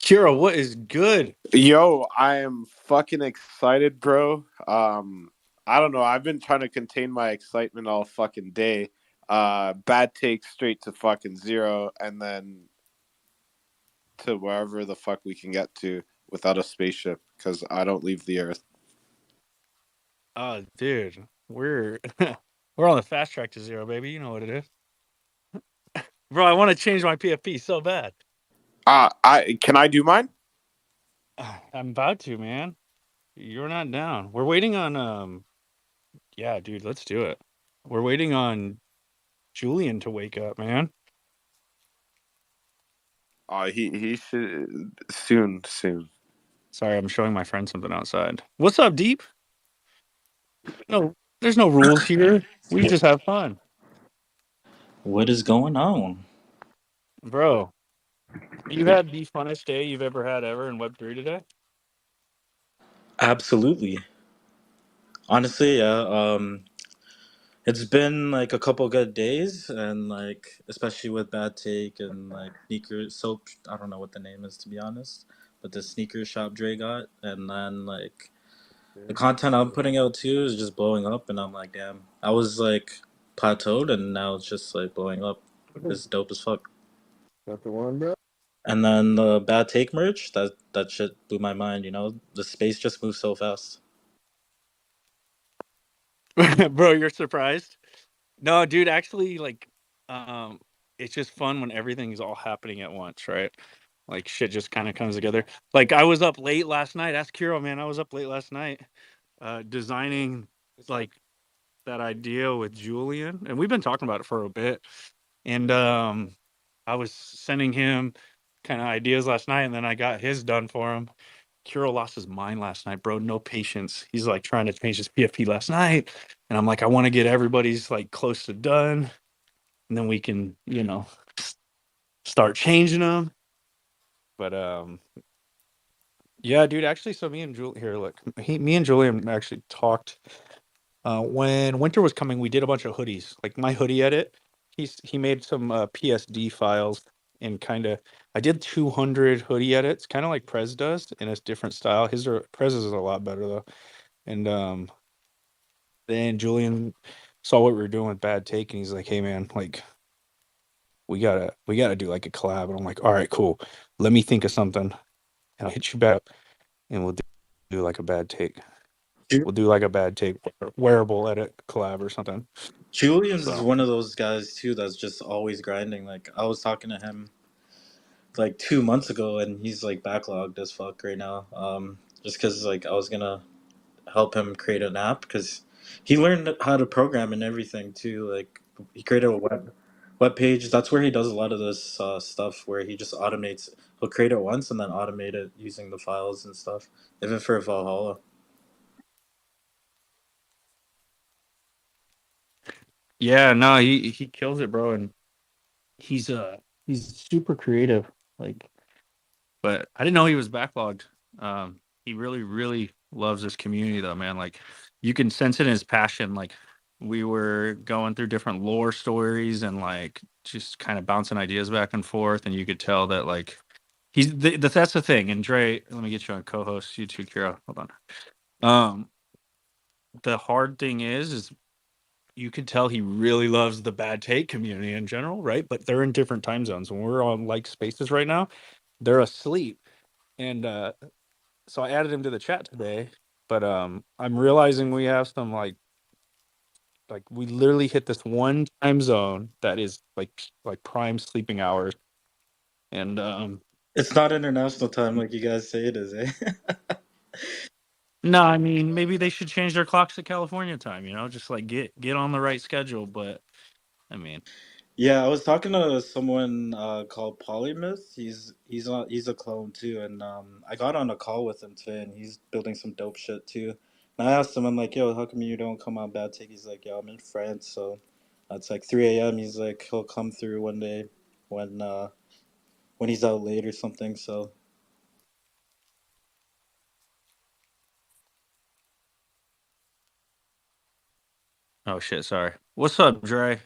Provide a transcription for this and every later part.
Kira, what is good? Yo, I am fucking excited, bro. I don't know. I've been trying to contain my excitement all fucking day. Bad take straight to fucking zero, and then to wherever the fuck we can get to without a spaceship, because I don't leave the Earth. Dude, we're we're on the fast track to zero, baby. You know what it is, bro. I want to change my PFP so bad. I can I do mine? I'm about to, man. You're not down. We're waiting on Yeah, dude, let's do it. We're waiting on Julian to wake up, man. He should soon. Sorry, I'm showing my friend something outside. What's up, Deep? No, there's no rules here. We just have fun, What is going on? bro. You had the funnest day you've ever had ever in Web3 today. Absolutely. Honestly, yeah. It's been like a couple good days, and like especially with Bad Take and like sneaker soap. I don't know what the name is to be honest, but the sneaker shop Dre got, and then like the content I'm putting out too is just blowing up, and I'm like, damn, I was like plateaued, and now it's just like blowing up. It's dope as fuck. Got the one, bro. And then the Bad Take merch, that shit blew my mind. The space just moves so fast. Bro, you're surprised? No, dude, actually, like, um, it's just fun when everything's all happening at once, right? Like, shit just kind of comes together. Like, I was up late last night. Ask Kiro, man. I was up late last night, designing like that idea with Julian, and we've been talking about it for a bit. And I was sending him kind of ideas last night, and then I got his done for him. Kiro lost his mind last night, bro. No patience. He's like trying to change his PFP last night. And I'm like, I want to get everybody's like close to done. And then we can, start changing them. But yeah, dude, actually, so me and Julian here, look, me and Julian actually talked when winter was coming, we did a bunch of hoodies. Like my hoodie edit, he made some PSD files and kind of I did 200 hoodie edits, kind of like Prez does in a different style. Prez's is a lot better though. And then Julian saw what we were doing with Bad Take, and he's like, "Hey man, like we gotta do like a collab." And I'm like, "All right, cool. Let me think of something, and I'll hit you back, and we'll do like a Bad Take. We'll do like a Bad Take wearable edit collab or something." Julian's is So one of those guys too that's just always grinding. Like I was talking to him like 2 months ago, and he's like backlogged as fuck right now. Just because like I was gonna help him create an app because he learned how to program and everything too. Like he created a web page. That's where he does a lot of this stuff where he just automates. He'll create it once and then automate it using the files and stuff. Even for Valhalla. yeah, no, he kills it, bro, and he's he's super creative. Like, but I didn't know he was backlogged. He really loves this community though, man. Like, you can sense it in his passion. Like, we were going through different lore stories and like just kind of bouncing ideas back and forth, and you could tell that like that's the thing. And Dre, let me get you on co-host. You too, Kira. Hold on. Um, the hard thing is you can tell he really loves the Bad Take community in general, right? But they're in different time zones. When we're on like spaces right now, they're asleep. And so I added him to the chat today. But I'm realizing we have some like we literally hit this one time zone that is like prime sleeping hours. And It's not international time like you guys say it is, eh? no, I mean maybe they should change their clocks to California time, just like get on the right schedule. But I mean, Yeah, I was talking to someone called Polymyth. He's a clone too, and I got on a call with him today, and he's building some dope shit too. And I asked him, I'm like, "Yo, how come you don't come on Bad Take?" He's like, "Yo, I'm in France, so it's like 3 a.m." He's like, he'll come through one day when uh when he's out late or something. So oh shit, sorry. What's up, Dre?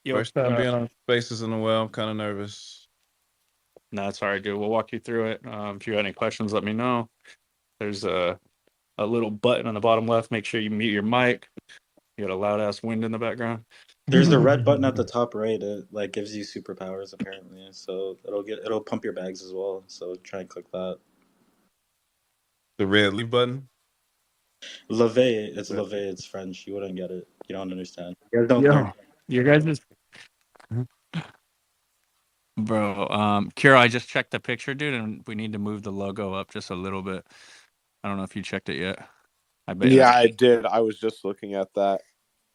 Yo, First time being on Spaces in a while. I'm kind of nervous. No, that's all right, dude. We'll walk you through it. If you got any questions, let me know. There's a little button on the bottom left. Make sure you mute your mic. You got a loud ass wind in the background. There's a red button at the top right. It like gives you superpowers apparently, so it'll pump your bags as well. So try and click that. The red leave button. Leve, it's Red. leve. It's French. You wouldn't get it. You don't understand. You guys don't learn. Yo, you guys just bro. Kira, I just checked the picture, dude, and we need to move the logo up just a little bit. I don't know if you checked it yet. I bet Yeah, that's I did. I was just looking at that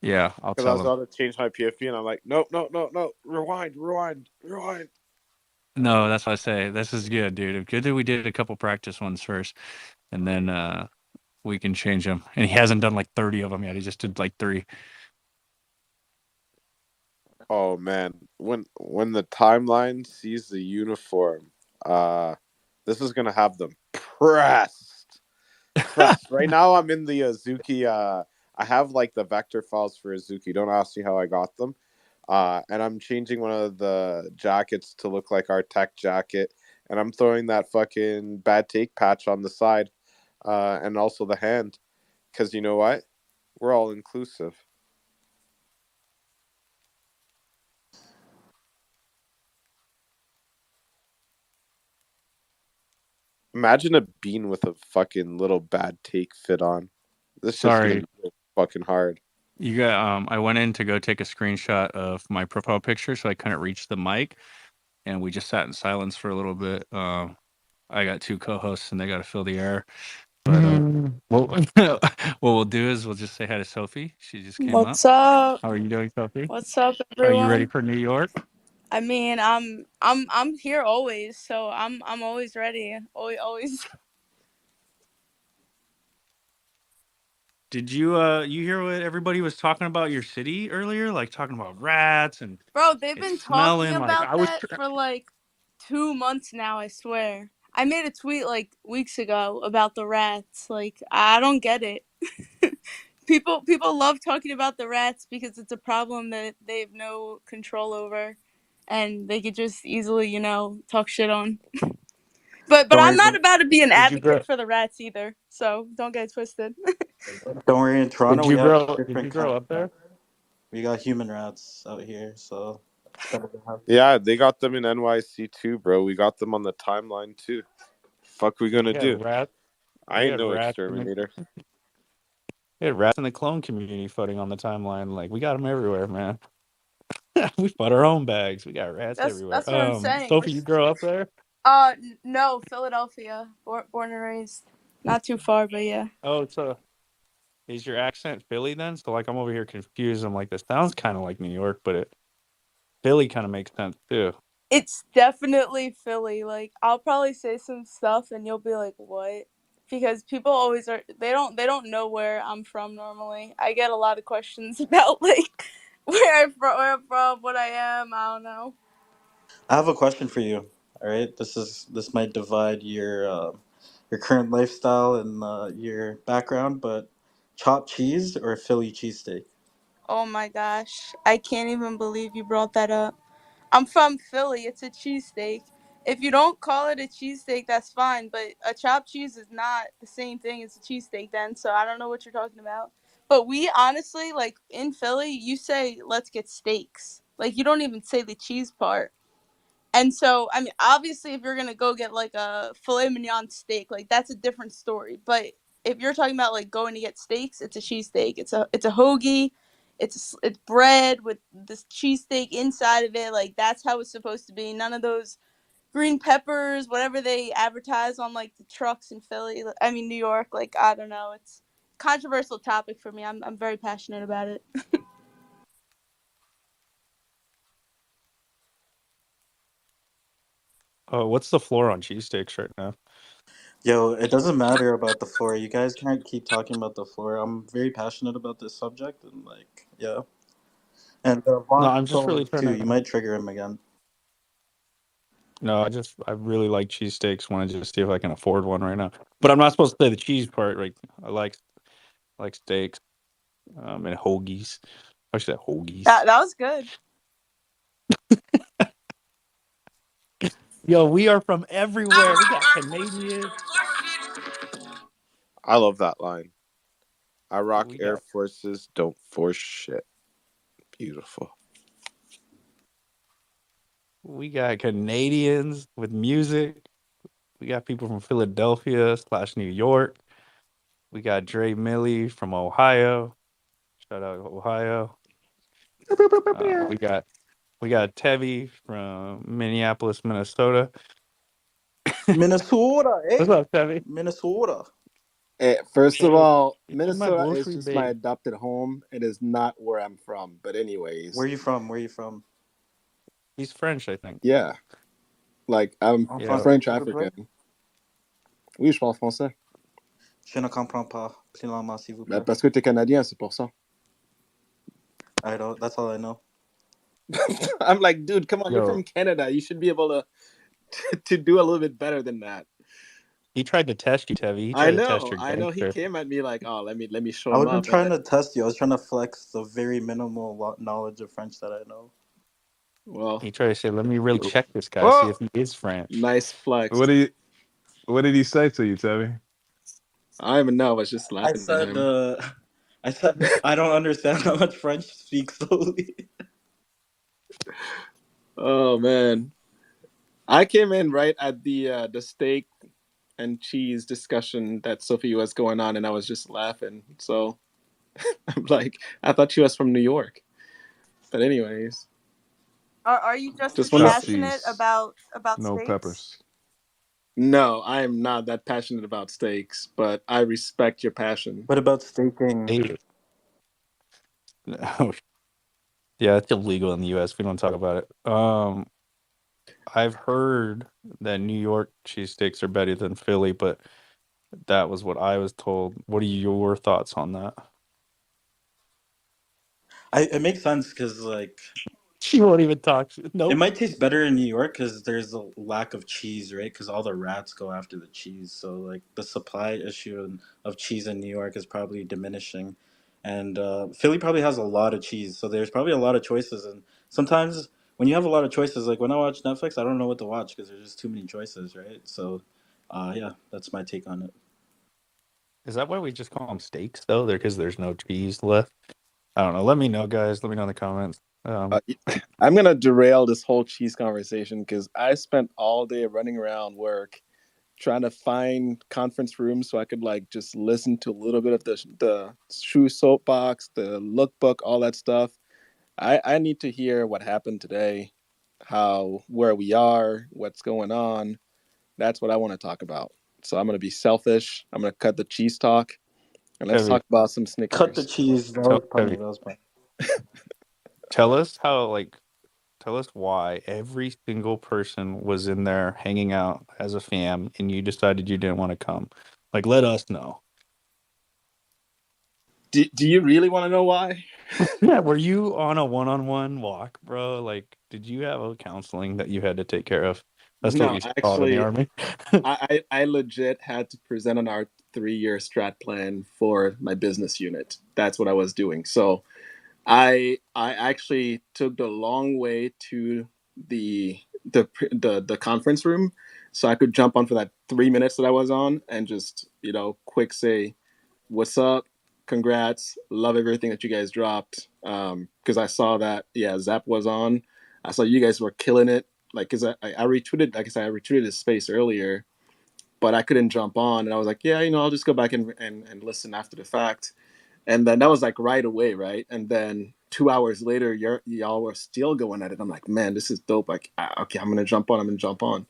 yeah. I'll because I tell was him. about to change my PFP, and I'm like, nope, no, no, no, rewind, rewind, rewind. No, that's what I say. This is good, dude. Good that we did a couple practice ones first, and then we can change them. And he hasn't done like 30 of them yet. He just did like 3. Oh man, when the timeline sees the uniform, this is gonna have them pressed. Pressed. Right now, I'm in the Azuki. I have like the vector files for Azuki. Don't ask me how I got them. And I'm changing one of the jackets to look like our tech jacket, and I'm throwing that fucking bad take patch on the side, and also the hand, because you know what? We're all inclusive. Imagine a bean with a fucking little bad take fit on. This shit's gonna Sorry, be so fucking hard. you got. I went in to go take a screenshot of my profile picture, so I couldn't reach the mic, and we just sat in silence for a little bit. I got 2 co-hosts, and they got to fill the air. But what we'll do is we'll just say hi to Sophie. She just came up. What's up? How are you doing, Sophie? What's up, Are you ready everyone? for New York? I mean, I'm here always, so I'm always ready. Always. Did you you hear what everybody was talking about your city earlier? Like talking about rats and Bro, they've it's been talking smelling. Like about I was. that for like 2 months now, I swear. I made a tweet like weeks ago about the rats. Like, I don't get it. People love talking about the rats because it's a problem that they have no control over and they could just easily, talk shit on. But Don't I'm not worry. about to be an Did you grow? advocate for the rats either. So don't get it twisted. Don't worry. In Toronto, Did we you have grow? Did you different grow kind up of there? rats. We got human rats out here, so it's better to have. Yeah, they got them in NYC too, bro. We got them on the timeline too. Fuck, we gonna We had do? rats. I We ain't had no rats in the exterminator. we had rats in the clone community floating on the timeline. Like we got them everywhere, man. We fought our own bags. We got rats everywhere. That's what I'm saying. Sophie, you grow up there? No, Philadelphia, born and raised, not too far, but yeah. Oh, so is your accent Philly then? So like I'm over here confused. I'm like, this sounds kind of like New York, but Philly kind of makes sense too. It's definitely Philly. Like I'll probably say some stuff and you'll be like, "What?" Because people always are. They don't know where I'm from normally. I get a lot of questions about like where I'm from, what I am. I don't know. I have a question for you. All right, this might divide your current lifestyle and your background, but chopped cheese or Philly cheesesteak? Oh my gosh, I can't even believe you brought that up. I'm from Philly. It's a cheesesteak. If you don't call it a cheesesteak, that's fine. But a chopped cheese is not the same thing as a cheesesteak, then. So I don't know what you're talking about. But we honestly, like in Philly, you say, let's get steaks. Like you don't even say the cheese part. And so, I mean, obviously, if you're going to go get like a filet mignon steak, like that's a different story. But if you're talking about like going to get steaks, it's a cheesesteak. It's a hoagie. It's bread with this cheesesteak inside of it. Like that's how it's supposed to be. None of those green peppers, whatever they advertise on like the trucks in Philly. I mean New York. Like I don't know. It's a controversial topic for me. I'm very passionate about it. Oh, what's the floor on cheesesteaks right now? Yo, it doesn't matter about the floor. You guys can't keep talking about the floor. I'm very passionate about this subject, and like, yeah. And No, Juan I'm just really Soul trying too. You to. might trigger him again. No, I really like cheesesteaks. Want to just see if I can afford one right now. But I'm not supposed to say the cheese part. Right? I like steaks, and hoagies. I said hoagies. That was good. Yo, we are from everywhere. We got Canadians. I love that line. Iraq We Air got Forces don't force shit. Beautiful. we got Canadians with music. We got people from Philadelphia / New York. We got Dre Millie from Ohio. Shout out Ohio. We got Tevi from Minneapolis, Minnesota. Minnesota, What's eh? up, Tevi? Minnesota. First of Hey, all, you're my Minnesota is grocery just my babe. adopted home. It is not where I'm from. But anyways, Where you from? Where you from? He's French, I think. yeah, like I'm En Yeah. français, French s'il vous plaît. African. Oui, je parle français. Je ne comprends pas. Plus lentement, s'il vous Mais plaît. parce que t'es Canadien, c'est pour ça. I don't. That's all I know. I'm like, dude, come on, you're Yo, from Canada. You should be able to do a little bit better than that. he tried to test you, Tevi. He tried to test your I know. He gangster. came at me like, oh, let me show I him wasn't up, and trying then, to test you. I was trying to flex the very minimal knowledge of French that I know. well, He tried to say, "Let me really check this guy, see oh, if he is French." nice flex. What did he say to you, Tabby? I don't even know. I was just I laughing at said, him. I said, I don't understand how much French speak slowly. Oh man, I came in right at the steak and cheese discussion that Sophie was going on, and I was just laughing. So I'm like, I thought she was from New York. But anyways, Are you just just as want to Just say, passionate cheese, about no steaks? peppers. no, I am not that passionate about steaks, but I respect your passion. What about staking? Hey, oh, yeah, it's illegal in the U.S. We don't talk about it. I've heard that New York cheesesteaks are better than Philly, but that was what I was told. What are your thoughts on that? It makes sense because like She won't even talk. it Nope. might taste better in New York because there's a lack of cheese, right? Because all the rats go after the cheese. So like the supply issue of cheese in New York is probably diminishing, and Philly probably has a lot of cheese. So there's probably a lot of choices, and sometimes when you have a lot of choices, like when I watch Netflix, I don't know what to watch because there's just too many choices, right? So, yeah, that's my take on it. Is that why we just call them steaks, though? Because there's no cheese left? I don't know. Let me know, guys. Let me know in the comments. Uh, I'm gonna derail this whole cheese conversation because I spent all day running around work trying to find conference rooms so I could like just listen to a little bit of the true soapbox, the lookbook, all that stuff. I need to hear what happened today, how where we are, what's going on. That's what I want to talk about. So I'm gonna be selfish. I'm gonna cut the cheese talk and let's Heavy. talk about some Cut the Snickers. cheese. That was funny. Heavy. That was funny. Tell us how, like, tell us why every single person was in there hanging out as a fam and you decided you didn't want to come. Like, let us know. Do you really want to know why? Yeah, were you on a one-on-one walk, bro? Like, did you have a counseling that you had to take care of? That's what we No, used to call it in the actually, army. I legit had to present on our 3 year strat plan for my business unit. That's what I was doing. So I actually took the long way to the the conference room so I could jump on for that 3 minutes that I was on and just quick say what's up, congrats, love everything that you guys dropped. Because I saw that Zap was on. I saw you guys were killing it. Like, cause I retweeted, like I said, I retweeted his space earlier, but I couldn't jump on, and I was like, yeah, I'll just go back and listen after the fact. And then that was like right away, right? And then 2 hours later, y'all were still going at it. I'm like, man, this is dope. Like, okay, I'm gonna jump on. I'm gonna jump on.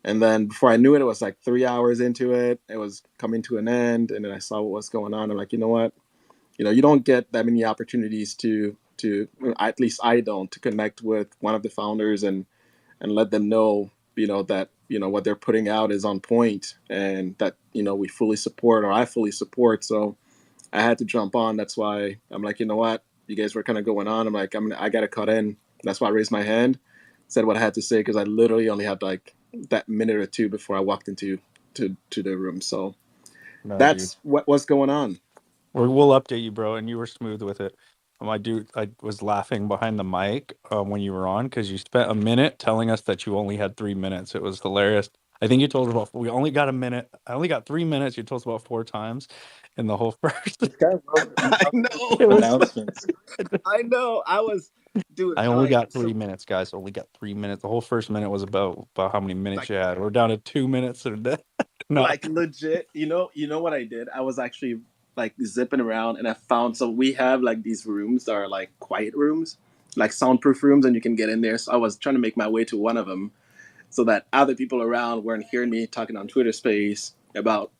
And then before I knew it, it was like 3 hours into it. It was coming to an end, and then I saw what was going on. I'm like, you know what? You don't get that many opportunities to at least I don't, to connect with one of the founders and let them know that what they're putting out is on point and that we fully support, or I fully support. So I had to jump on. That's why I'm like, you know what? You guys were kind of going on. I'm like, I got to cut in. That's why I raised my hand, said what I had to say, because I literally only had like that minute or two before I walked into to the room. So No, dude. that's what was going on. We'll update you, bro, and you were smooth with it. My dude, I was laughing behind the mic when you were on because you spent a minute telling us that you only had 3 minutes. It was hilarious. I think you told us about we only got a minute. I only got 3 minutes. You told us about 4 times in the whole first. This guy I know. It was. announcements. I know. I was, dude. I I only like got so 3 minutes, guys. Only got 3 minutes. The whole first minute was about how many minutes like you had. We're down to 2 minutes and not. legit. You know what I did? I was actually like zipping around, and I found so we have like these rooms that are like quiet rooms, like soundproof rooms, and you can get in there. So I was trying to make my way to one of them so that other people around weren't hearing me talking on Twitter Space about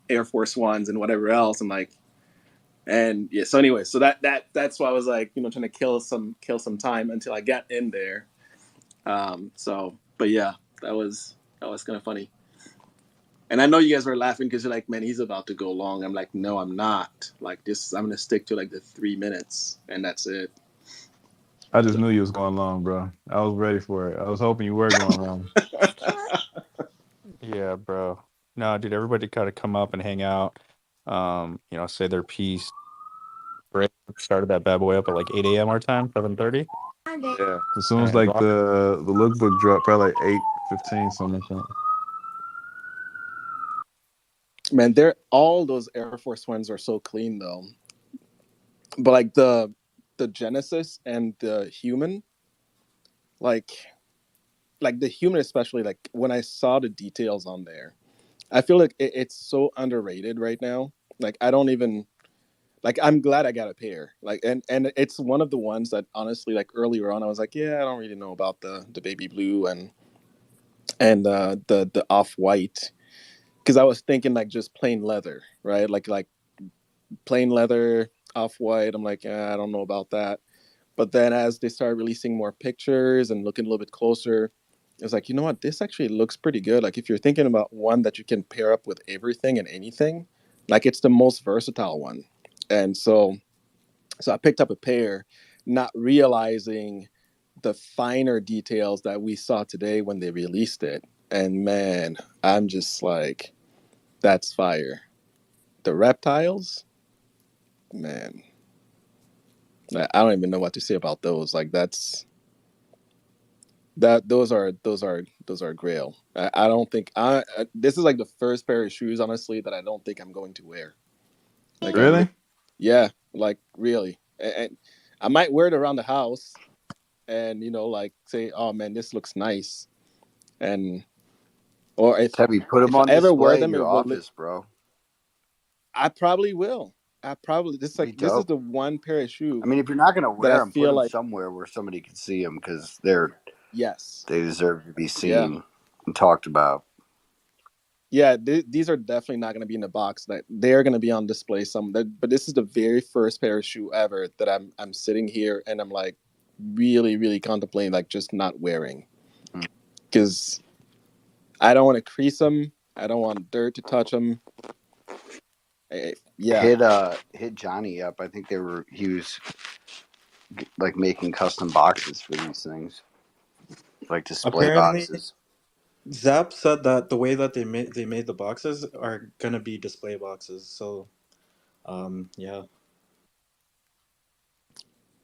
Air Force Ones and whatever else. And like, and yeah. So anyway, so that's why I was like trying to kill some time until I got in there. So, but yeah, that was kind of funny. And I know you guys were laughing because you're like, man, he's about to go long. I'm like, no, I'm not. Like this, I'm gonna stick to like the 3 minutes, and that's it. I just knew you was going long, bro. I was ready for it. I was hoping you were going long. Yeah, bro. No, dude. Everybody gotta come up and hang out. Say their piece. Break started that bad boy up at like 8 a.m. our time, 7:30. Yeah. As soon as And like rock. the lookbook dropped, probably like 8:15, something like that. Man, they're all those Air Force Ones are so clean though. But like the Genesis and the Human, like the Human especially, like when I saw the details on there, I feel like it's so underrated right now. Like I don't even like. I'm glad I got a pair. Like and it's one of the ones that honestly, like earlier on, I was like, yeah, I don't really know about the baby blue and the off white because I was thinking like just plain leather, right? Like plain leather off white. I'm like, I don't know about that. But then as they started releasing more pictures and looking a little bit closer, it was like, you know what, this actually looks pretty good. Like if you're thinking about one that you can pair up with everything and anything, like it's the most versatile one. And so I picked up a pair, not realizing the finer details that we saw today when they released it. And man, I'm just like, that's fire. The reptiles, man, I don't even know what to say about those. Like those are grail. I don't think this is like the first pair of shoes, honestly, that I don't think I'm going to wear. Like Really? yeah, like really. And I might wear it around the house, and like say, oh man, this looks nice, and or Tebby, put them if I on ever wear display in them, your it will. office, bro. I probably will. Be This is dope. the one pair of I shoe mean, if you're not gonna that wear I them, put feel them like somewhere where somebody can see them because yes, they deserve to be yeah. seen and talked about. Yeah, these are definitely not going to be in the box. That they're going to be on display somewhere. But this is the very first pair of shoe ever that I'm sitting here and I'm like really really contemplating like just not wearing because I don't want to crease them. I don't want dirt to touch them. Yeah, Hit Johnny up. I think he was like making custom boxes for these things, like display Apparently, boxes. Zap said that the way that they made the boxes are gonna be display boxes. So, yeah,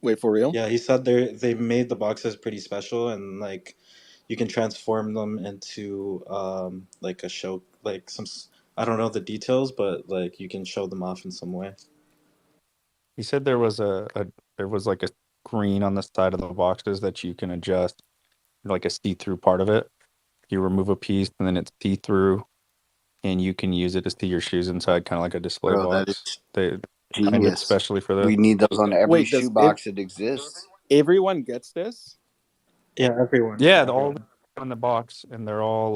wait for real. yeah, he said they made the boxes pretty special and like you can transform them into like a show like I don't know the details, but like you can show them off in some way. He said there was there was like a screen on the side of the boxes that you can adjust, like a see-through part of it. You remove a piece and then it's see-through, and you can use it to see your shoes inside, kind of like a display Bro, that box. is They designed it genius. specially for this. We need those on every Wait, shoebox that exists. everyone gets this? Yeah, everyone. Yeah, Yeah, all everyone. in the box, and they're all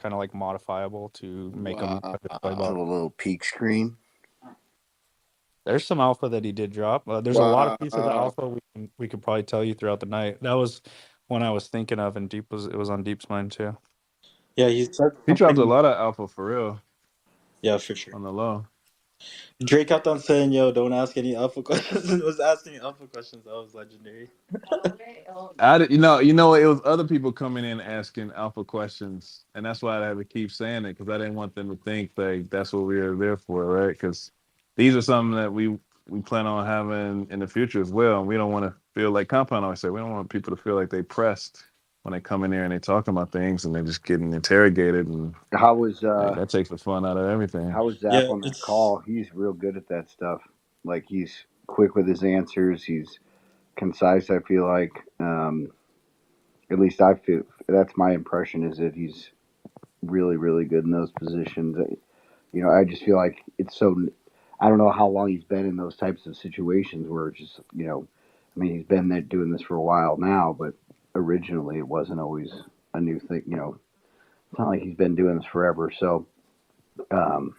kind of like modifiable to make them a display So box. a Wow, little peak screen. There's some alpha that he did drop. There's a lot of pieces of wow. alpha we could probably tell you throughout the night. That was one I was thinking of, and it was on Deep's mind too. Yeah, he said He dropped a something. lot of alpha for real Yeah, for sure. on the low. Drake kept on saying, "Yo, don't ask any alpha questions." And was asking alpha questions. That was legendary. You know, it was other people coming in asking alpha questions, and that's why I had to keep saying it because I didn't want them to think like that's what we were there for, right? Because these are something that we plan on having in the future as well. And we don't want to feel like Compound always say, we don't want people to feel like they pressed when they come in there and they talking about things and they're just getting interrogated, and How was like that takes the fun out of everything. how was Zap Yeah, on that it's call? He's real good at that stuff. Like he's quick with his answers. He's concise. I feel like, at least I feel that's my impression is that he's really really good in those positions. I just feel like it's so. I don't know how long he's been in those types of situations where it's just I mean, he's been there doing this for a while now, but originally it wasn't always a new thing. It's not like he's been doing this forever. So, um,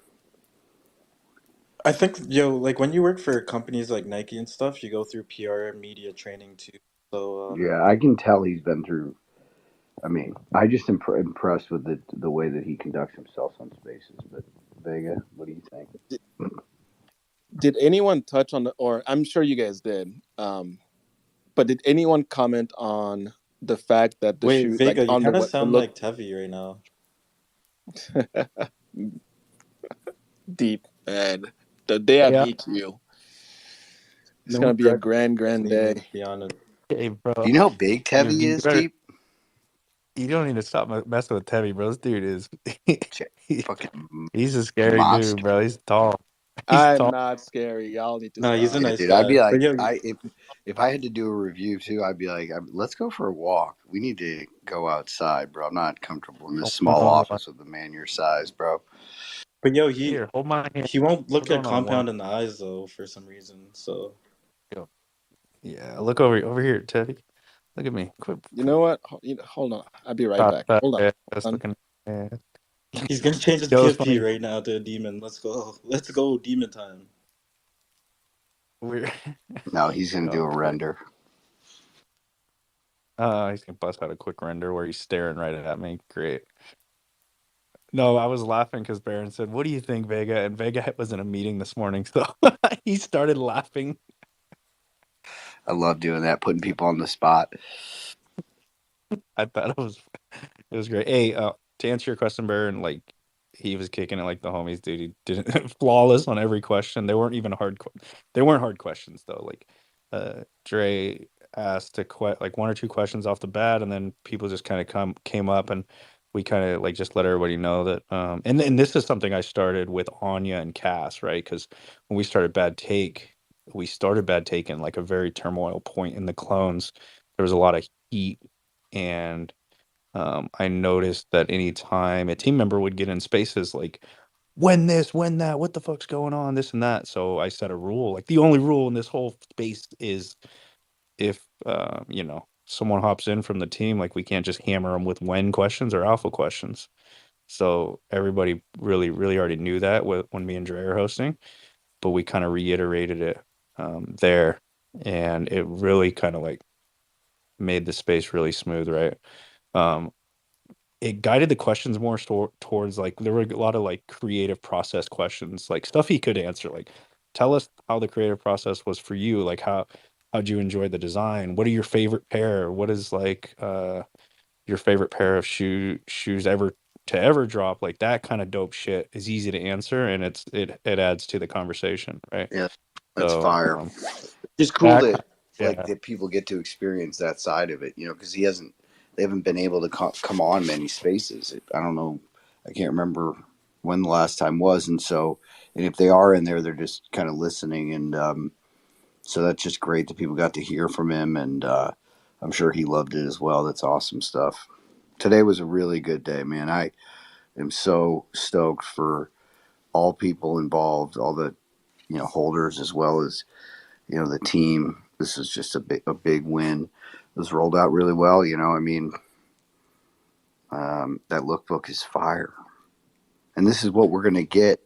I think like when you work for companies like Nike and stuff, you go through PR and media training too. So yeah, I can tell he's been through. I mean, I just impressed with the way that he conducts himself on spaces. But Vega, what do you think? Did anyone touch on or I'm sure you guys did, but did anyone comment on the fact that the wait, shoe, like Vega, you on kind of the sound look like Tevi right now. deep, and the day of Yeah. EQ, it's No gonna one be a corrected grand his name, day. to be honest. Hey, Do bro. you know how big Tevi You is, better. Deep? You don't need to stop messing with Tevy, bro. This dude is. he- Fucking he's a scary dude, monster. bro. He's tall. He's I'm tall. not scary. Y'all need to No, he's a stop. Yeah, nice dude. I'd guy. be But like, yo, if I had to do a review too, I'd be like, let's go for a walk. We need to go outside, bro. I'm not comfortable in this Oh, small one-on-one. office with a man your size, bro. but yo, Here, hold my hand. he won't We're look at going on one. Compound in the eyes though for some reason. So Yo. Yeah, look over here, Tevy. Look at me. Quit, You quit. know what? Hold on. I'll be right Stop back. that. Hold on. That's Hold looking. Yeah. he's gonna change his Yo, it's PFP funny. right now to a demon. Let's go, demon time. We're. No, he's gonna do Oh, a render. he's gonna bust out a quick render where he's staring right at me. Great. No, I was laughing because Baron said, "What do you think, Vega?" And Vega was in a meeting this morning, so he started laughing. I love doing that, putting people on the spot. I thought it was great. Hey, to answer your question, Baron, like he was kicking it like the homies, dude. He didn't flawless on every question. They weren't even hard. They weren't hard questions though. Like, Dre asked like one or two questions off the bat, and then people just kind of came up, and we kind of like just let everybody know that. And this is something I started with Anya and Cass, right? Because when we started Bad Take in like a very turmoil point in the clones. There was a lot of heat and I noticed that anytime a team member would get in spaces like, when this, when that, what the fuck's going on, this and that. So I set a rule. Like the only rule in this whole space is if someone hops in from the team, like we can't just hammer them with when questions or alpha questions. So everybody really, really already knew that when me and Dre are hosting, but we kind of reiterated it there, and it really kind of like made the space really smooth, right? Um, it guided the questions more towards like there were a lot of like creative process questions, like stuff he could answer, like tell us how the creative process was for you, like how'd you enjoy the design, what are your favorite pair, what is like your favorite pair of shoes ever drop, like that kind of dope shit is easy to answer, and it adds to the conversation, right? Yeah, that's So fire. It's cool that that yeah. that people get to experience that side of it, because they haven't been able to come on many spaces. I don't know, I can't remember when the last time was, and if they are in there, they're just kind of listening, and so that's just great that people got to hear from him, and I'm sure he loved it as well. That's awesome stuff. Today was a really good day, man. I am so stoked for all people involved, all the holders as well as the team. This is just a big win. It was rolled out really well. I mean, that lookbook is fire, and this is what we're going to get.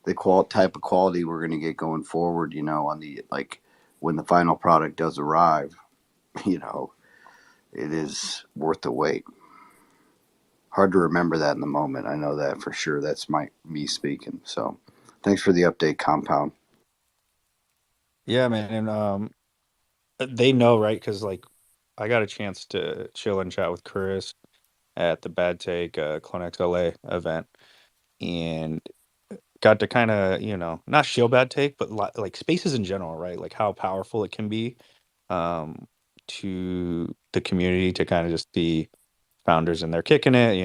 The type of quality we're going to get going forward. On the like when the final product does arrive. You know, it is worth the wait. Hard to remember that in the moment. I know that for sure. That's me speaking. So, thanks for the update, Compound. Yeah, man. And they know, right? Because like I got a chance to chill and chat with Chris at the Bad Take CloneX LA event, and got to kind of, not shield bad take, but like spaces in general, right? Like how powerful it can be to the community to kind of just be founders and they're kicking it,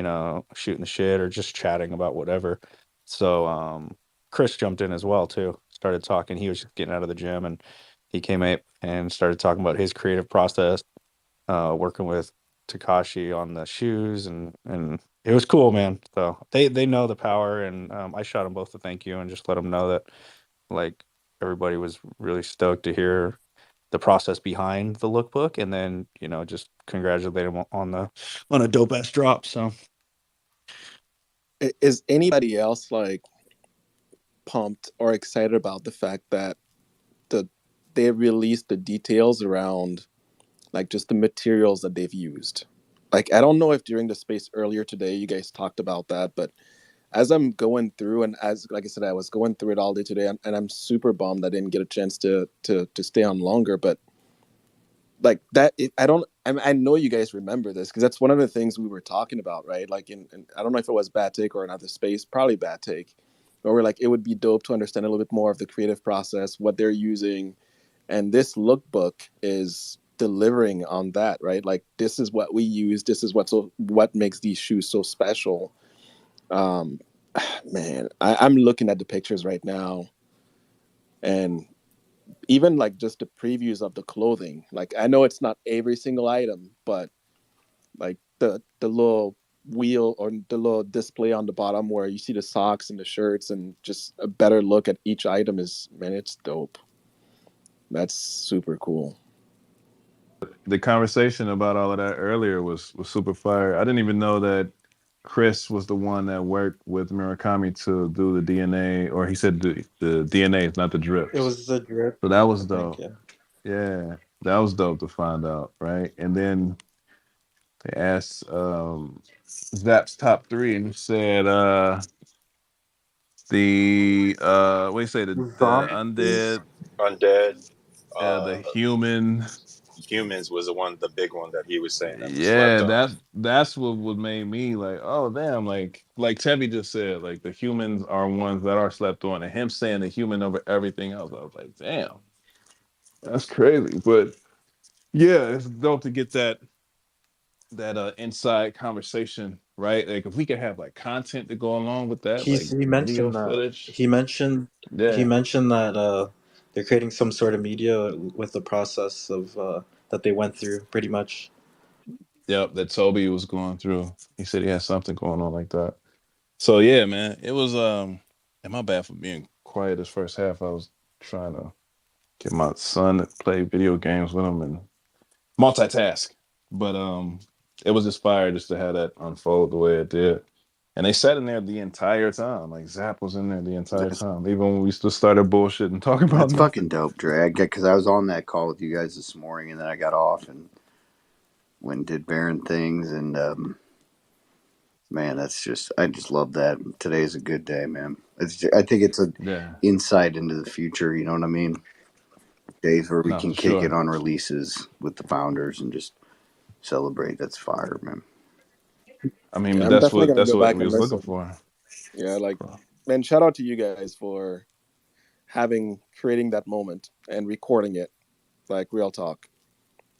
shooting the shit or just chatting about whatever. So Chris jumped in as well too. Started talking. He was just getting out of the gym and he came up and started talking about his creative process, working with Takashi on the shoes and it was cool, man. So they know the power and I shot them both a thank you and just let them know that like everybody was really stoked to hear the process behind the lookbook and then just congratulate them on a dope ass drop. So Is anybody else like pumped or excited about the fact that they released the details around like just the materials that they've used? Like I don't know if during the space earlier today you guys talked about that, but as I'm going through and as like I said, I was going through it all day today, and I'm super bummed I didn't get a chance to stay on longer. But like that, I know you guys remember this because that's one of the things we were talking about, right? Like in I don't know if it was Bad Take or another space, probably Bad Take, where we're like it would be dope to understand a little bit more of the creative process, what they're using, and this lookbook is delivering on that, right? Like this is what we use, this is what makes these shoes so special. um Man, I'm looking at the pictures right now, and even like just the previews of the clothing. Like I know it's not every single item, but like the little wheel or the little display on the bottom where you see the socks and the shirts and just a better look at each item is, man, it's dope. That's super cool. The conversation about all of that earlier was super fire. I didn't even know that Chris was the one that worked with Murakami to do the DNA, or he said the DNA is not the It drips. was the drip, So that I was think. dope. Yeah. Yeah, that was dope to find out, right? And then they asked Zap's top three, and he said what do you say, the Zombies. undead, Undead, the uh, human. humans was the big one that he was saying that was Yeah, slept on. that's what made me like, oh damn, like Tevy just said, like the humans are ones that are slept on, and him saying the human over everything else, I was like, damn, that's crazy. But yeah, it's dope to get that inside conversation, right? Like if we could have like content to go along with that, like He video mentioned that. footage. He Yeah, mentioned that they're creating some sort of media with the process of that they went through, pretty much. yep, that Toby was going through. He said he had something going on like that. So yeah, man, it was and my bad for being quiet this first half. I was trying to get my son to play video games with him and multitask. But it was just fire just to have that unfold the way it did. And they sat in there the entire time. Like Zap was in there the entire That's time, even when we still started bullshit and talking about that's fucking nothing. dope, Dre. Because I was on that call with you guys this morning, and then I got off and went and did Baron things, and man, I just love that. Today's a good day, man. I think it's an Yeah, insight into the future. You know what I mean? Days where we no, can for kick it sure. on releases with the founders and just celebrate. That's fire, man. I mean, Yeah, but I'm definitely gonna that's go what back we and was looking listen. for. Yeah, like, man, shout out to you guys for creating that moment and recording it. Like real talk.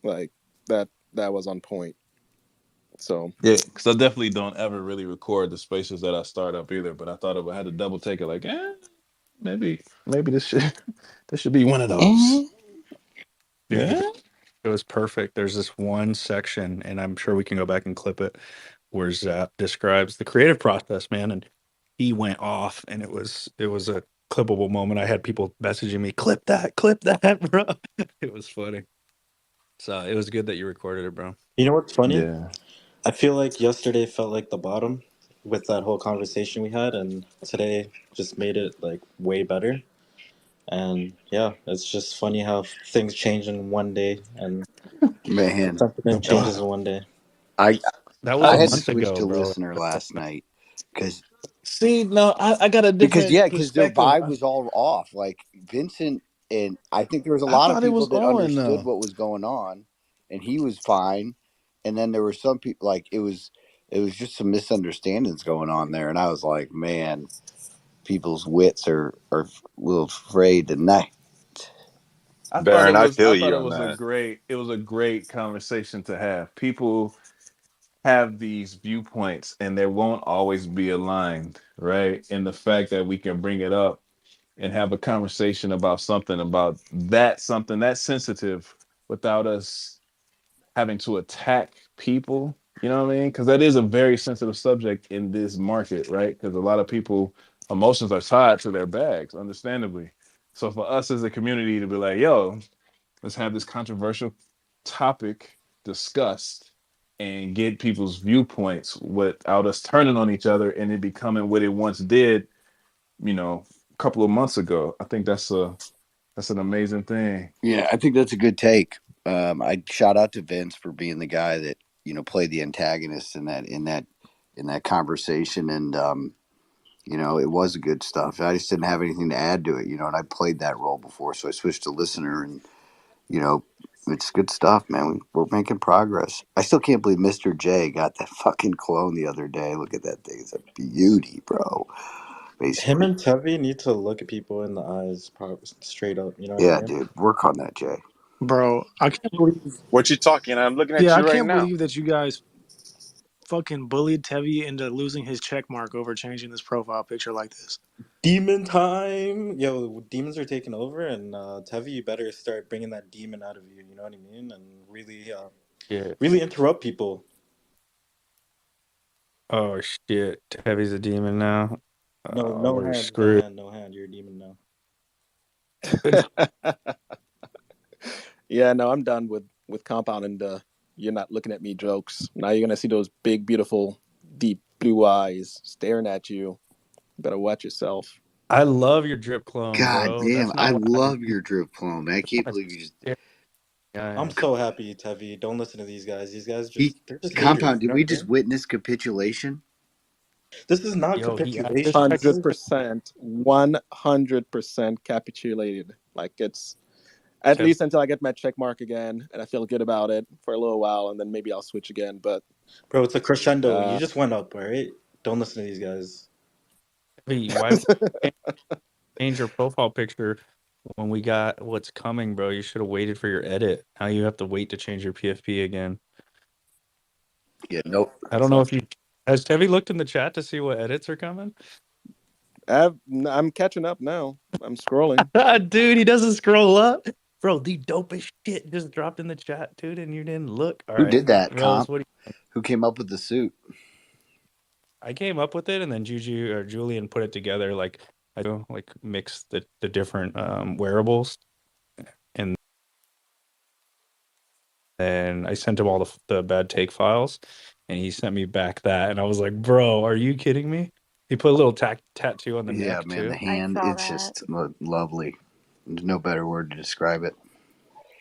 Like that was on point. So Yeah, because I definitely don't ever really record the spaces that I start up either. But I thought if I had to double take it, like, maybe this should this should be one of those. dude, Yeah. it was perfect. There's this one section, and I'm sure we can go back and clip it, where Zap describes the creative process, man, and he went off, and it was a clippable moment. I had people messaging me, clip that, bro. It was funny. So it was good that you recorded it, bro. You know what's funny? Yeah. I feel like yesterday felt like the bottom with that whole conversation we had, and today just made it like way better. And yeah, it's just funny how things change in one day and Man, something changes in one day. I That was I a had to month switch ago, to bro. listener last night because See, no, I got a different because their perspective. vibe was all off. Like Vincent, and I think there was a I lot of thought it people was that on understood though. what was going on, and he was fine. And then there were some people like it was just some misunderstandings going on there, and I was like, man, people's wits are a little frayed tonight. I thought Baron, it I was feel I you thought it on was a that. great conversation to have. People have these viewpoints and they won't always be aligned, right? And the fact that we can bring it up and have a conversation about something that's sensitive without us having to attack people, you know what I mean? Because that is a very sensitive subject in this market, right? Because a lot of people emotions are tied to their bags, understandably. So for us as a community to be like, yo, let's have this controversial topic discussed and get people's viewpoints without us turning on each other and it becoming what it once did, a couple of months ago. I think that's an amazing thing. Yeah, I think that's a good take. I shout out to Vince for being the guy that played the antagonist in that conversation, and it was good stuff. I just didn't have anything to add to it, and I played that role before, so I switched to listener, and you know, it's good stuff, man. We're making progress. I still can't believe Mr. J got that fucking clone the other day. Look at that thing; it's a beauty, bro. Him Basically, and Tevi need to look at people in the eyes, straight up. You know what I yeah, mean? dude, work on that, Jay. Bro, I can't believe. What you talking? I'm looking at Yeah, I you right can't now. believe that you guys fucking bullied Tevi into losing his check mark over changing this profile picture like this. Demon time, yo! Demons are taking over, and Tevi, you better start bringing that demon out of you. You know what I mean? And really, Yeah. really interrupt people. Oh shit. Heavy's a demon now. No, We're screwed. no hand. You're a demon now. Yeah, no, I'm done with compound and you're not looking at me jokes. Now you're gonna see those big, beautiful, deep blue eyes staring at you. You better watch yourself. I love your drip clone, God bro. damn, That's I not what I love your drip clone, man. I can't believe you just I'm yeah. so happy, Tevi. Don't listen to these guys. These guys he they're just haters. compound. You Did know we what I just mean? witness capitulation? This is not Yo, he acted capitulation. like This is 100%, 100% capitulated. Like it's at Tev- least until I get my check mark again and I feel good about it for a little while, and then maybe I'll switch again. But bro. It's a crescendo. You uh, just went up, all right? Don't listen to these guys. Heavy. Why would you change your profile picture when we got what's coming, bro? You should have waited for your edit. Now you have to wait to change your PFP again. Yeah, nope. I don't know if you has Tevi looked in the chat to see what edits are coming? I'm catching up now. I'm scrolling. Dude, he doesn't scroll up. Bro, the dopest shit just dropped in the chat, dude, and you didn't look. All Who right. did that, Rose, comp? what do Who came up with the suit? I came up with it and then Juju or Julian put it together like I do like mix the different wearables and then I sent him all the bad take files and he sent me back that and I was like, bro, are you kidding me? He put a little tattoo on the Yeah, neck man, the too. I hand. saw It's that. just lovely. There's no better word to describe it.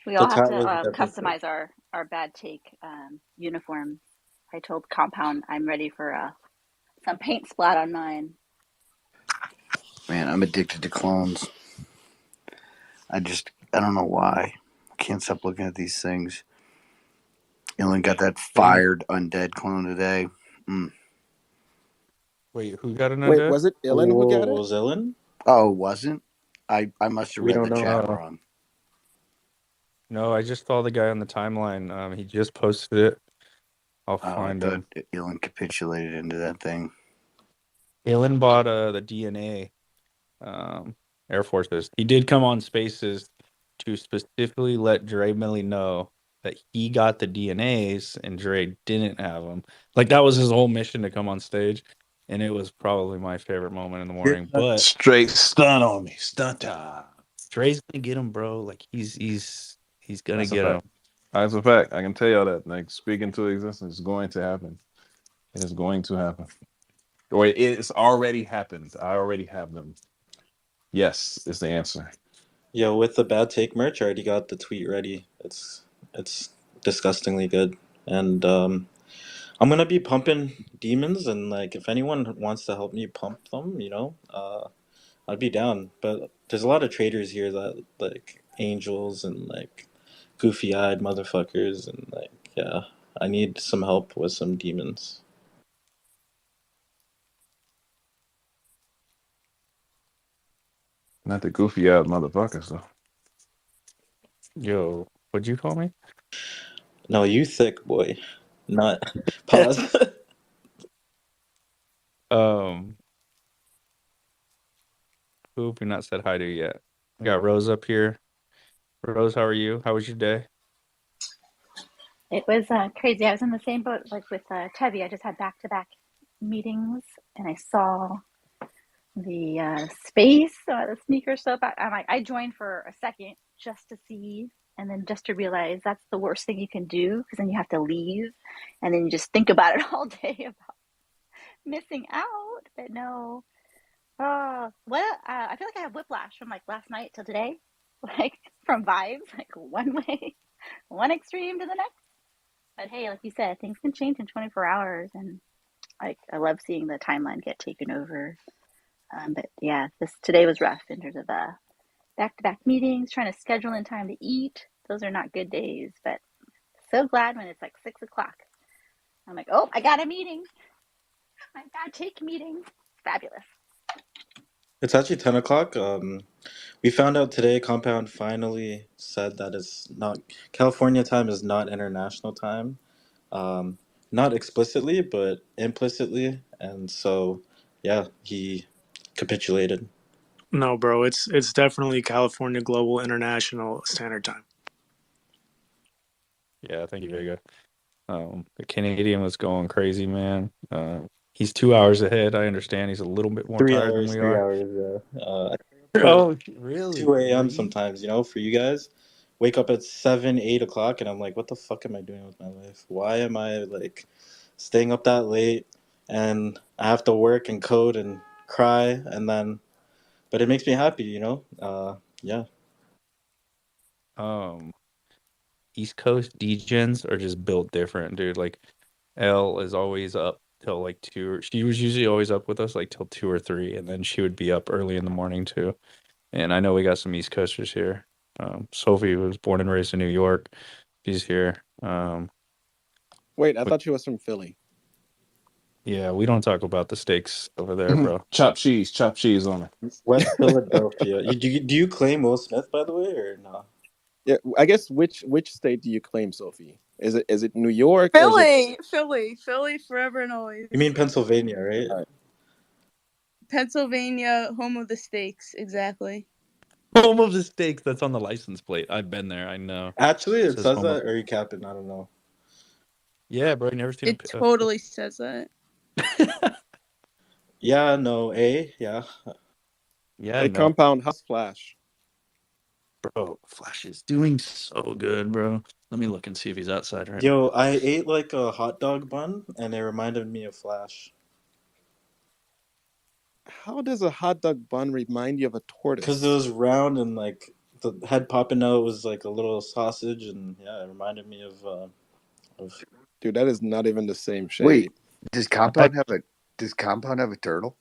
We The all have to tat was definitely sick. customize our bad take uniform. I told Compound I'm ready for some paint splat on mine. Man, I'm addicted to clones. I don't know why. I can't stop looking at these things. Ellen got that fired undead clone today. Mm. Wait, who got an Wait, undead? was it Ilan who Whoa, got it? was Ellen? Oh, it wasn't? I must have We read don't the know. chat Oh, wrong. no, I just saw the guy on the timeline. He just posted it. I'll Oh, I find thought him. Ellen capitulated into that thing. Alan bought the DNA Air Forces. He did come on Spaces to specifically let Dre Millie know that he got the DNAs and Dre didn't have them. Like that was his whole mission to come on stage, and it was probably my favorite moment in the Yeah. morning. But Straight stun on me, stun time. Dre's gonna get him, bro. Like he's gonna That's a get him. fact. That's a fact. I can tell y'all that. Like speaking to existence is going to happen. It is going to happen. Or it's already happened. I already have them. Yes, is the answer. Yo, with the bad take merch, I already got the tweet ready. It's disgustingly good, and I'm gonna be pumping demons, and like if anyone wants to help me pump them, I'd be down. But there's a lot of traders here that like angels and like goofy eyed motherfuckers, and like yeah, I need some help with some demons. Not the goofy ass motherfuckers though. Yo, what'd you call me? No, you thick boy. Not pause. Um, who have we not said hi to yet? We got Rose up here. Rose, how are you? How was your day? It was crazy. I was in the same boat like with Tevy. I just had back-to-back meetings, and I saw the space, the sneaker stuff. I'm like, I joined for a second just to see, and then just to realize that's the worst thing you can do because then you have to leave, and then you just think about it all day about missing out. But no, what? I feel like I have whiplash from like last night till today, like from vibes, like one way, one extreme to the next. But hey, like you said, things can change in 24 hours, and like I love seeing the timeline get taken over. But yeah, this today was rough in terms of back-to-back meetings, trying to schedule in time to eat. Those are not good days, but so glad when it's like 6 o'clock. I'm like, oh, I got a meeting. I got to take meetings. Fabulous. It's actually 10 o'clock. We found out today Compound finally said that it's not California time is not international time. Um, Not explicitly, but implicitly. And so, yeah, he capitulated. No, bro, it's definitely California Global International Standard Time. Yeah, thank you, Vega. The Canadian was going crazy, man. He's 2 hours ahead. I understand he's a little bit more Three tired than hours, we three are. hours, yeah. I stay up at Oh, really? 2 a.m. 3? sometimes, for you guys. Wake up at 7, 8 o'clock, and I'm like, what the fuck am I doing with my life? Why am I, like, staying up that late? And I have to work and code and cry, and then, but it makes me happy. Yeah. Um, East Coast degens are just built different, dude. Like Elle is always up till like 2. She was usually always up with us like till 2 or 3, and then she would be up early in the morning too. And I know we got some East Coasters here. Sophie was born and raised in New York. She's here. Wait, I thought she was from Philly. Yeah, we don't talk about the steaks over there, bro. Chop cheese on it. West Philadelphia. Do you claim Will Smith, by the way, or no? Yeah, I guess which state do you claim, Sophie? Is it New York or is it? Philly, forever and always. You mean Pennsylvania, right? All right. Pennsylvania, home of the steaks, exactly. Home of the steaks. That's on the license plate. I've been there. I know. Actually, It it says says home of. that, or are you capping? I don't know. Yeah, bro. You never seen It totally says that. Yeah, no, yeah. Yeah, Hey, no, Compound, how's Flash? bro. Flash is doing so good, bro. Let me look and see if he's outside right now. Yo, I ate like a hot dog bun, and it reminded me of Flash. How does a hot dog bun remind you of a Because it tortoise? was round and like the head popping out was like a little sausage, and yeah, it reminded me of. Dude, that is not even the same Wait, shape. does I, Compound have a turtle?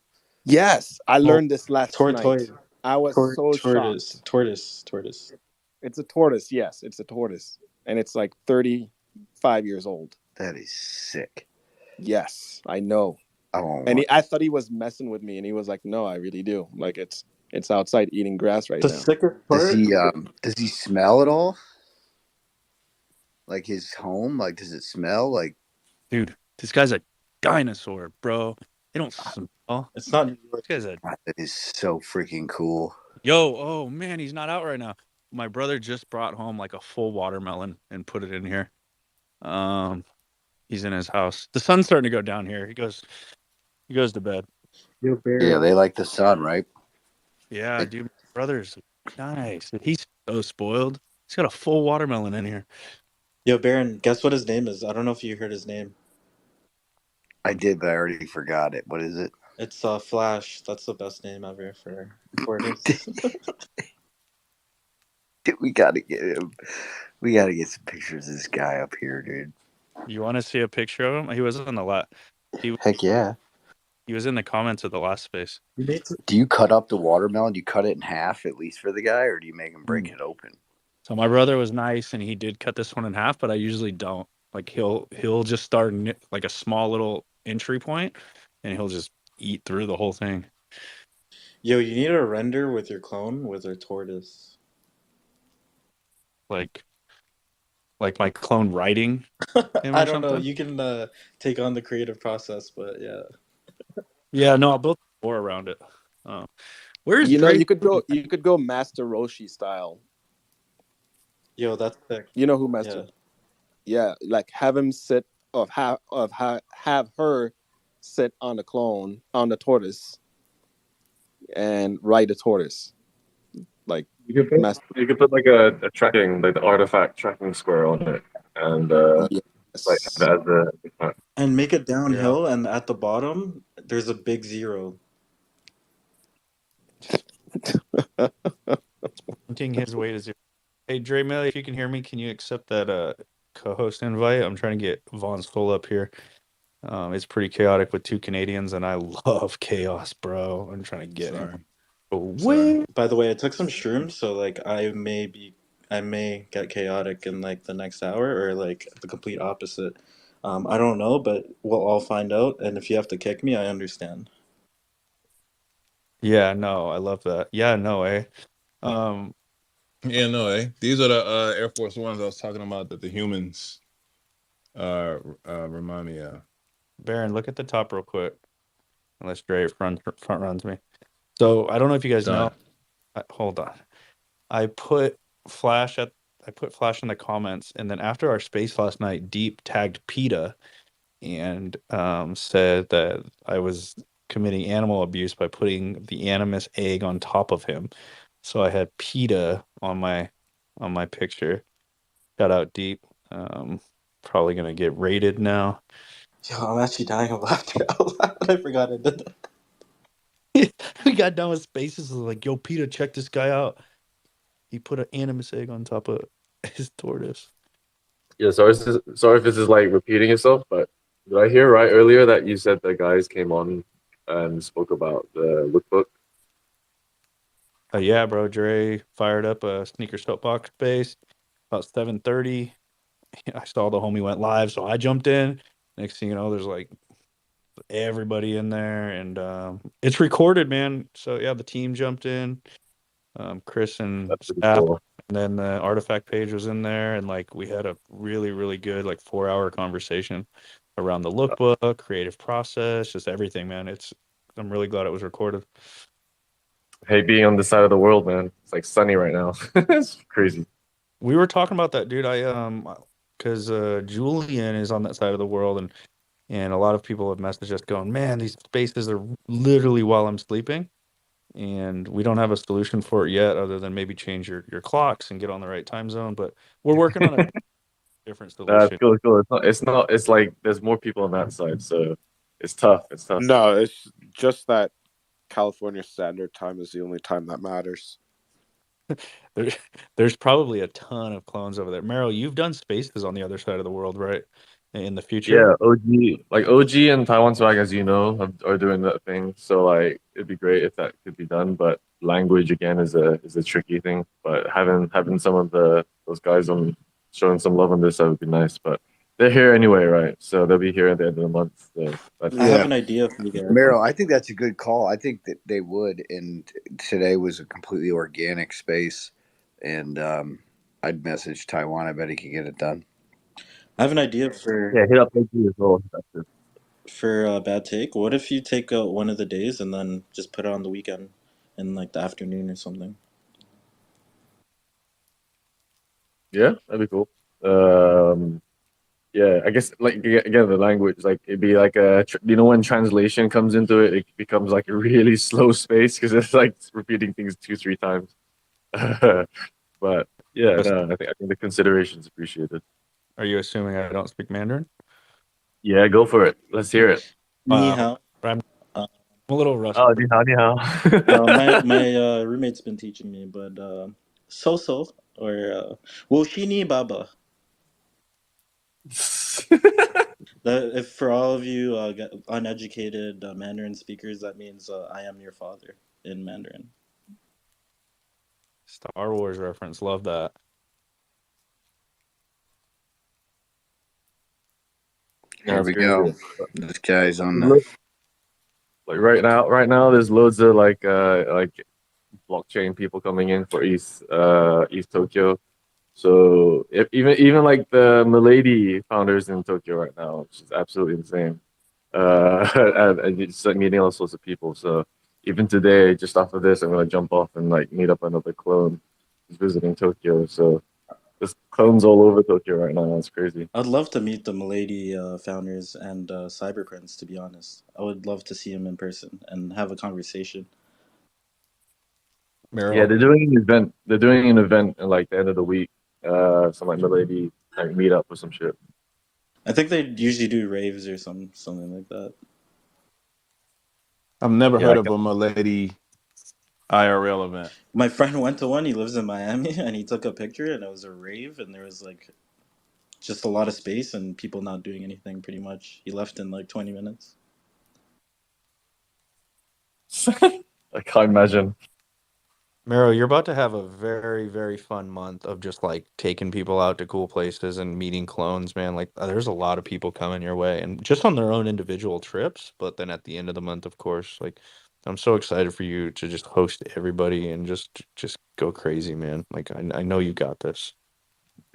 Yes, I Oh, learned this last tortoise, night. I was so shocked. tortoise. It's a tortoise. Yes, it's a tortoise, and it's like 35 years old. That is sick. Yes, I know. I won't And want. I thought he was messing with me, and he was like, "No, I really do. Like it's outside eating grass right The now." sickest part. Does he smell at all? Like his home? Like does it smell like? dude, this guy's a dinosaur, bro. They don't smell. It's not New This York. guy's a That is so freaking cool. yo. Oh man, he's not out right now. My brother just brought home like a full watermelon and put it in here. Um, he's in his house. The sun's starting to go down here. He goes to bed. Yo, Yeah, Baron. they like the sun, right? Yeah, dude, my brother's nice. He's so spoiled. He's got a full watermelon in here. Yo, Baron. Guess what his name is? I don't know if you heard his name. I did, but I already forgot it. What is it? It's Flash. That's the best name ever for his. Dude, we gotta get him. We gotta get some pictures of this guy up here, dude. You want to see a picture of him? He was in the Heck yeah. he was in the comments of the last space. Do you cut up the watermelon? Do you cut it in half at least for the guy, or do you make him break it open? So my brother was nice and he did cut this one in half, but I usually don't. Like he'll just start like a small little entry point, and he'll just eat through the whole thing. Yo, you need a render with your clone with a tortoise. Like my clone writing him I or don't know. something. You can take on the creative process, but yeah. Yeah, no, I'll build more around it. Where's You know, Dre? you could go Master Roshi style. Yo, that's sick. You know who Master? Yeah. Yeah, like have him sit have her sit on the clone on the tortoise and ride the tortoise like Master. You could put like a tracking, like the artifact tracking square on it, and like Yes. have it as a. And make it Yeah, downhill, and at the bottom, there's a big 0. pointing his way to zero. Hey, Dre Millie, if you can hear me, can you accept that co-host invite? I'm trying to get Vaughn's full up here. It's pretty chaotic with 2 Canadians, and I love chaos, bro. I'm trying to get him Sorry. Sorry. away. By the way, I took some shrooms, so like I may get chaotic in like the next hour, or like the complete opposite. I don't know, but we'll all find out. And if you have to kick me, I understand. Yeah, no, I love that. Yeah, no, Um, Yeah, no, these are the Air Force Ones I was talking about that the humans remind me of. Baron, look at the top real quick. Unless Dre front runs me. So I don't know if you guys know. Done. Hold on. I put Flash in the comments, and then after our space last night, Deep tagged PETA and said that I was committing animal abuse by putting the animus egg on top of him. So I had PETA on my picture. Shout out Deep. Probably gonna get raided now. Yo, I'm actually dying of laughter out loud. I forgot I did that. We got done with spaces. Like, yo, PETA, check this guy out. He put an animus egg on top of his tortoise. Yeah, sorry if this is like repeating yourself, but did I hear right earlier that you said the guys came on and spoke about the lookbook? Yeah, bro. Dre fired up a sneaker soapbox space about 7:30. I saw the homie went live, so I jumped in. Next thing you know, there's like everybody in there, and it's recorded, man. So yeah, the team jumped in, Chris and That's pretty staff, cool. and then the artifact page was in there, and like we had a really, really good like 4-hour conversation around the lookbook, creative process, just everything, man. I'm really glad it was recorded. Hey, being on this side of the world, man, it's like sunny right now. It's crazy. We were talking about that, dude. Because Julian is on that side of the world, and a lot of people have messaged us going, man, these spaces are literally while I'm sleeping, and we don't have a solution for it yet, other than maybe change your clocks and get on the right time zone. But we're working on a different That's solution. cool, cool. It's not. It's like there's more people on that side, so it's tough. It's tough. No, it's just that California Standard Time is the only time that matters. There, there's probably a ton of clones over there. Meryl, you've done spaces on the other side of the world, right? In the future. Yeah, OG and Taiwan Swag, as you know, are doing that thing. So like, it'd be great if that could be done. But language again is a tricky thing. But having some of those guys on showing some love on this, that would be nice. But they're here anyway, right? So they'll be here at the end of the month. So that's I have Yeah. an idea for you guys. Meryl, I think that's a good call. I think that they would. And today was a completely organic space. And I'd message Taiwan. I bet he could get it done. I have an idea for yeah. Hit up OG as well. That's it. Bad Take. What if you take out one of the days and then just put it on the weekend in like the afternoon or something? Yeah, that'd be cool. Um, yeah, I guess like again the language like it'd be like when translation comes into it, it becomes like a really slow space because it's like repeating things 2 3 times. But yeah, no, I think the consideration is appreciated. Are you assuming I don't speak Mandarin? Yeah, go for it. Let's hear it. Ni Wow, hao. I'm Uh, a little rusty. Oh, ni hao, ni my roommate's been teaching me, but so so or woshini baba. That if for all of you uneducated Mandarin speakers, that means I am your father in Mandarin. Star Wars reference. Love that. Yeah, Here it's we great. go. This guy's on the. Look, Like right now, there's loads of like blockchain people coming in for East Tokyo. So even like the Milady founders in Tokyo right now, which is absolutely insane. And it's like meeting all sorts of people. So even today, just after this, I'm gonna jump off and like meet up another clone who's visiting Tokyo. So there's clones all over Tokyo right now. It's crazy. I'd love to meet the Milady founders and Cyberprince. To be honest, I would love to see him in person and have a conversation. Yeah, Meryl. they're doing an event. They're doing an event at like the end of the week. Some like Milady like meet up or some shit. I think they usually do raves or something like that. I've never Yeah, heard of a Milady IRL event. My friend went to one. He lives in Miami, and he took a picture, and it was a rave, and there was like just a lot of space and people not doing anything. Pretty much, he left in like 20 minutes. I can't imagine. Mero, you're about to have a very, very fun month of just like taking people out to cool places and meeting clones, man. Like, there's a lot of people coming your way and just on their own individual trips. But then at the end of the month, of course, like, I'm so excited for you to just host everybody and just go crazy, man. Like, I know you got this.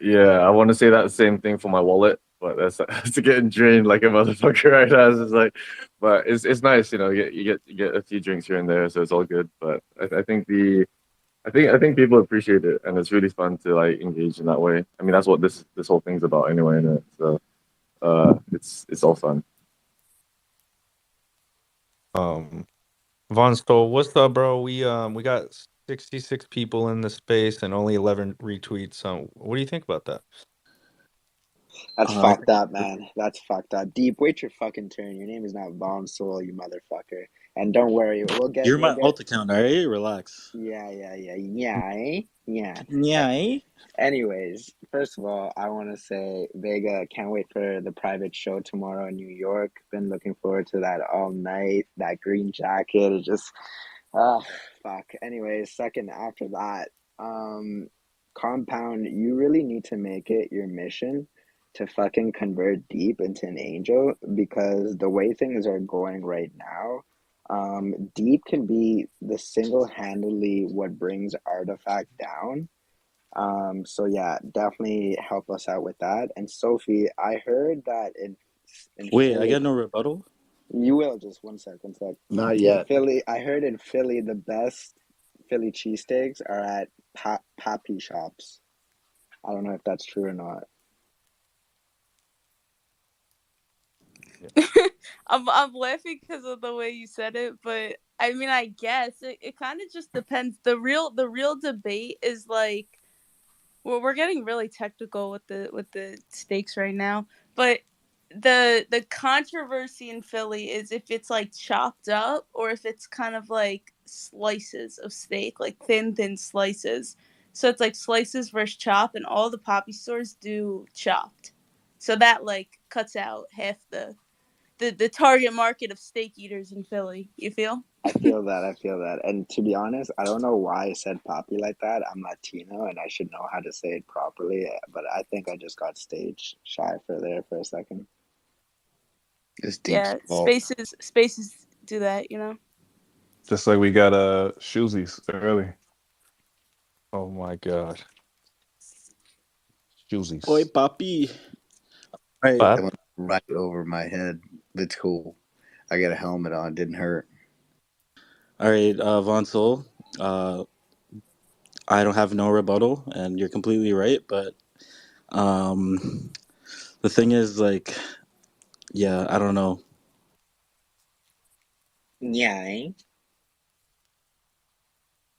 Yeah, I want to say that same thing for my wallet, but that's getting drained like a motherfucker right now. It's just like, but it's nice, you know. You get a few drinks here and there, so it's all good. But I think I think people appreciate it, and it's really fun to like engage in that way. I mean, that's what this whole thing's about anyway, innit? So it's all fun. Um, Von Stoll, what's up, bro? We got 66 people in the space and only 11 retweets. What do you think about that? That's I fucked up, man. That's fucked up. Deep, wait your fucking turn. Your name is not Bomb Soul, you motherfucker. And don't worry, You're we'll my get. alt account, alright? Relax. Yeah, eh? Yeah. Yeah. Eh? Anyways, first of all, I want to say, Vega, can't wait for the private show tomorrow in New York. Been looking forward to that all night. That green jacket is just, ah, fuck. Anyways, second after that, um, Compound, you really need to make it your mission to fucking convert Deep into an angel because the way things are going right now, Deep can be the single-handedly what brings Artifact down. So yeah, definitely help us out with that. And Sophie, I heard that in Wait, I Philly, get no rebuttal. you will just one sec. Not In yet. Philly, I heard in Philly the best Philly cheesesteaks are at Pappy shops. I don't know if that's true or not. I'm laughing because of the way you said it, but I mean, I guess it kind of just depends. The real debate is like, well, we're getting really technical with the steaks right now, but the controversy in Philly is if it's like chopped up or if it's kind of like slices of steak, like thin slices. So it's like slices versus chop, and all the poppy stores do chopped. So that like cuts out half the target market of steak eaters in Philly. You feel? I feel that. I feel that. And to be honest, I don't know why I said Pappy like that. I'm Latino and I should know how to say it properly, but I think I just got stage shy for there for a second. It's Deep's Yeah, fault. spaces do that, you know. Just like we got shoesies early. Oh my god. Oi, Shoesies. papi. All right, That But went right over my head. It's cool. I got a helmet on. It didn't hurt. all right, Von Sol. Uh, I don't have no rebuttal, and you're completely right. But um, the thing is, like, yeah, I don't know. Yeah.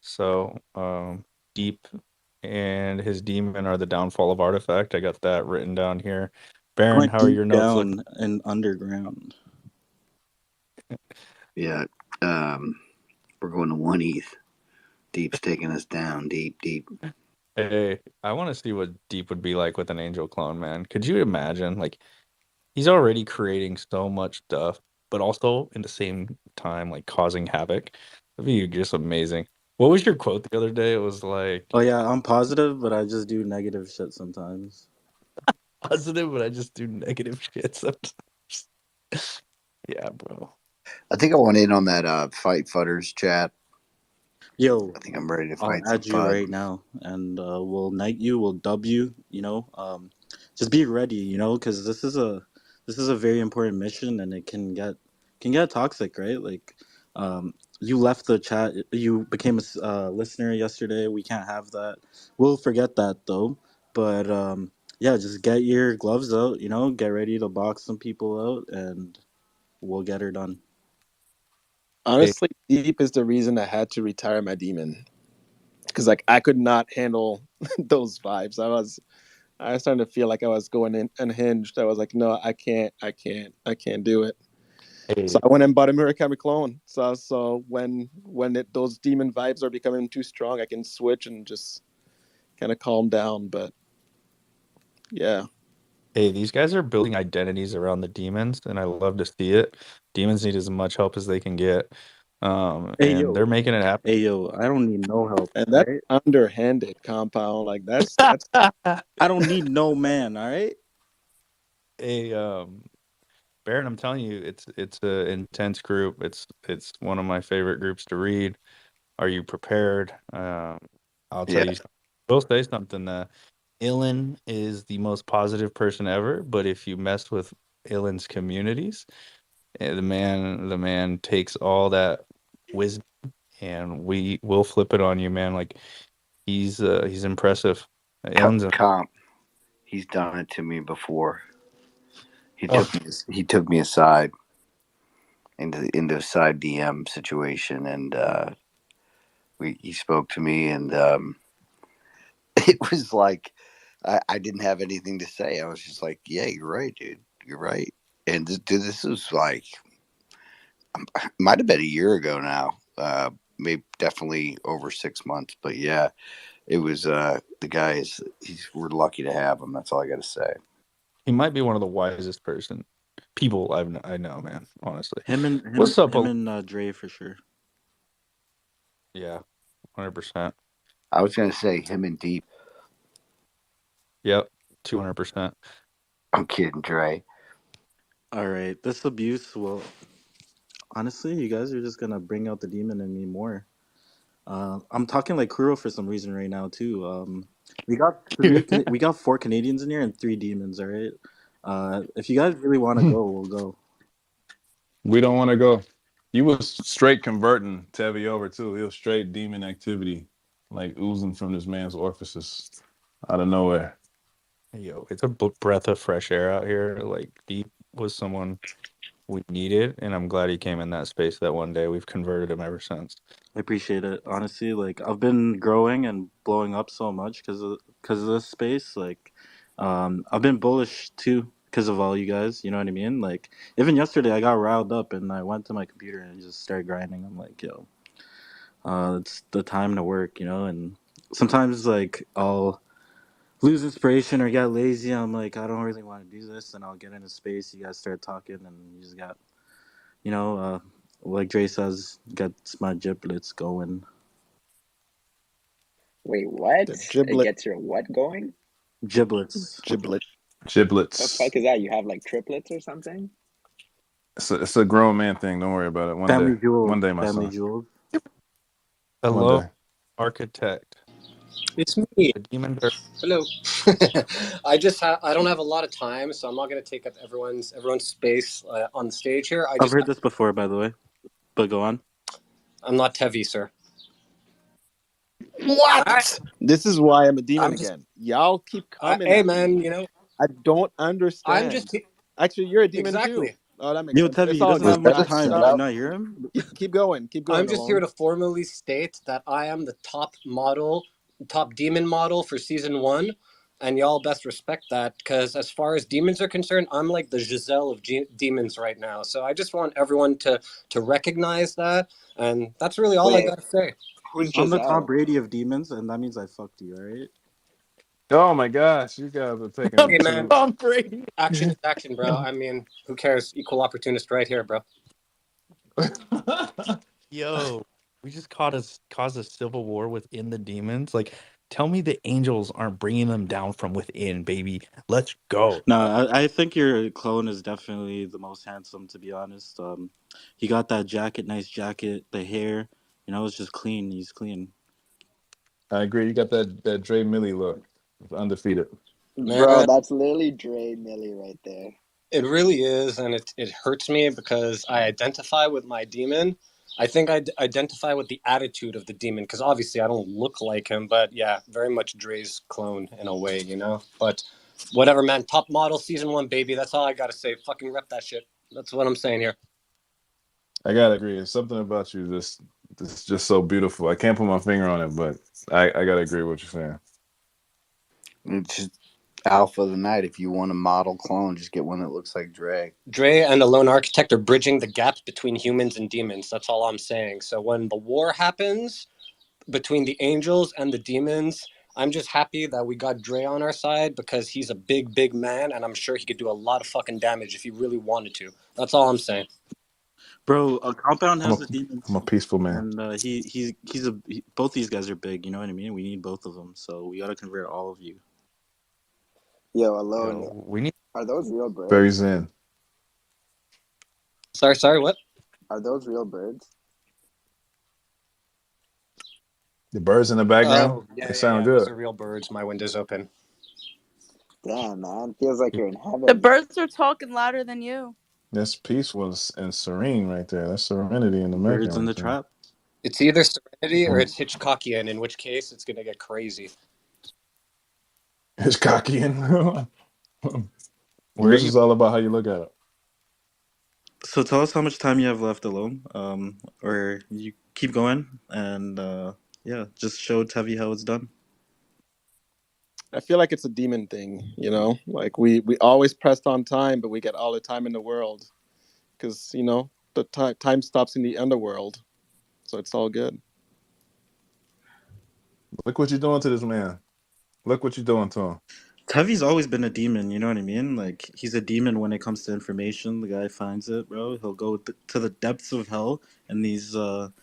so Deep and his demon are the downfall of Artifact. I got that written down here. I Baron, went how are your deep notes looking? down and underground. Yeah. We're going to 1 ETH. Deep's taking us down. Deep. Hey, I want to see what Deep would be like with an angel clone, man. Could you imagine? Like, he's already creating so much stuff, but also in the same time, like causing havoc. That'd be just amazing. What was your quote the other day? It was like Oh yeah, I'm positive, but I just do negative shit sometimes. positive, but I just do negative shit sometimes. Yeah, bro. I think I want in on that fight futters chat. Yo, I think I'm ready to I'll fight some add you FUD. right now, and we'll knight you. We'll dub you. Just be ready. Because this is a very important mission, and it can get toxic, right? Like, you left the chat. You became a listener yesterday. We can't have that. We'll forget that though. But yeah, just get your gloves out. Get ready to box some people out, and we'll get her done. Hey, Honestly, Deep is the reason I had to retire my demon because like I could not handle those vibes. I was starting to feel like I was going in unhinged. I was like, no, I can't do it. So hey, I went and bought a Murakami clone. So when those demon vibes are becoming too strong, I can switch and just kind of calm down. But yeah, hey, these guys are building identities around the demons, and I love to see it. Demons need as much help as they can get. Hey And they're yo, making it hey yo, I don't need no help. and All that's right, underhanded compound. Like that's happen. I don't need no man. All right. Hey, Baron, I'm telling you, it's an intense group. It's one of my favorite groups to read. Are you prepared? I'll tell Yeah, you, will say something. Ilan is the most positive person ever, but if you mess with Ilan's communities, the man takes all that wisdom and we will flip it on you, man. Like he's impressive. Ilan's a, comp. He's done it to me before. He oh, took me. He took me aside into a side DM situation, and he spoke to me, and it was like I didn't have anything to say. I was just like, "Yeah, you're right, dude. You're right." And this was like might have been a year ago now. Maybe definitely over 6 months, but yeah, it was. The guy is. We're lucky to have him. That's all I got to say. he might be one of the wisest people I know, man. Honestly, Him and him what's up? him and Dre for sure. Yeah, 100%. I was going to say him and Deep. Yep, 200%. I'm kidding, Dre. All right, this abuse will honestly, you guys are just gonna bring out the demon in me more. I'm talking like Kuro for some reason right now too. We got we got 4 Canadians in here and 3 demons. All right. If you guys really want to go, we'll go. We don't want to go. You was straight converting Tevi over too. He was straight demon activity, like oozing from this man's orifices out of nowhere. Yo, it's a breath of fresh air out here. Like Deep was someone we needed, and I'm glad he came in that space that one day. We've converted him ever since. I appreciate it. Honestly, like I've been growing and blowing up so much because of this space. Like, I've been bullish too because of all you guys. You know what I mean? Like, even yesterday, I got riled up and I went to my computer and just started grinding. I'm like, yo, it's the time to work. And sometimes like I'll lose inspiration or get lazy. I'm like, I don't really want to do this, and I'll get into space. You guys start talking, and you just got, you know, uh, like Dre says, gets my giblets going. Wait, what? the It giblet gets your what going? Giblets. giblet. The Giblets. fuck is that? You have like triplets or something? It's a grown man thing. Don't worry about it. One day. Family jewels. One day, my Family son. jewels. One Hello, day. architect. It's me. The demon bear. Hello. I don't have a lot of time, so I'm not going to take up everyone's space on the stage here. I've heard this before, by the way, but go on. I'm not Tevi, sir. All right. What? This is why I'm a demon I'm just again. Y'all keep coming hey at man, me. you know, I don't I'm just understand. Actually, you're a demon too. exactly. Oh, that makes Yo, sense. Tevi, It's he all doesn't good. have much Better time. shut Did you up. not hear him? Keep going. Keep I'm going, just here Malone. to formally state that I am the top demon model for season 1. And y'all best respect that, because as far as demons are concerned, I'm like the Giselle of demons right now. So I just want everyone to recognize that, and that's really all I Wait, gotta say. who's I'm the Tom Giselle? Brady of demons, and that means I fucked you, alright? Oh my gosh, you guys are taking I'm it Hey man, too. Tom Brady. action is action, bro. I mean, who cares? Equal opportunist right here, bro. Yo, we just caused a civil war within the demons. Like Tell me the angels aren't bringing them down from within, baby. Let's go. No, I think your clone is definitely the most handsome, to be honest. He got that jacket, nice jacket, the hair, it's just clean. He's clean. I agree. You got that Dre Millie look. Undefeated. Bro, Man, that's literally Dre Millie right there. it really is, and it hurts me because I identify with my demon. I think I identify with the attitude of the demon because obviously I don't look like him, but yeah, very much Dre's clone in a way, But whatever, man. Top model season 1, baby. That's all I gotta say. Fucking rep that shit. That's what I'm saying here. I gotta agree. There's something about you that's just so beautiful. I can't put my finger on it, but I gotta agree with what you're saying. It's just alpha of the night. If you want a model clone, just get one that looks like Dre. Dre and the Lone Architect are bridging the gap between humans and demons. That's all I'm saying. So when the war happens between the angels and the demons, I'm just happy that we got Dre on our side because he's a big, big man, and I'm sure he could do a lot of fucking damage if he really wanted to. That's all I'm saying. Bro, Compound I'm has a the demon I'm a too, peaceful man. and both these guys are big. You know what I mean? We need both of them, so we gotta convert all of you. Yo, Alone, Yo, we need. are those real Very birds? zen. Sorry, what? Are those real birds? The birds in the background, Oh, yeah, they yeah, sound yeah. Those good. are real birds. My window's open. Damn, man. Feels like you're in The heaven. birds are talking louder than you. That's peaceful and serene right there. That's serenity in the making Birds in right the there. trap. It's either Serenity or Mm. it's Hitchcockian, in which case it's going to get crazy. It's cocky and Where are this you? is all about how you look at it. So tell us how much time you have left alone, or you keep going, and yeah, just show Tevi how it's done. I feel like it's a demon thing, Like we always pressed on time, but we get all the time in the world because the time stops in the underworld, so it's all good. Look what you're doing to this man. Look what you're doing to him. Tevi's always been a demon, you know what I mean? Like, he's a demon when it comes to information. The guy finds it, bro. He'll go to the depths of hell, and these what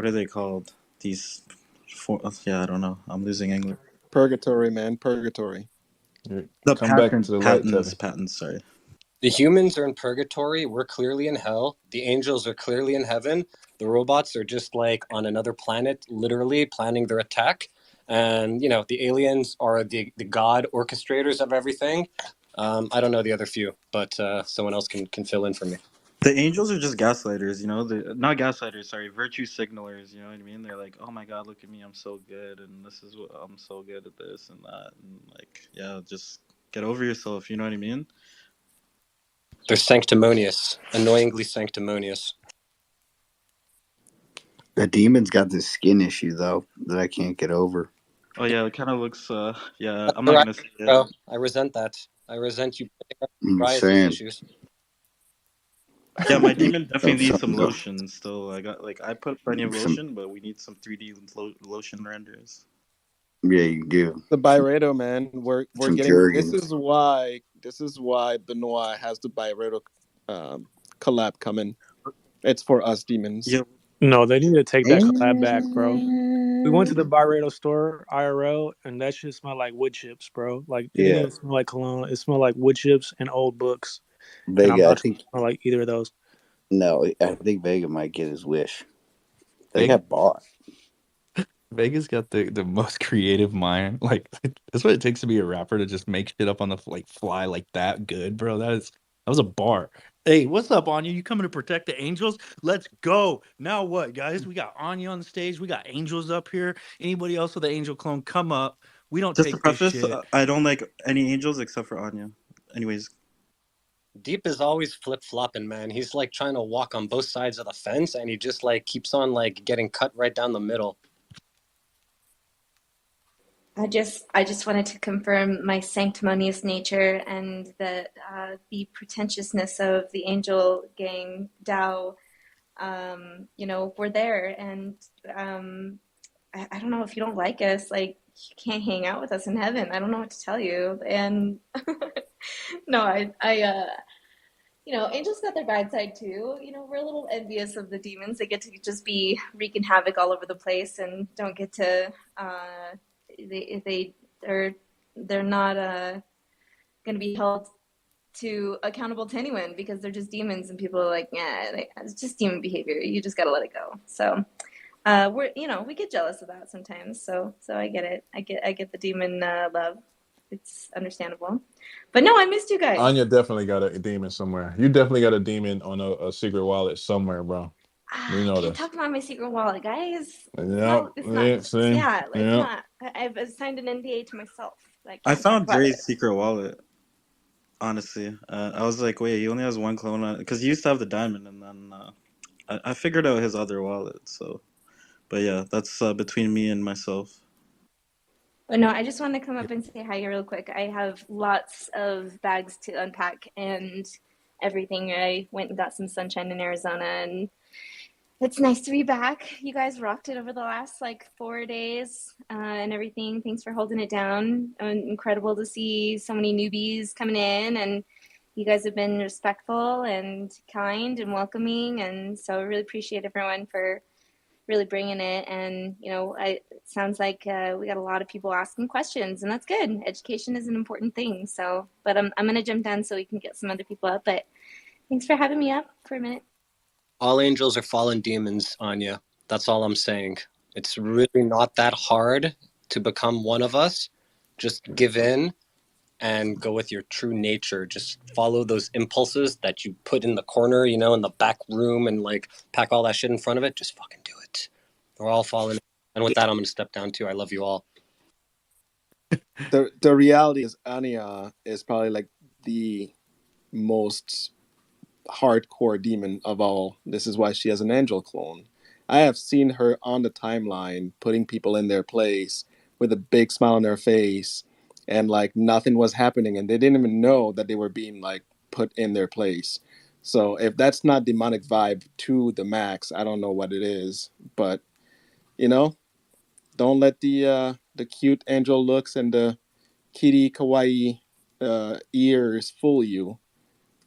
are they called? Yeah, I don't know. I'm losing English. Purgatory, man, purgatory. The Come back to the light, Tevi. patents, sorry. The humans are in purgatory. We're clearly in hell. The angels are clearly in heaven. The robots are just like on another planet, literally planning their attack. And, the aliens are the god orchestrators of everything. I don't know the other few, but someone else can fill in for me. The angels are just gaslighters, not gaslighters, sorry, virtue signalers, you know what I mean? They're like, oh my god, look at me, I'm so good, and this is what I'm so good at this and that, and like, yeah, just get over yourself, you know what I mean? They're sanctimonious, annoyingly sanctimonious. The demon's got this skin issue though that I can't get over. Oh yeah, it kind of looks, yeah, That's I'm all not right, gonna say it. bro. I resent that. I resent you. I'm just Psoriasis saying. issues. Yeah, my demon definitely That's needs some something go. lotion still. I put plenty of Some lotion, but we need some 3D lotion renders. yeah, you do. The Byredo, man. We're Some getting. This Jergens. is why Benoit has the Byredo collab coming. It's for us demons. Yeah, No, they need to take that collab back, bro. We went to the Byredo store IRL, and that shit smelled like wood chips, bro. Like, it didn't Yeah, even smell like cologne. It smelled like wood chips and old books. And I'm Vega. I not trying think to smell like either of those. no. I think Vega might get his wish. They Vegas, got bought. Vegas got the most creative mind. Like that's what it takes to be a rapper, to just make shit up on the fly like that good, bro. That was a bar. Hey, what's up, Anya? You coming to protect the angels? Let's go. Now what, guys? We got Anya on the stage. We got angels up here. Anybody else with an angel clone, come up. We don't just to take this preface, shit. I don't like any angels except for Anya. Anyways. Deep is always flip flopping, man. He's like trying to walk on both sides of the fence, and he just like keeps on like getting cut right down the middle. I just wanted to confirm my sanctimonious nature and that the pretentiousness of the angel gang Dao, we're there, and I don't know, if you don't like us, like, you can't hang out with us in heaven. I don't know what to tell you. And no, angels got their bad side too. We're a little envious of the demons. They get to just be wreaking havoc all over the place and don't get to. They're not going to be held to accountable to anyone because they're just demons, and people are like, yeah, it's just demon behavior. You just got to let it go. So we get jealous of that sometimes. So I get it. I get the demon love. It's understandable. But no, I missed you guys. Anya definitely got a demon somewhere. You definitely got a demon on a secret wallet somewhere, bro. We I know can't this. talk about my secret wallet, guys. Yep. It's not. Yeah, see? Yeah, it's Yep. not. I've signed an NDA to myself. I I can't talk found about it. Dre's secret wallet. Honestly, I was like, wait, he only has one clone on it because he used to have the diamond, and then I figured out his other wallet. So, but yeah, that's between me and myself. But no, I just want to come up and say hi real quick. I have lots of bags to unpack and everything. I went and got some sunshine in Arizona, and it's nice to be back. You guys rocked it over the last 4 days and everything. Thanks for holding it down. Incredible to see so many newbies coming in, and you guys have been respectful and kind and welcoming. And so I really appreciate everyone for really bringing it. And, it sounds like we got a lot of people asking questions, and that's good. Education is an important thing. So, but I'm going to jump down so we can get some other people up. But thanks for having me up for a minute. All angels are fallen demons, Anya. That's all I'm saying. It's really not that hard to become one of us. Just give in and go with your true nature. Just follow those impulses that you put in the corner, in the back room, and pack all that shit in front of it. Just fucking do it. We're all fallen. And with that, I'm going to step down too. I love you all. The reality is Anya is probably the most hardcore demon of all. This is why she has an angel clone. I have seen her on the timeline putting people in their place with a big smile on their face, and nothing was happening, and they didn't even know that they were being put in their place. So if that's not demonic vibe to the max, I don't know what it is. But don't let the cute angel looks and the kitty kawaii ears fool you.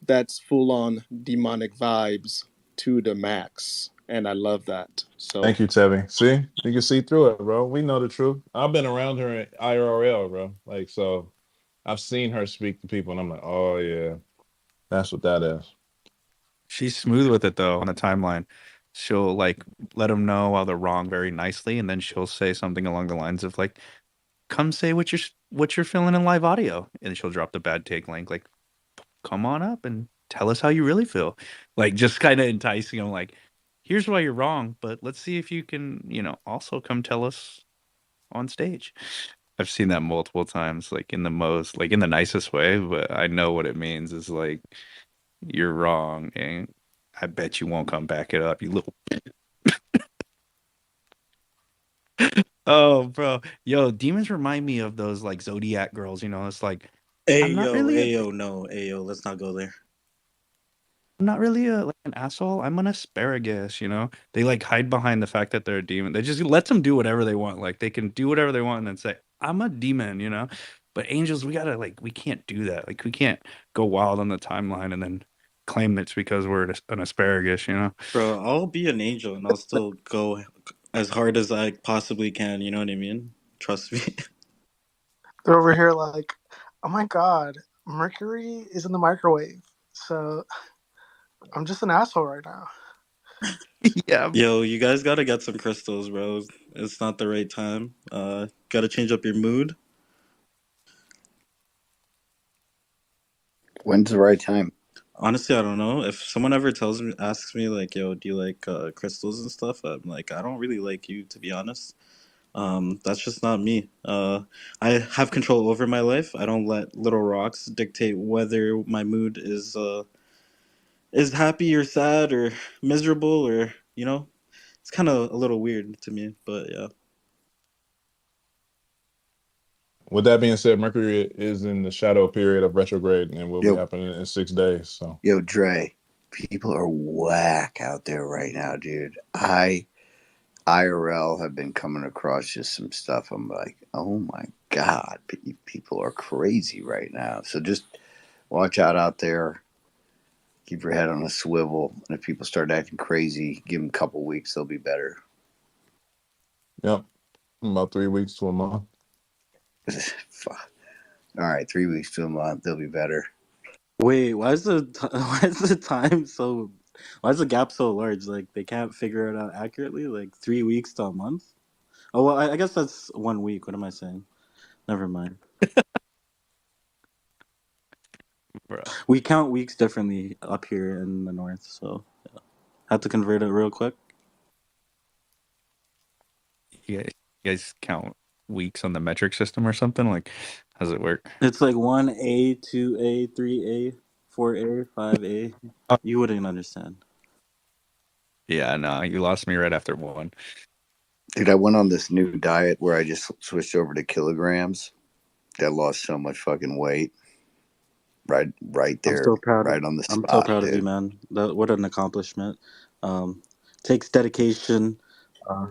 That's full on demonic vibes to the max, and I love that. So Thank you, Tevin. See, you can see through it, bro. We know the truth. I've been around her in IRL, bro. So I've seen her speak to people, and I'm like, oh yeah, that's what that is. She's smooth with it though on the timeline. She'll let them know while they're wrong very nicely, and then she'll say something along the lines of "Come say what you're feeling in live audio," and she'll drop the bad take link "Come on up and tell us how you really feel," just kind of enticing them. Here's why you're wrong, but let's see if you can, also come tell us on stage. I've seen that multiple times, in the nicest way, but I know what it means is you're wrong, and I bet you won't come back it up, you little. Oh, bro. Yo, demons remind me of those Zodiac girls, it's I'm not really No, ayo, let's not go there. I'm not really an asshole. I'm an asparagus. They hide behind the fact that they're a demon. They just let them do whatever they want. They can do whatever they want and then say, I'm a demon. But angels, we gotta we can't do that. We can't go wild on the timeline and then claim it's because we're an asparagus. Bro, I'll be an angel and I'll still go as hard as I possibly can. You know what I mean? Trust me. They're over here oh my god, Mercury is in the microwave. So I'm just an asshole right now. Yeah. Yo, you guys gotta get some crystals, bro. It's not the right time. Gotta change up your mood. When's the right time? Honestly, I don't know. If someone ever asks me yo, do you like crystals and stuff? I'm like, I don't really like you, to be honest. That's just not me. I have control over my life. I don't let little rocks dictate whether my mood is happy or sad or miserable or it's kind of a little weird to me, but yeah. With that being said, Mercury is in the shadow period of retrograde and will be happening in 6 days. So, yo, Dre, people are whack out there right now, dude. IRL have been coming across just some stuff. I'm like, oh my god, people are crazy right now. So just watch out there. Keep your head on a swivel, and if people start acting crazy, give them a couple weeks; they'll be better. Yep. About 3 weeks to a month. Fuck. All right, 3 weeks to a month, they'll be better. Wait, why is the time so? Why is the gap so large? Like they can't figure it out accurately. Like 3 weeks to a month. Oh well, I guess that's 1 week. What am I saying? Never mind. bro. We count weeks differently up here in the north, so have to convert it real quick. You guys count weeks on the metric system or something? Like, how does it work? It's like 1A, 2A, 3A, 4A, 5A. Oh, You wouldn't understand. yeah, no, you lost me right after one. Dude, I went on this new diet where I just switched over to kilograms. I lost so much fucking weight. Right I'm there, so proud of right on the I'm so spot, proud of you, dude. man. What an accomplishment. Um, takes dedication.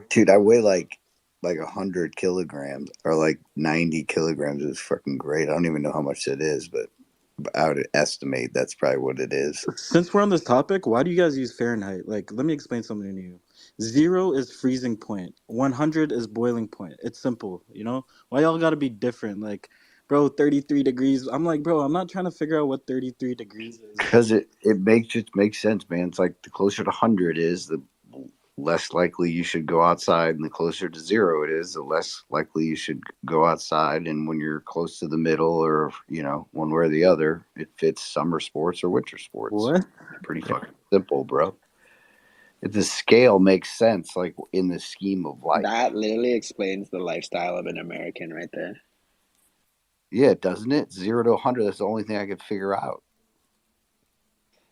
Dude, I weigh like 100 kilograms or like 90 kilograms. Is fucking great. I don't even know how much it is, but I would estimate that's probably what it is. Since we're on this topic, why do you guys use Fahrenheit? Like, let me explain something to you. 0 is freezing point. 100 is boiling point. It's simple, you know? Why y'all gotta be different? Like, bro, 33 degrees. I'm like, bro, I'm not trying to figure out what 33 degrees is. Because it makes sense, man. It's like the closer to 100 is, the less likely you should go outside, and the closer to 0 it is, the less likely you should go outside. And when you're close to the middle, or one way or the other, it fits summer sports or winter sports. What? Pretty fucking simple, bro. If the scale makes sense, like in the scheme of life. That literally explains the lifestyle of an American right there. Yeah, doesn't it? 0 to 100. That's the only thing I could figure out.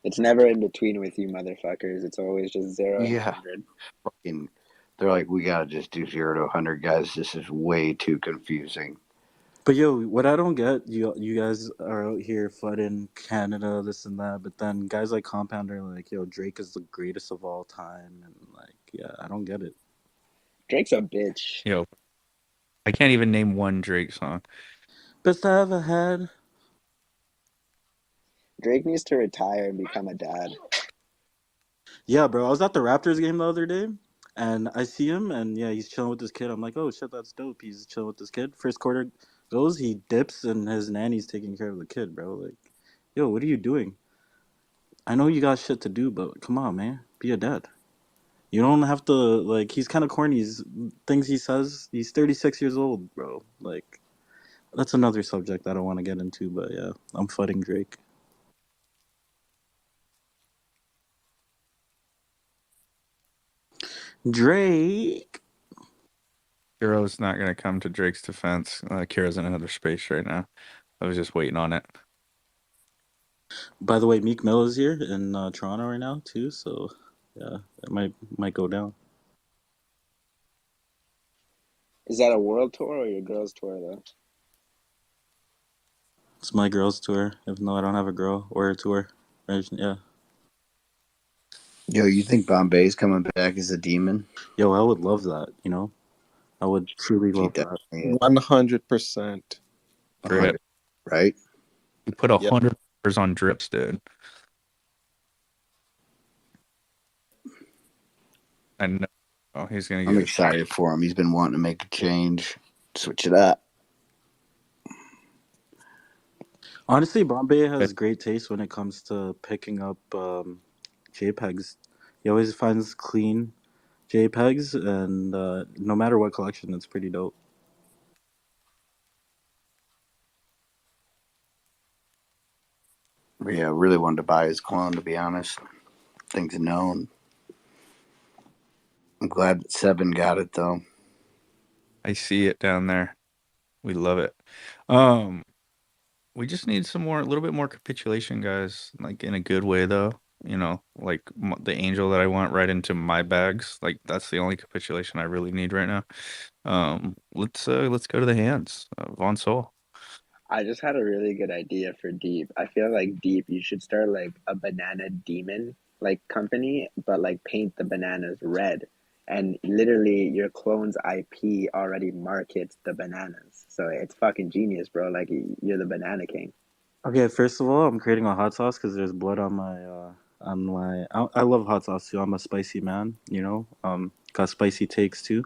It's never in between with you motherfuckers. It's always just 0 and Yeah, 100. fucking. They're like, we gotta just do 0 to 100, guys. This is way too confusing. But yo, what I don't get, you guys are out here flooding Canada, this and that, but then guys like Compound are like, yo, Drake is the greatest of all time, and like, yeah, I don't get it. Drake's a bitch. Yo, I can't even name one Drake song. Best I ever had. Drake needs to retire and become a dad. Yeah, bro, I was at the Raptors game the other day, and I see him, and yeah, he's chilling with this kid. I'm like, oh shit, that's dope. He's chilling with this kid. First quarter goes, he dips, and his nanny's taking care of the kid, bro. Like, yo, what are you doing? I know you got shit to do, but come on, man, be a dad. You don't have to like. He's kind of corny. Things he says. He's 36 years old, bro. Like that's another subject I don't want to get into. But yeah, I'm fighting Drake. Drake. Kiro's not gonna come to Drake's defense. Kira's in another space right now. I was just waiting on it. By the way, Meek Mill is here in Toronto right now too. So yeah, it might go down. Is that a world tour or your girls' tour, though? It's my girl's tour. Even though I don't have a girl or a tour. Yeah. Yo, you think Bombay's coming back as a demon? Yo, I would love that. You know, I would truly She love that. definitely is. 100%. Drip. 100, right? You put Yep. 100 on drips, dude. I know. Oh, he's gonna I'm get. excited for him. He's been wanting to make a change, switch it up. Honestly, Bombay But has great taste when it comes to picking up JPEGs. He always finds clean JPEGs, and no matter what collection, it's pretty dope. Yeah, I really wanted to buy his clone, to be honest. Things known. I'm glad that Seven got it, though. I see it down there. We love it. Um, we just need a little bit more capitulation, guys. Like in a good way, though. Like the angel that I want right into my bags. Like that's the only capitulation I really need right now. Let's go to the hands. Von Soul. I just had a really good idea for Deep. I feel like Deep, you should start like a banana demon like company, but like paint the bananas red. And literally your clone's IP already markets the bananas. So it's fucking genius, bro. Like you're the banana king. Okay, first of all, I'm creating a hot sauce because there's blood on my I love hot sauce too. I'm a spicy man, you know. Got spicy takes too.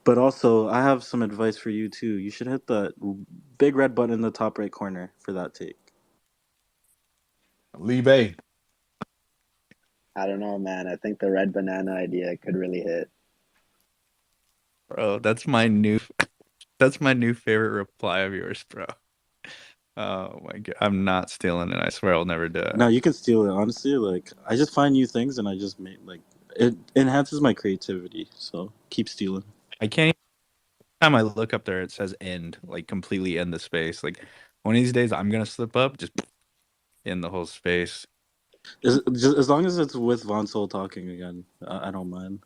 But also, I have some advice for you too. You should hit the big red button in the top right corner for that take. Leave A. I don't know, man. I think the red banana idea could really hit. Bro, that's my new favorite reply of yours, bro. Oh my god, I'm not stealing it. I swear I'll never do it. No, you can steal it. Honestly, like I just find new things and I just make like it enhances my creativity. So keep stealing. I can't. Time I look up there, it says end, like completely end the space. Like one of these days, I'm gonna slip up, just in the whole space. As long as it's with Von Soul talking again, I don't mind.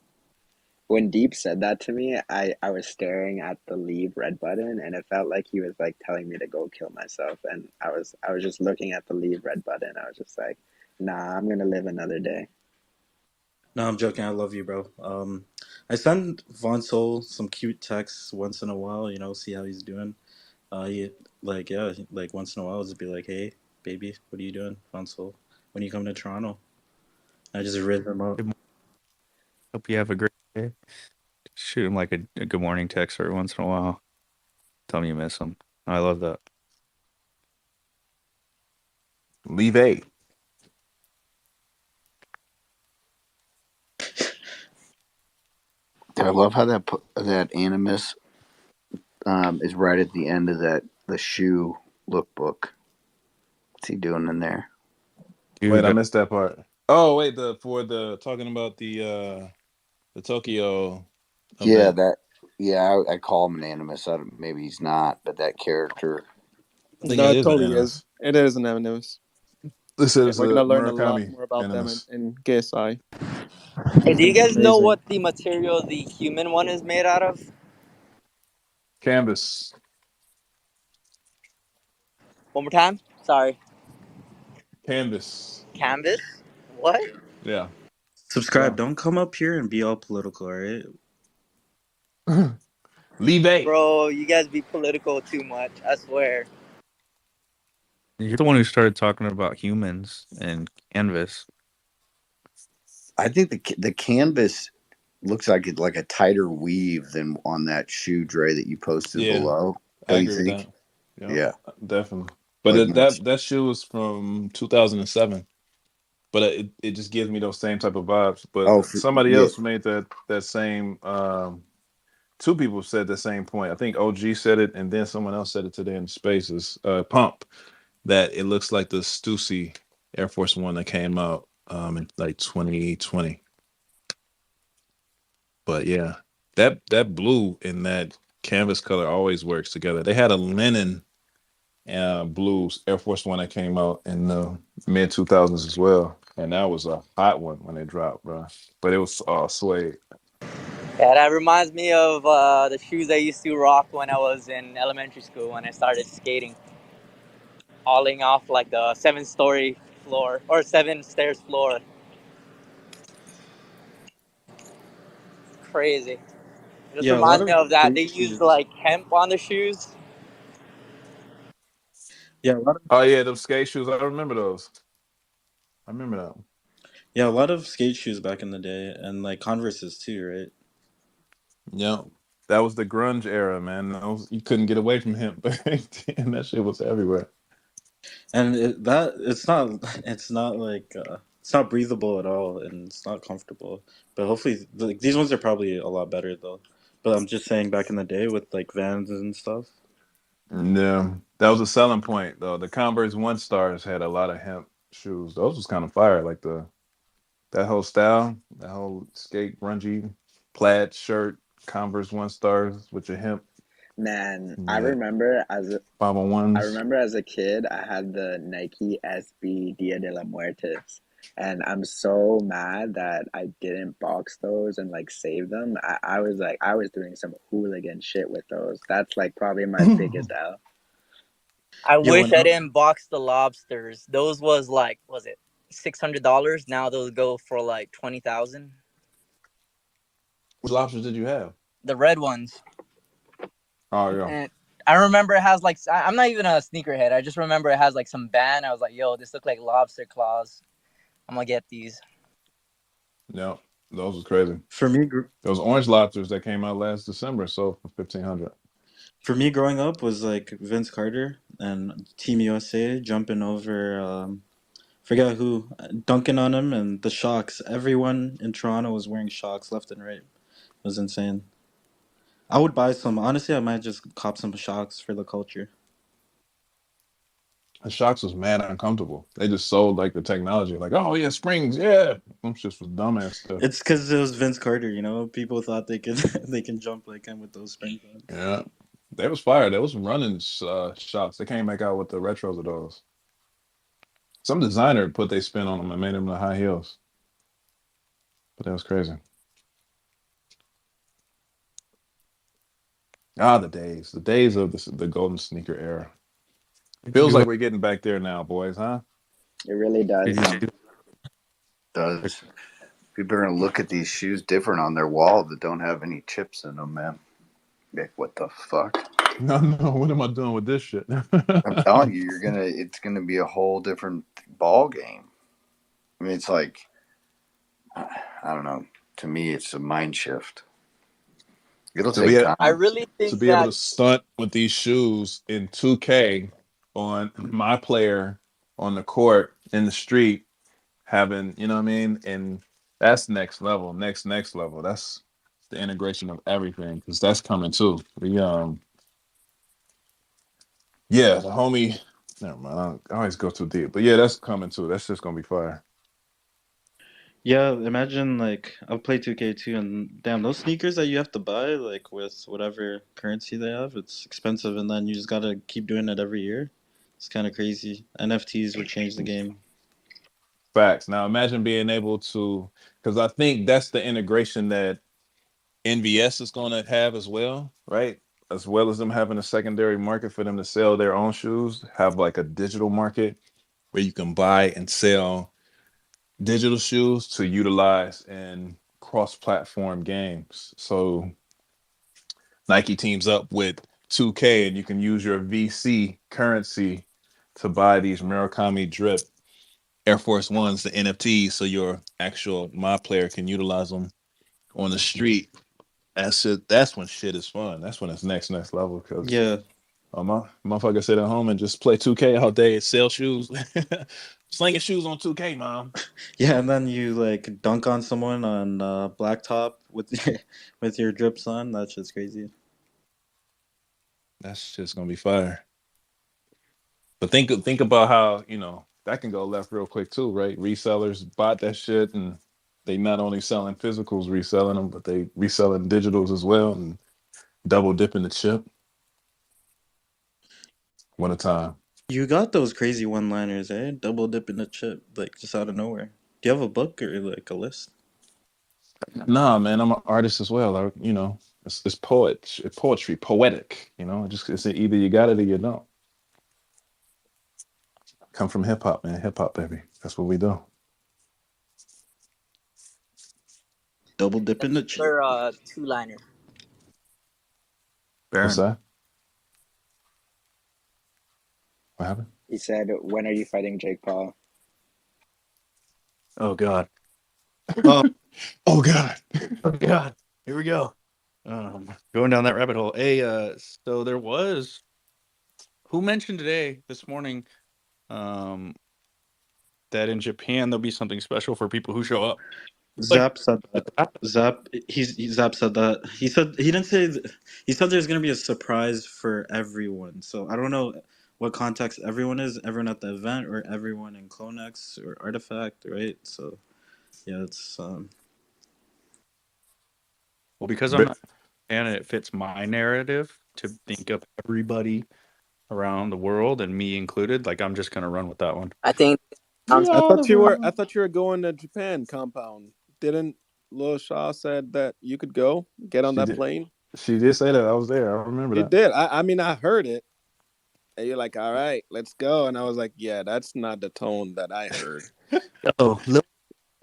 When Deep said that to me, I was staring at the leave red button, and it felt like he was like telling me to go kill myself. And I was just looking at the leave red button. I was just like, nah, I'm gonna live another day. No, I'm joking. I love you, bro. I send Von Soul some cute texts once in a while. You know, see how he's doing. He like yeah, like once in a while, I'll just be like, "Hey, baby, what are you doing, Von Soul? When you come to Toronto?" I just rip him up. Good morning. Hope you have a great day. Shoot him like a good morning text every once in a while. Tell him you miss him. I love that. Leave A. I love how that animus is right at the end of the shoe lookbook. What's he doing in there? Wait, I Dude, missed that part. Oh, wait, the talking about the Tokyo Yeah, event. I call him an animus. Maybe he's not, but that character. I think No, it it is an totally is. animus. It is an Eminence. This Yeah, is we're a gonna learn a lot Murakami more about them animus. in KSI. Hey, do you guys know Amazing. what the material the human one is made out of? Canvas. One more time. Sorry. Canvas. Canvas? What? Yeah. Subscribe. Yeah. Don't come up here and be all political, all right? Leave A. Bro, you guys be political too much. I swear. you're the one who started talking about humans and canvas. I think the canvas looks like a tighter weave than on that shoe Dre that you posted Yeah, below. I Don't you agree with think? that. Yeah, Yeah, definitely. But like more. that shoe was from 2007. But it just gives me those same type of vibes. But Oh, somebody yeah. else made that same. Two people said the same point. I think OG said it, and then someone else said it today in Spaces. Pump that it looks like the Stussy Air Force One that came out in like 2020. But yeah, that blue and that canvas color always works together. They had a linen blues Air Force One that came out in the mid 2000s as well, and that was a hot one when it dropped, bro. But it was suede. Yeah, that reminds me of the shoes I used to rock when I was in elementary school when I started skating. Hauling off like the 7-story floor or 7 stairs floor. Crazy. It just Yeah, a lot reminds me of of that. They skate used shoes. like hemp on the shoes. Yeah, a lot of Oh yeah, those skate shoes. I remember those. I remember that one. yeah, a lot of skate shoes back in the day, and like Converses too, right? Yeah, that was the grunge era, man. You couldn't get away from him back then. That shit was everywhere. And it's not like it's not breathable at all, and it's not comfortable. But hopefully, like these ones are probably a lot better though. But I'm just saying, back in the day with like Vans and stuff. Yeah, that was a selling point though. The Converse One Stars had a lot of hemp shoes. Those was kind of fire, like that whole style, that whole skate grungy plaid shirt, Converse One Stars with your hemp. Man, Yeah, I 501s. remember as a kid, I had the Nike SB Dia de la Muertes, and I'm so mad that I didn't box those and like save them. I was doing some hooligan shit with those. That's like probably my biggest L. I Yeah, wish I didn't box the lobsters. Those was it $600? Now those go for like 20,000. Which lobsters did you have? The red ones. Oh yeah. And I remember it has like I'm not even a sneakerhead. I just remember it has like some band. I was like, yo, this look like lobster claws. I'm gonna get these. Yeah, those was crazy. For me, Those orange lobsters that came out last December sold for $1,500. for me, growing up was like Vince Carter and Team USA jumping over. Forget who, dunking on him and the shocks. Everyone in Toronto was wearing shocks left and right. It was insane. I would buy some. Honestly, I might just cop some shocks for the culture. The shocks was mad uncomfortable. They just sold like the technology, like, oh yeah, springs, yeah. Them shits was dumbass stuff. It's because it was Vince Carter. You know, people thought they could they can jump like him with those springs on. Yeah, they was fired. They was running shocks. They came back out with the retros of those. Some designer put their spin on them and made them the high heels, but that was crazy. Ah, the days of the golden sneaker era. Feels like we're getting back there now, boys, huh? It really does. Does people are gonna look at these shoes different on their wall that don't have any chips in them, man? Like, what the fuck? No, what am I doing with this shit? I'm telling you, it's gonna be a whole different ball game. I mean, it's like, I don't know. To me, it's a mind shift. It'll to take be time. I really to think be able that to stunt with these shoes in 2K on my player on the court in the street, having, you know what I mean, and that's next level, next level. That's the integration of everything, because that's coming too. Yeah, the homie. Never mind. I always go too deep, but yeah, that's coming too. That's just gonna be fire. Yeah, imagine like I've played 2K2 and damn those sneakers that you have to buy like with whatever currency they have, it's expensive and then you just gotta keep doing it every year. It's kind of crazy. NFTs would change the game. Facts. Now imagine being able to, because I think that's the integration that NVS is going to have as well, right? As well as them having a secondary market for them to sell their own shoes, have like a digital market where you can buy and sell digital shoes to utilize in cross-platform games. So Nike teams up with 2K and you can use your VC currency to buy these Murakami drip Air Force Ones, the NFTs, so your actual my player can utilize them on the street. That's when shit is fun. That's when it's next level, because Yeah. my motherfucker sit at home and just play 2K all day and sell shoes. Slinging shoes on 2K, mom. Yeah, and then you like dunk on someone on blacktop with with your drips on. That's just crazy. That's just gonna be fire. But think about how, that can go left real quick too, right? Resellers bought that shit and they not only selling physicals, reselling them, but they reselling digitals as well and double dipping the chip. One a time. You got those crazy one-liners, eh? Double dipping the chip, like just out of nowhere. Do you have a book or like a list? Nah, man, I'm an artist as well. It's poetry, poetic. It's either you got it or you don't. Come from hip hop, man. Hip hop, baby. That's what we do. Double dipping the chip. or two-liner. What's Baron. that? What happened? He said, "When are you fighting Jake Paul?" Oh God. Oh, Oh God. Oh God. Here we go. Going down that rabbit hole. Hey, so there was who mentioned this morning, that in Japan there'll be something special for people who show up. Zap said that. Zap said that. He said he didn't say. He said there's gonna be a surprise for everyone. So I don't know what context everyone is. Everyone at the event or everyone in CloneX or Artifact, right? So yeah, it's Well, because I'm not, and it fits my narrative to think of everybody around the world and me included. Like I'm just gonna run with that one. I think I thought you were going to Japan compound. Didn't Lil Shaw said that you could go get on She that did. plane? She did say that. I was there. I remember You that. did. I mean, I heard it. And you're like, all right, let's go. And I was like, yeah, that's not the tone that I heard. Oh,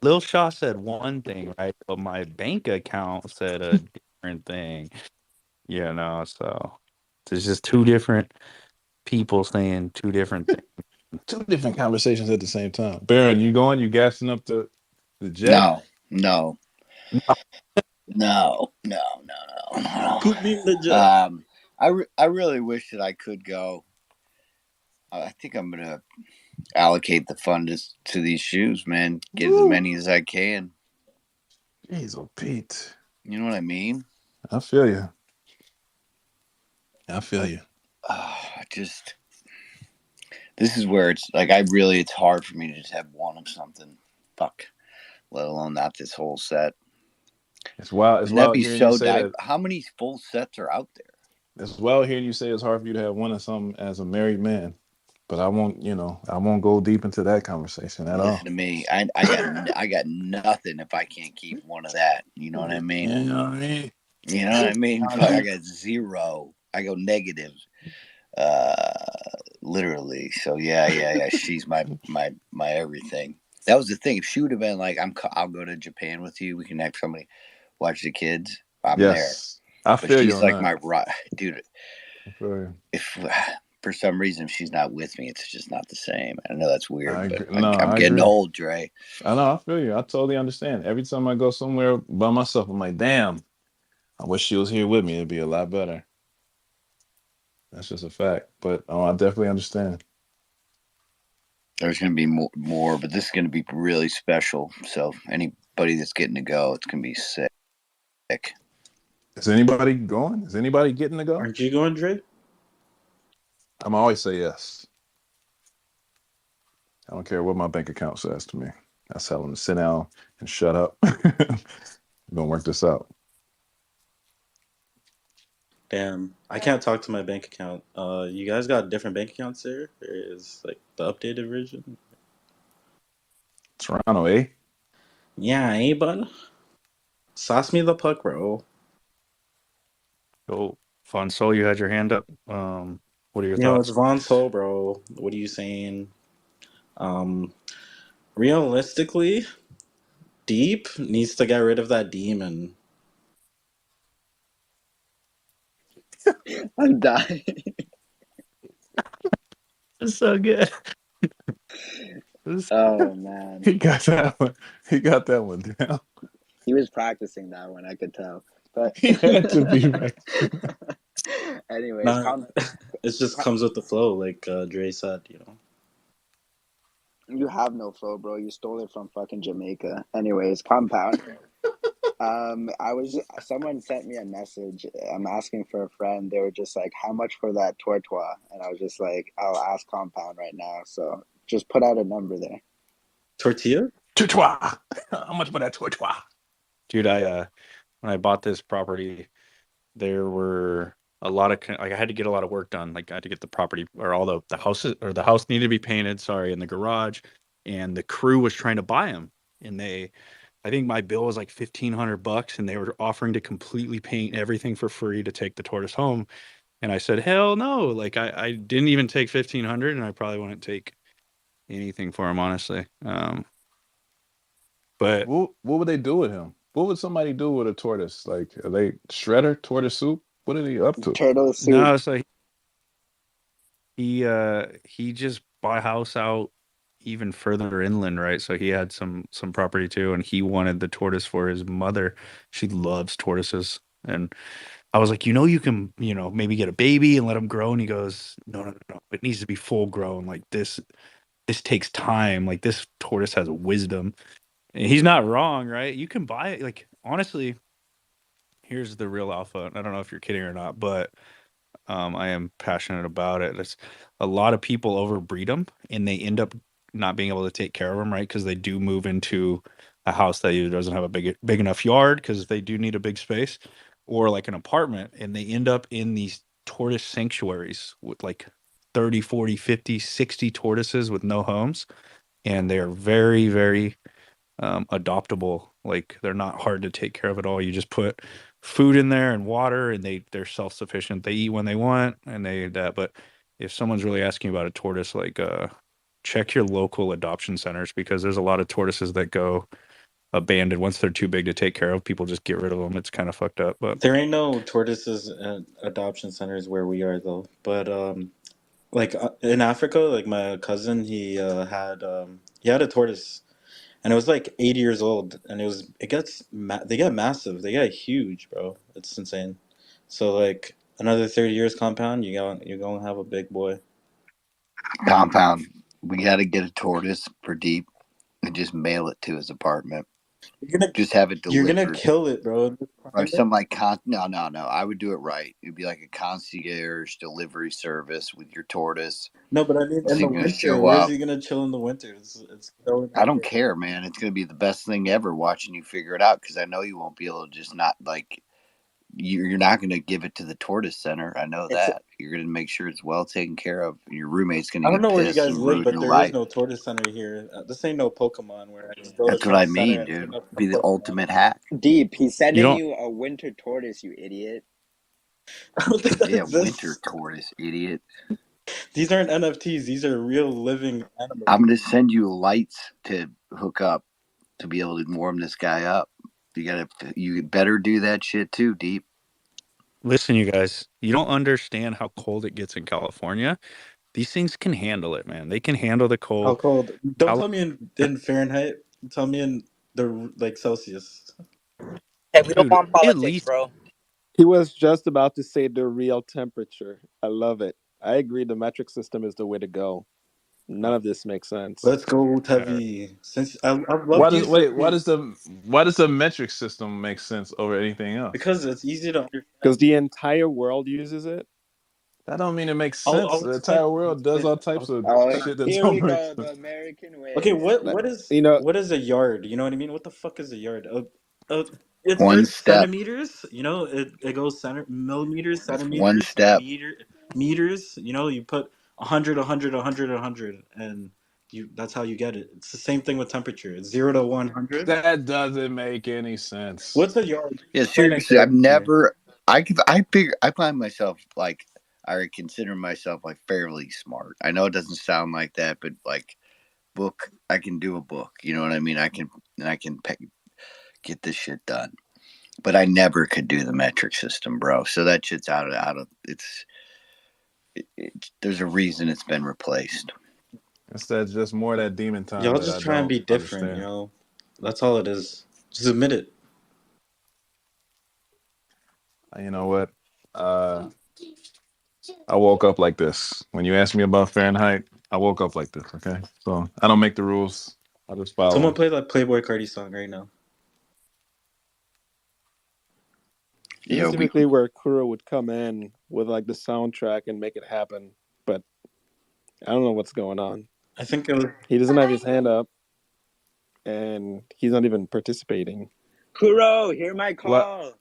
Lil Shaw said one thing, right? But my bank account said a different thing. So There's just two different people saying two different things. Two different conversations at the same time. Baron, you going? You gassing up the jet? No, no, no. Put me in the jet. I really wish that I could go. I think I'm gonna allocate the funds to these shoes, man. Get as Woo. many as I can. Jeez, oh Pete. You know what I mean? I feel you. I feel But you. just this is where it's like it's hard for me to just have one of something. Fuck. Let alone not this whole set. It's wild. It's Wouldn't that wild be hearing you so say that. How many full sets are out there? It's wild hearing you say it's hard for you to have one of something as a married man. But I won't, I won't go deep into that conversation at Listen all. to me. I got nothing if I can't keep one of that. You know what I mean? You know what I mean? You know what I mean? Fuck, I got zero. I go negative. Uh, Literally. So yeah. She's my everything. That was the thing. If she would have been like, I'll go to Japan with you. We can have somebody watch the kids. I'm there. Yes. I But feel you she's on like that. my right, dude. I feel you. If for some reason she's not with me, it's just not the same. I know that's I weird, but agree. No, I'm I getting agree. old, Dre. I know. I feel you. I totally understand. Every time I go somewhere by myself, I'm like, damn, I wish she was here with me. It'd be a lot better. That's just a fact. But I definitely understand. There's going to be more, but this is going to be really special. So anybody that's getting to go, it's going to be sick. Is anybody going? Is anybody getting to go? Aren't you going, Dre? I'm always say yes. I don't care what my bank account says to me. I tell them to sit down and shut up. We're gonna work this out. Damn, I can't talk to my bank account. You guys got different bank accounts there? Or is like the updated version? Toronto, eh? Yeah, eh, bud? Sauce me the puck, bro. So, Fun Soul, you had your hand up. What are your Yo, it's thoughts? Von Soul, bro. What are you saying? Um, Realistically, Deep needs to get rid of that demon. I'm dying. It's so good. Oh man, He got that one. He got that one down. he was practicing that one. I could tell. But He had to be right. anyways, Nah, it just comes with the flow, like Dre said, you know. you have no flow, bro. You stole it from fucking Jamaica. Anyways, compound. Someone sent me a message. I'm asking for a friend. They were just like, "How much for that tortoise?" And I was just like, "I'll ask compound right now." So just put out a number there. Tortilla? Tutois. How much for that tutois? Dude, when I bought this property, there were a lot of like I had to get a lot of work done. Like I had to get the property or all the houses or the house needed to be painted. Sorry, in the garage, and the crew was trying to buy them, and I think my bill was like $1,500, and they were offering to completely paint everything for free to take the tortoise home. And I said, hell no! Like I didn't even take 1,500, and I probably wouldn't take anything for him, honestly. But What would they do with him? What would somebody do with a tortoise? Like, are they shredder tortoise soup? What are they up to? Turtle soup. no, it's like he just bought a house out even further inland, right? So he had some property too, and he wanted the tortoise for his mother. She loves tortoises, and I was like, you can, maybe get a baby and let him grow. And he goes, no, it needs to be full grown. Like this takes time. Like this tortoise has wisdom. And he's not wrong, right? You can buy it. Like honestly, here's the real alpha. And I don't know if you're kidding or not, but I am passionate about it. It's a lot of people overbreed them, and they end up not being able to take care of them, right? Because they do move into a house that either doesn't have a big enough yard because they do need a big space, or like an apartment, and they end up in these tortoise sanctuaries with like 30, 40, 50, 60 tortoises with no homes, and they are very, very adoptable. Like they're not hard to take care of at all. You just put food in there and water, and they're self sufficient. They eat when they want, and they that. But if someone's really asking about a tortoise, like check your local adoption centers because there's a lot of tortoises that go abandoned. Once they're too big to take care of, people just get rid of them. It's kind of fucked up. But There ain't no tortoises at adoption centers where we are though. But like in Africa, like my cousin, he had a tortoise, and it was like 80 years old, and they get massive, they get huge, bro. It's insane. So like another 30 years compound, you're gonna have a big boy. Compound. We got to get a tortoise for Deep and just mail it to his apartment. You're gonna Just have it you're gonna delivered. kill it, bro. Or something like no. I would do it right. It'd be like a concierge delivery service with your tortoise. No, but I mean, So in the you're gonna winter, show where's up. he gonna chill in the winter? It's going I don't everywhere. care, man. It's gonna be the best thing ever watching you figure it out because I know you won't be able to just not like you're not gonna give it to the tortoise center. I know It's that. You're gonna make sure it's well taken care of. Your roommate's gonna I don't get know where you pissed guys and live, ruin but your there is life. no tortoise center here. This ain't no Pokemon where I just go to That's what I some center mean, and pick dude. up a Be the Pokemon. ultimate hack. Deep, he's you sending don't you a winter tortoise, you idiot. I don't think that Yeah, winter exists. tortoise, idiot. These aren't NFTs. These are real living animals. I'm gonna send you lights to hook up to be able to warm this guy up. You better do that shit too, Deep. listen, you guys. You don't understand how cold it gets in California. These things can handle it, man. They can handle the How cold. cold? Don't California, tell me in Fahrenheit. Tell me in the like Celsius. Hey, we don't dude. want At politics, least bro. He was just about to say the real temperature. I love it. I agree the metric system is the way to go. None of this makes sense. Let's go, uh, Tevi. Since I've loved you Why does the metric system make sense over anything else? because it's easy to Because understand. the entire world uses it. That don't mean it makes I'll sense. The explain. entire I'll world does explain. all I'll types of Oh, shit that here we don't make go, sense. the American Okay, way. what Like, what is you know, what is a yard? You know what I mean? What the fuck is a yard? It's One there's step. centimeters. You know, it goes millimeters, It's one centimeters, step. meters. You know, you put 100, 100, 100, 100, and that's how you get it. It's the same thing with temperature. It's 0 to 100. That doesn't make any sense. What's a yard? Yeah, Explain a seriously, I've yard to me. never. I figure. I find myself like. I consider myself like fairly smart. I know it doesn't sound like that, but like book, I can do a book. You know what I mean? I can get this shit done. But I never could do the metric system, bro. So that shit's out of it's. There's a reason it's been replaced. Instead, just more of that demon time Y'all that just I try and don't be different. You understand. know, that's all it is. Just admit it. You know what? Uh, I woke up like this. When you asked me about Fahrenheit, I woke up like this. Okay, so I don't make the rules. I just follow Someone them. play that Playboy Cardi song right now. this Yeah, is we typically where Kuro would come in with like the soundtrack and make it happen. But I don't know what's going on. I think it was. He doesn't have his hand up, and he's not even participating. Kuro, hear my What? call.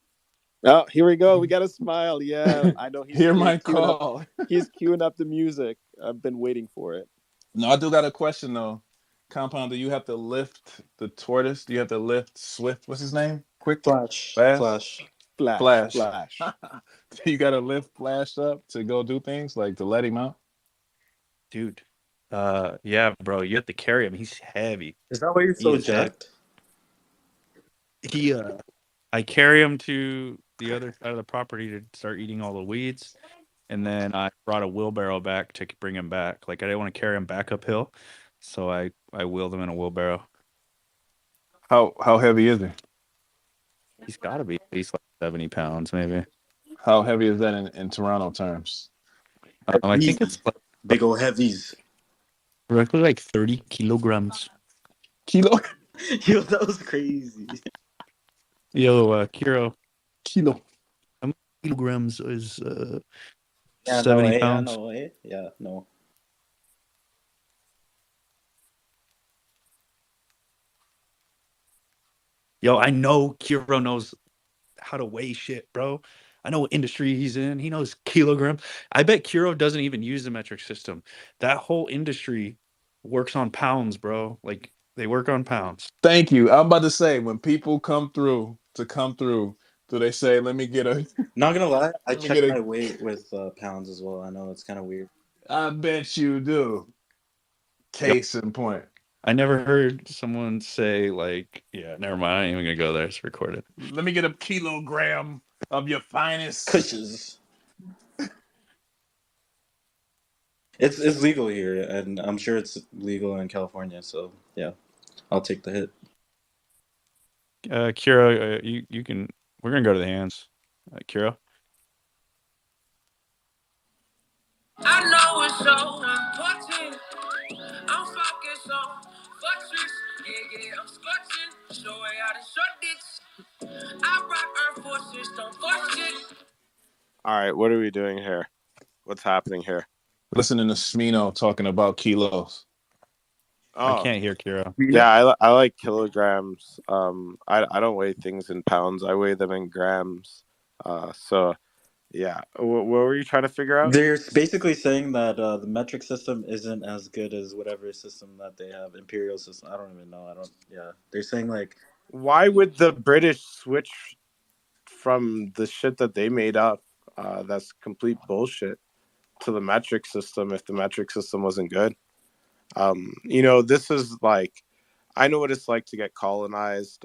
Oh, here we go. We got a smile. Yeah, I know he's Hear he's my queuing up. call. He's queuing up the music. I've been waiting for it. No, I do got a question though. Compound, do you have to lift the tortoise? Do you have to lift Swift? What's his name? Quick, Flash. fast, Flash. Flash, Flash. flash. You got to lift Flash up to go do things like to let him out. dude. Yeah, bro. You have to carry him. He's heavy. Is that why you're He so is heavy. jacked? He I carry him to the other side of the property to start eating all the weeds, and then I brought a wheelbarrow back to bring him back. Like I didn't want to carry him back uphill, so I wheeled him in a wheelbarrow. How heavy is he? He's got to be at least like 70 pounds, maybe. How heavy is that in Toronto terms? I think Easy. it's like Big ol' heavies. roughly like 30 kilograms. Kilo. Yo, that was crazy. Yo, Kiro, Kilo. how many kilograms is Yeah, no 70 way. Yeah, pounds? no way. Yeah, no. Yo, I know Kiro knows how to weigh shit, bro. I know what industry he's in. He knows kilograms. I bet Kiro doesn't even use the metric system. That whole industry works on pounds, bro. Like they work on pounds. Thank you. I'm about to say when people come through, do they say, "Let me get a, Not gonna lie, I let me check get a"? my weight with pounds as well. I know it's kind of weird. I bet you do. Yo, Case in point. I never heard someone say like, yeah, never mind. I ain't even gonna go there. It's recorded. Let me get a kilogram of your finest. Cushes. It's legal here, and I'm sure it's legal in California. So yeah, I'll take the hit. Kira, you can. We're gonna go to the hands. Kira. I know it's so important. I'm focused on fortress. Yeah, I'm scorching. Show way out of short dicks. I rock Earth forces, don't force it. All right, what are we doing here? What's happening here? Listening to Smino talking about kilos. I Oh, can't hear Kira. yeah, I like kilograms. I don't weigh things in pounds. I weigh them in grams. So yeah, what were you trying to figure out? They're basically saying that the metric system isn't as good as whatever system that they have, imperial system. I don't even know. I don't. Yeah, they're saying like Why would the British switch from the shit that they made up? That's complete bullshit to the metric system if the metric system wasn't good. This is like I know what it's like to get colonized.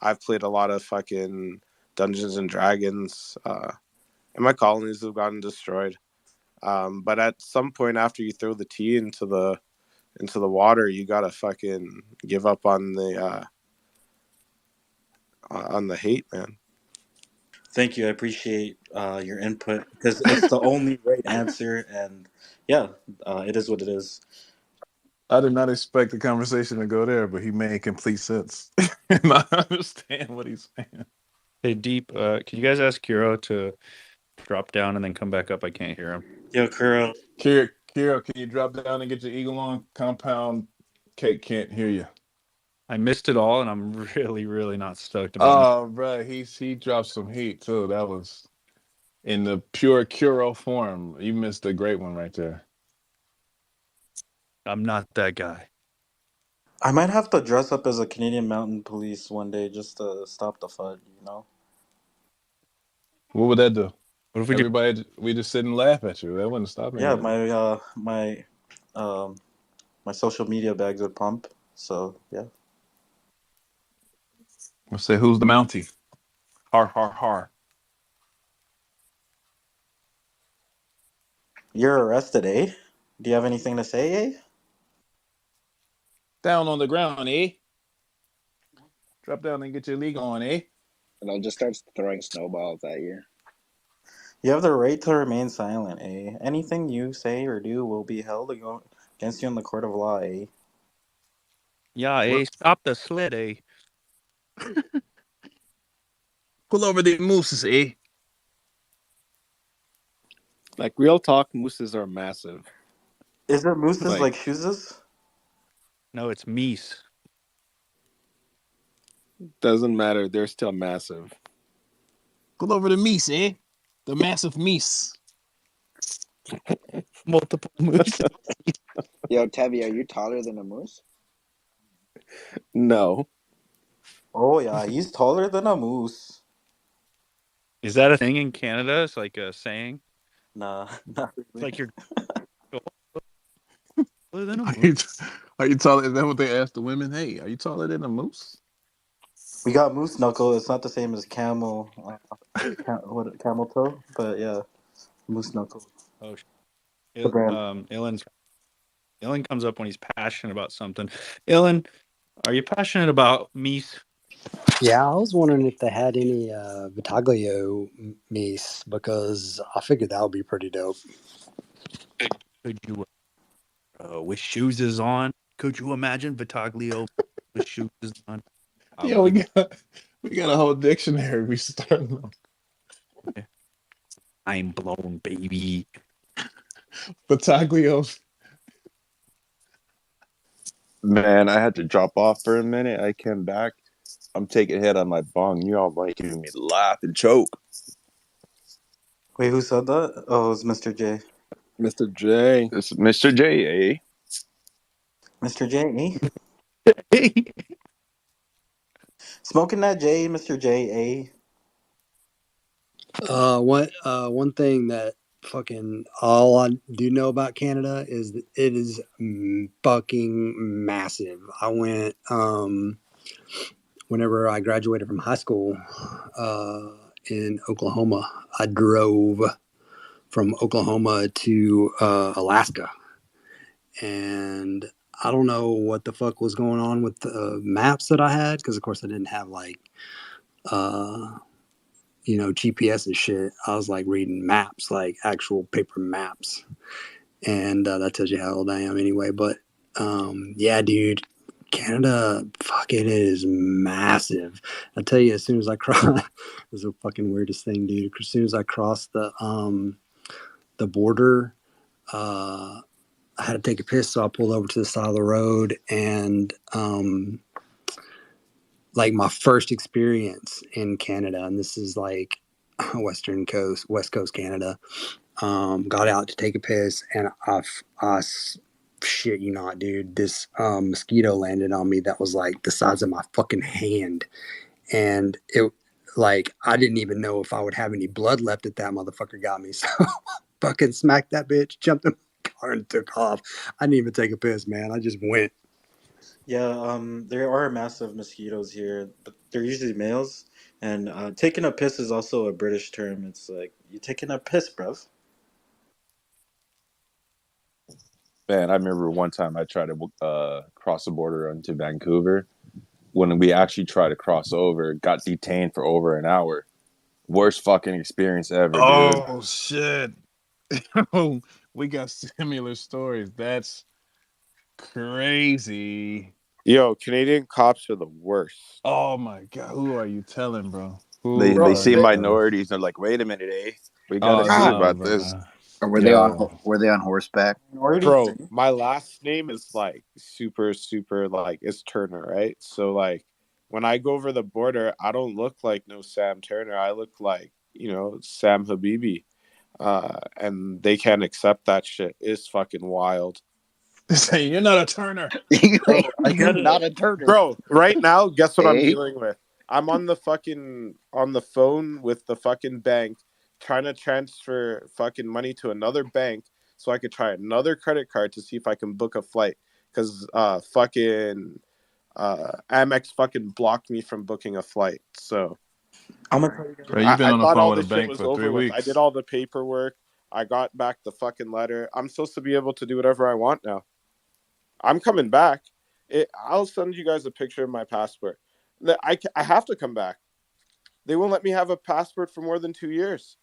I've played a lot of fucking Dungeons and Dragons, and my colonies have gotten destroyed. But at some point after you throw the tea into the water, you gotta fucking give up on the hate, man. thank you. I appreciate your input because it's the only right answer, and yeah, it is what it is. I did not expect the conversation to go there, but he made complete sense. And I understand what he's saying. Hey, Deep. Can you guys ask Kira to drop down and then come back up? I can't hear him. Yo, Kuro. Kira, can you drop down and get your eagle on? Compound Cake can't hear you. I missed it all, and I'm really, really not stoked about it. Oh, bro, he dropped some heat too. That was in the pure Kuro form. You missed a great one right there. I'm not that guy. I might have to dress up as a Canadian Mountain Police one day just to stop the FUD. You know. What would that do? What if we do? Everybody, we just sit and laugh at you. That wouldn't stop Yeah, anybody. my social media bags would pump. So yeah. We'll say, who's the Mountie? Har, har, har. You're arrested, eh? Do you have anything to say, eh? Down on the ground, eh? Drop down and get your league on, eh? And I'll just start throwing snowballs at you. You have the right to remain silent, eh? Anything you say or do will be held against you in the court of law, eh? Yeah, eh? Stop the sled, eh? Pull over the mooses, eh? Like real talk, mooses are massive. Is it mooses Like like shoeses? No, it's meese. doesn't matter, they're still massive. Pull over the meese, eh? The massive meese. Multiple moose. Yo, Tevi, are you taller than a moose? No. Oh yeah, he's taller than a moose. Is that a thing in Canada? It's like a saying. Nah, not It's really. like you're taller than a Are you, moose. are you taller? Is that what they ask the women? Hey, are you taller than a moose? We got moose knuckle. It's not the same as camel. Camel toe? But yeah, moose knuckle. Oh, The brand. Ilan comes up when he's passionate about something. Ilan, are you passionate about meese? Yeah, I was wondering if they had any Vitaglio meese because I figured that would be pretty dope. Could you, with shoes on? Could you imagine Vitaglio with shoes on? Yeah, we got a whole dictionary. We starting. I'm blown, baby. Battaglios. Man, I had to drop off for a minute. I came back. I'm taking head on my bong. You all might hear me laugh and choke. Wait, who said that? Oh, it was Mr. J. Mr. J. It's Mr. J, eh? Mr. J, eh? Smoking that Mr. J, eh? One thing that fucking all I do know about Canada is that it is fucking massive. I went whenever I graduated from high school in Oklahoma. I drove from Oklahoma to Alaska, and I don't know what the fuck was going on with the maps that I had, because of course I didn't have like GPS and shit. I was like reading maps, like actual paper maps, and that tells you how old I am anyway. But yeah, dude, Canada, fuck, it is massive. I tell you, as soon as I cross, this is the fucking weirdest thing, dude. As soon as I crossed the border, I had to take a piss, so I pulled over to the side of the road, and like my first experience in Canada, and this is like West Coast Canada. Got out to take a piss, and I shit you not, dude, this mosquito landed on me that was like the size of my fucking hand, and it like I didn't even know if I would have any blood left if that motherfucker got me. So fucking smacked that bitch, jumped in the car, and took off. I didn't even take a piss, man. I just went. Yeah, there are massive mosquitoes here, but they're usually males. And taking a piss is also a British term. It's like, you taking a piss, bruv. Man, I remember one time I tried to cross the border into Vancouver. When we actually tried to cross over, got detained for over an hour. Worst fucking experience ever, dude. Oh shit. We got similar stories. That's crazy. Yo, Canadian cops are the worst. Oh my god, who are you telling, bro? They Who they Bro, are see you they, telling? minorities. They're like, wait a minute, eh? We got to Oh see God, no, about this. bro. Or Yo, were they on horseback? Minorities, bro, eh? my last name is like super, super like it's Turner, right? So like when I go over the border, I don't look like no Sam Turner. I look like, Sam Habibi. And they can't accept that shit. It's fucking wild. say you're not a Turner. Bro, I You're get not it. a Turner, Bro, right now, guess what I'm eh? dealing with? I'm on the phone with the fucking bank trying to transfer fucking money to another bank so I could try another credit card to see if I can book a flight. Cause fucking Amex fucking blocked me from booking a flight. So I'm gonna tell you Bro, guys. you've been I on the thought phone all with a this shit bank was for three over with. I did weeks. all the paperwork. I got back the fucking letter. I'm supposed to be able to do whatever I want now. I'm coming back. I'll send you guys a picture of my passport. I have to come back. They won't let me have a passport for more than 2 years.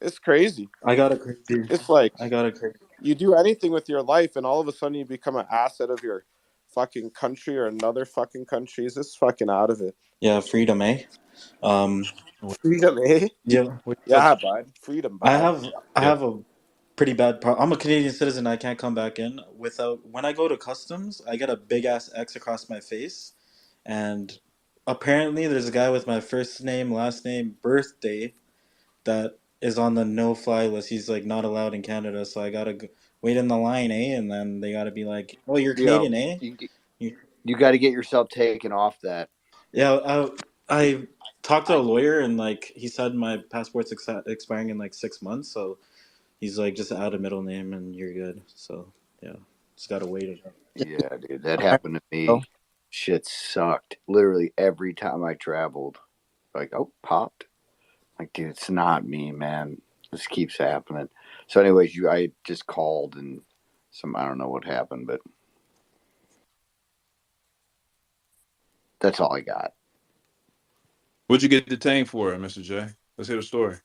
It's crazy. I got a crazy. It's like I got a crazy. you do anything with your life, and all of a sudden you become an asset of your fucking country or another fucking country. It's fucking out of it. Yeah, freedom, eh? Um, Freedom, eh? yeah. Yeah, bud. Freedom, I bud. have I Yeah. have a pretty bad problem. I'm a Canadian citizen. I can't come back in without. When I go to customs, I get a big ass X across my face, and apparently there's a guy with my first name, last name, birthday that is on the no fly list. He's like not allowed in Canada, so I gotta wait in the line, eh? And then they gotta be like, "Oh, you're Yo, Canadian, eh?" you You, you got to get yourself taken off that. yeah, I talked to a lawyer and like he said my passport's expiring in like 6 months, so he's like just add a middle name and you're good. So yeah, just gotta wait it out. Yeah, dude, that All right, happened to bro. me. Shit sucked. Literally every time I traveled, like, oh, popped. Like, dude, it's not me, man. This keeps happening. So, anyways, I just called and I don't know what happened, but that's all I got. What'd you get detained for, Mr. J? Let's hear the story.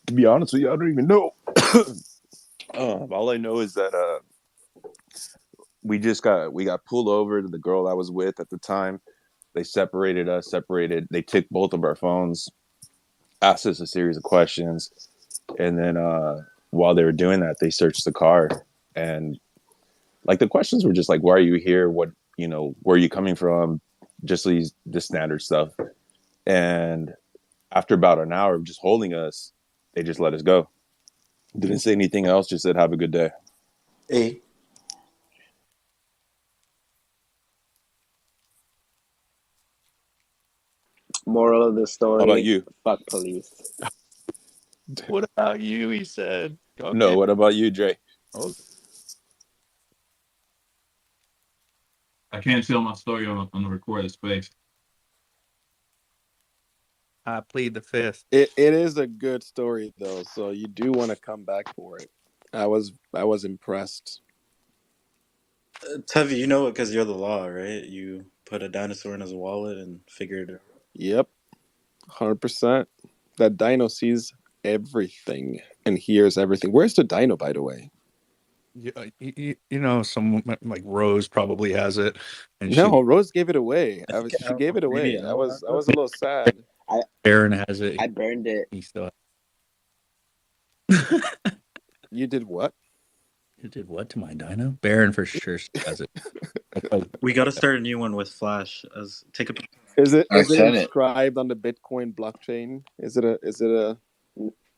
To be honest with you, I don't even know. All I know is that we got pulled over to the girl I was with at the time. They separated us. They took both of our phones, asked us a series of questions, and then while they were doing that, they searched the car. And like the questions were just like, "Why are you here? What where are you coming from?" Just the standard stuff. And after about an hour of just holding us, they just let us go. Didn't say anything else. Just said, "Have a good day." Hey, Moral of the How about story: you? fuck police. What about you? He said. Okay. No, what about you, Dre? Oh, I can't tell my story on the recorded space. I plead the fifth. It is a good story though, so you do want to come back for it. I was impressed. Tevi, you know it because you're the law, right? You put a dinosaur in his wallet and figured it. Yep, 100%. That dino sees everything and hears everything. Where's the dino, by the way? You know, some like Rose probably has it, and No, Rose gave it away. I think She gave it maybe away. I Al was has I it. was a little sad. I Aaron has it. I burned it. He still You did what? he did what to my dino? Baron for sure has it. We got to start a new one with Flash. Take a I Is it sent it. inscribed on the Bitcoin blockchain? Is it a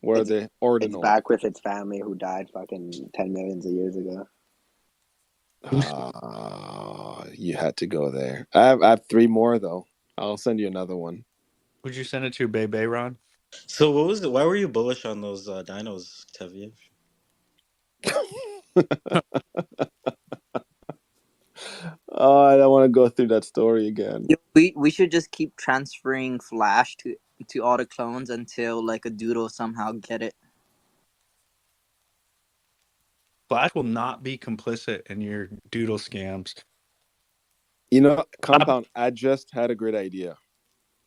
where It's the it's ordinal? back with its family who died fucking 10 millions of years ago. You had to go there. I have three more though. I'll send you another one. Would you send it to Bebe, Ron? So what was it? Why were you bullish on those dinos, Tevi? Oh, I don't want to go through that story again. We should just keep transferring Flash to all the clones until like a doodle somehow get it. Flash will not be complicit in your doodle scams. You know, Compound, I just had a great idea.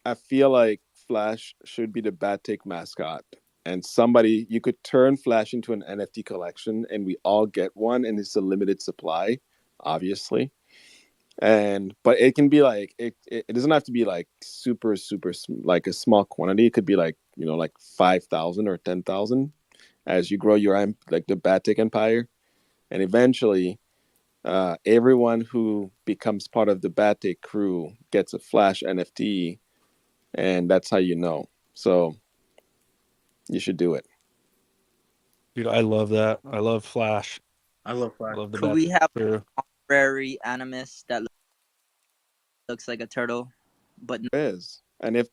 I feel like Flash should be the Batik mascot. And you could turn Flash into an NFT collection and we all get one and it's a limited supply, obviously. But it can be like it doesn't have to be like super like a small quantity. It could be like, like 5,000 or 10,000 as you grow your like the Batik empire. And eventually everyone who becomes part of the Batik crew gets a Flash NFT, and that's how you know. So you should do it. Dude, I love that. I love Flash. I love I Flash. love the Could bad we have crew. an honorary animus that looks like a turtle, but There is. And if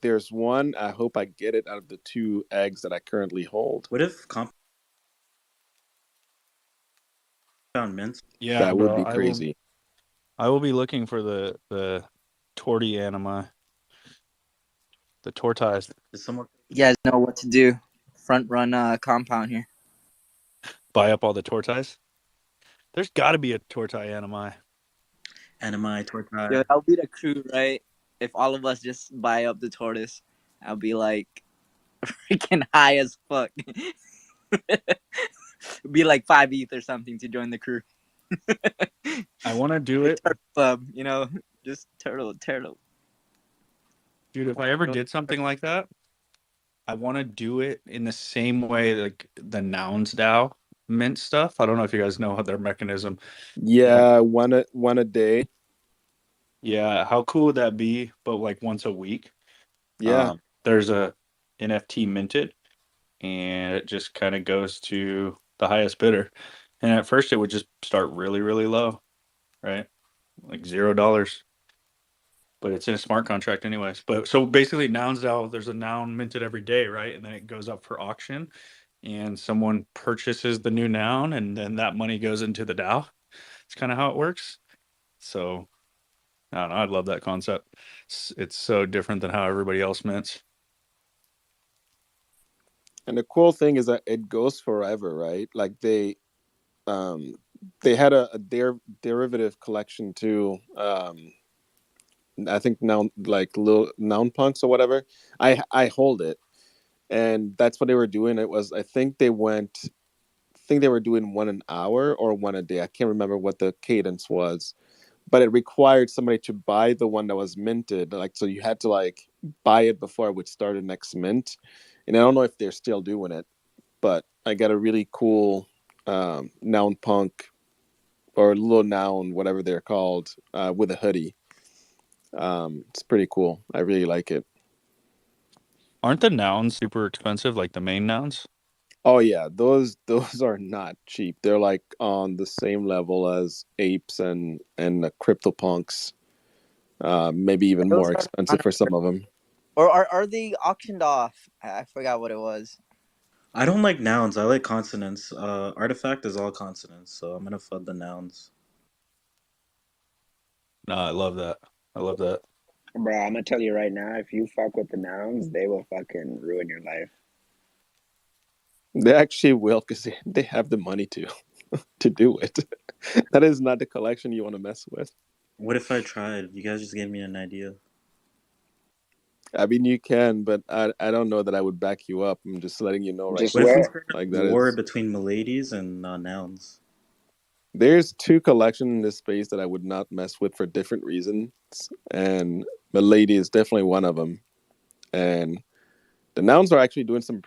there's one, I hope I get it out of the 2 eggs that I currently hold. What if Compound Mints? Yeah, That would bro. be crazy. I will be looking for the torty anima. The tortoise. Is someone you guys know what to do. Front run Compound here. Buy up all the tortoise. There's got to be a tortoise anima. Anime Tortai? Yo, that'll be the crew, right? If all of us just buy up the tortoise, I'll be like freaking high as fuck. Be like 5 ETH or something to join the crew. I want to do it. Turtle club, just turtle. Dude, if I ever did something like that, I want to do it in the same way like the Nouns DAO mint stuff. I don't know if you guys know how their mechanism. Yeah, one a day. Yeah, how cool would that be? But like once a week. Yeah. There's a NFT minted, and it just kind of goes to the highest bidder. And at first, it would just start really, really low, right? Like $0. But it's in a smart contract, anyways. But so basically, Nouns DAO, there's a noun minted every day, right? And then it goes up for auction, and someone purchases the new noun, and then that money goes into the DAO. It's kind of how it works. So I don't know. I love that concept. It's so different than how everybody else mints. And the cool thing is that it goes forever, right? Like they had a derivative collection too. I think now like little noun punks or whatever. I hold it, and that's what they were doing. It was I think they were doing one an hour or one a day. I can't remember what the cadence was, but it required somebody to buy the one that was minted. Like so, you had to like buy it before it would start the next mint. And I don't know if they're still doing it, but I got a really cool noun punk or little noun, whatever they're called, with a hoodie. It's pretty cool. I really like it. Aren't the nouns super expensive, like the main nouns? Oh yeah, those are not cheap. They're like on the same level as apes and the CryptoPunks. Maybe even Those more are expensive for some of them. Or are they auctioned off? I forgot what it was. I don't like nouns. I like consonants. Artifact is all consonants, so I'm gonna FUD the nouns. No, I love that. I love that. Bro, I'm gonna tell you right now, if you fuck with the nouns, they will fucking ruin your life. They actually will because they have the money to do it. That is not the collection you want to mess with. What if I tried? You guys just gave me an idea. I mean, you can, but I don't know that I would back you up. I'm just letting you know right Just What if we now. wear started Like a that war is. between miladies and nouns? There's two collections in this space that I would not mess with for different reasons, and Milady is definitely one of them. And the nouns are actually doing some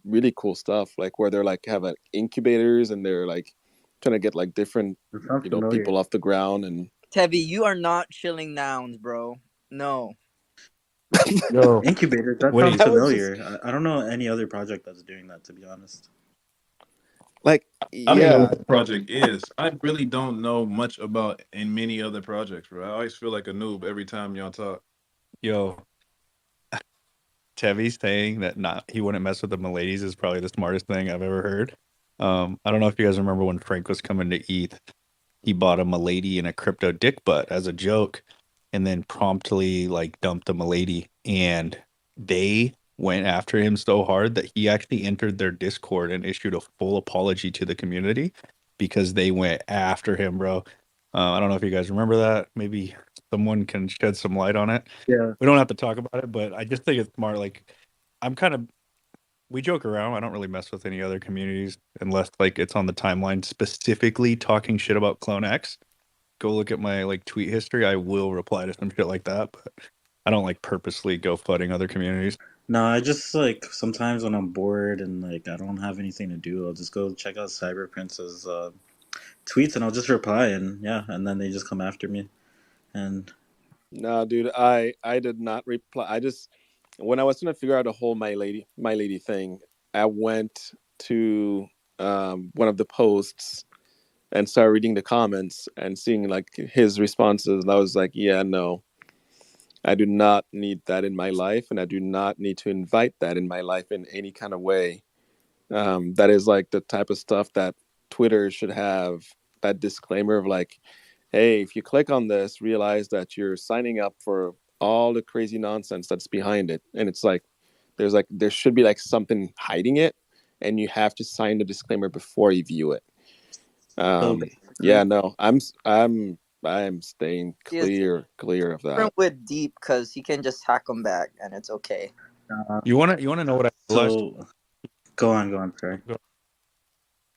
really cool stuff, like where they're like have incubators and they're like trying to get like different, That sounds familiar. people off the ground and. Tevy, you are not chilling nouns, bro. No. Yo, Incubators, that sounds wait. That was just familiar. I don't know any other project that's doing that, to be honest. Like, I don't even know yeah, what the project is. I really don't know much about in many other projects, bro. I always feel like a noob every time y'all talk. Yo, Tevi saying that not he wouldn't mess with the Miladies is probably the smartest thing I've ever heard. I don't know if you guys remember when Frank was coming to ETH, he bought a Milady and a crypto dick butt as a joke, and then promptly like dumped the Milady, and they went after him so hard that he actually entered their Discord and issued a full apology to the community because they went after him, bro. I don't know if you guys remember that. Maybe someone can shed some light on it. Yeah. We don't have to talk about it, but I just think it's smart. Like, I'm kind of we joke around. I don't really mess with any other communities unless like it's on the timeline specifically talking shit about CloneX. Go look at my like tweet history. I will reply to some shit like that, but I don't like purposely go flooding other communities. No, I just like sometimes when I'm bored and like I don't have anything to do, I'll just go check out Cyber Prince's tweets and I'll just reply and yeah, and then they just come after me. And no, dude, I did not reply. I just when I was trying to figure out the whole my lady thing, I went to one of the posts and started reading the comments and seeing like his responses. And I was like, yeah, no, I do not need that in my life, and I do not need to invite that in my life in any kind of way. That is like the type of stuff that Twitter should have that disclaimer of like, hey, if you click on this, realize that you're signing up for all the crazy nonsense that's behind it. And it's like there should be like something hiding it, and you have to sign the disclaimer before you view it. so Yeah, basically, no, I'm staying it's clear of that. different with Deep because he can just hack them back and it's okay. uh, You wanna know what I realized? so go on, sorry.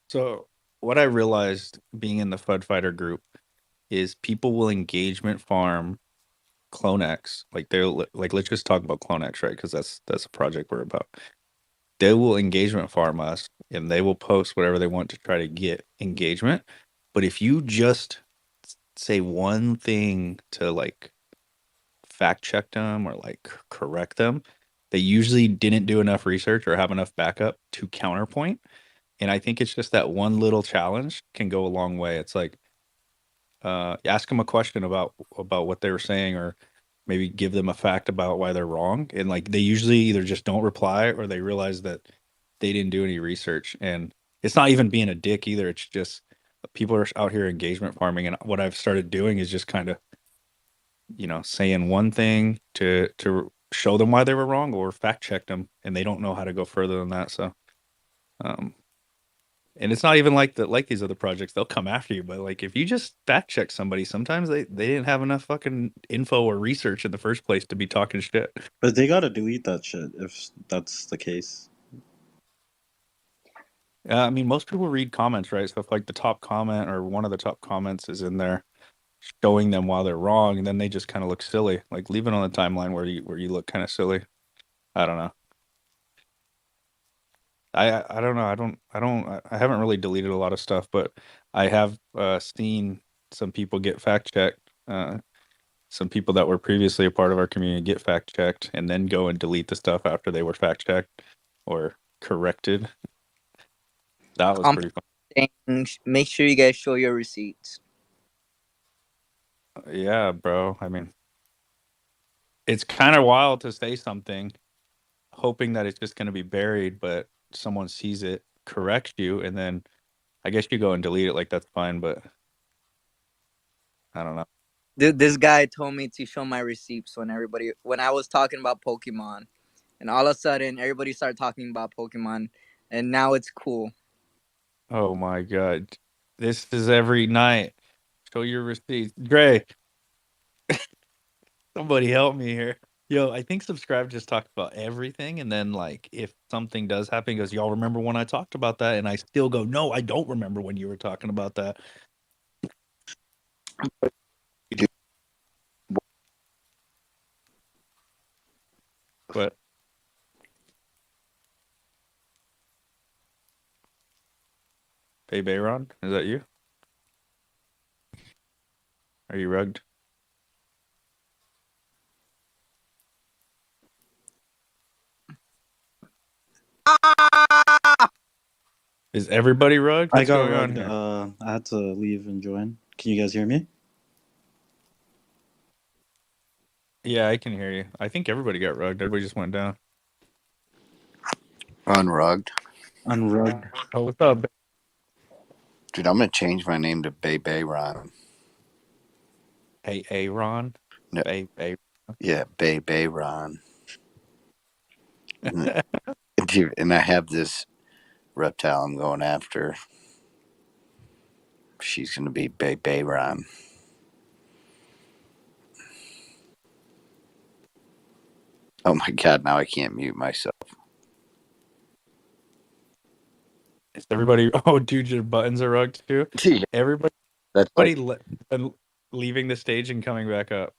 So what I realized being in the FUD Fighter group is people will engagement farm CloneX. Like they'll like let's just talk about CloneX, right? Because that's a project we're about. They will engagement farm us and they will post whatever they want to try to get engagement. But if you just say one thing to like fact check them or like correct them, they usually didn't do enough research or have enough backup to counterpoint. And I think it's just that one little challenge can go a long way. It's like ask them a question about what they were saying or maybe give them a fact about why they're wrong, and like they usually either just don't reply or they realize that they didn't do any research. And it's not even being a dick either, it's just people are out here engagement farming, and what I've started doing is just kind of saying one thing to show them why they were wrong or fact check them, and they don't know how to go further than that. So um and it's not even like that, like these other projects, they'll come after you. But like if you just fact check somebody, sometimes they didn't have enough fucking info or research in the first place to be talking shit. But they gotta delete that shit if that's the case. I mean, most people read comments, right? So if like the top comment or one of the top comments is in there showing them while they're wrong, and then they just kind of look silly. Like leave it on the timeline where you look kind of silly. I don't know. I don't know. I haven't really deleted a lot of stuff, but I have seen some people get fact checked. Some people that were previously a part of our community get fact checked and then go and delete the stuff after they were fact checked or corrected. That was pretty fun. Make sure you guys show your receipts. Yeah, bro. I mean, it's kind of wild to say something, hoping that it's just going to be buried, but someone sees it, corrects you, and then I guess you go and delete it. Like that's fine, but I don't know. This guy told me to show my receipts when I was talking about Pokemon, and all of a sudden everybody started talking about Pokemon, and now it's cool. Oh my god, this is every night. Show your receipts, Gray. Somebody help me here. Yo, I think Subscribe just talked about everything, and then like if something does happen, he goes, "Y'all remember when I talked about that?" And I still go, "No, I don't remember when you were talking about that." But Babe Aaron, is that you? Are you rugged? Is everybody rugged? I What's got going on rugged. here? I had to leave and join. Can you guys hear me? Yeah, I can hear you. I think everybody got rugged. Everybody just went down. Unrugged. Unrugged. Oh, what's up? Dude, I'm gonna change my name to Bay Ron. Hey, Aaron. No, Bay. yeah, Bay Ron. Dude, and I have this reptile I'm going after. She's gonna be Bay Ron. Oh my god! Now I can't mute myself. Is everybody? Oh, dude, your buttons are rugged too. Yeah, Everybody, that's like, leaving the stage and coming back up.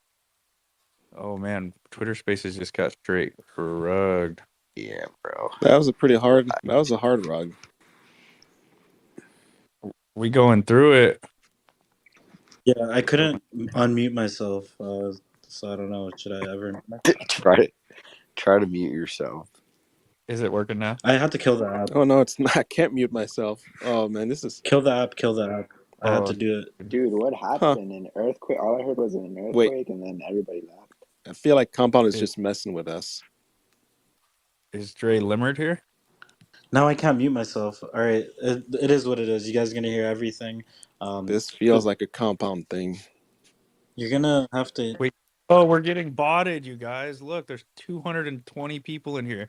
Oh man, Twitter Spaces just got straight rugged. yeah, bro. That was a hard rug. We going through it. Yeah, I couldn't unmute myself, so I don't know. Should I ever? Try to mute yourself. Is it working now? I had to kill the app. Oh no, it's not. I can't mute myself. Oh man, this is. Kill the app. Kill the app. I had to Oh, do it. Dude, what Huh. happened? An earthquake? All I heard was an Wait, earthquake, and then everybody left. I feel like Compound is is, just messing with us. is Dre Limerick here? Now I can't mute myself. All right, it is what it is. You guys are gonna hear everything. This feels like a Compound thing. You're gonna have to. Wait. Oh, we're getting botted, you guys. Look, there's 220 people in here.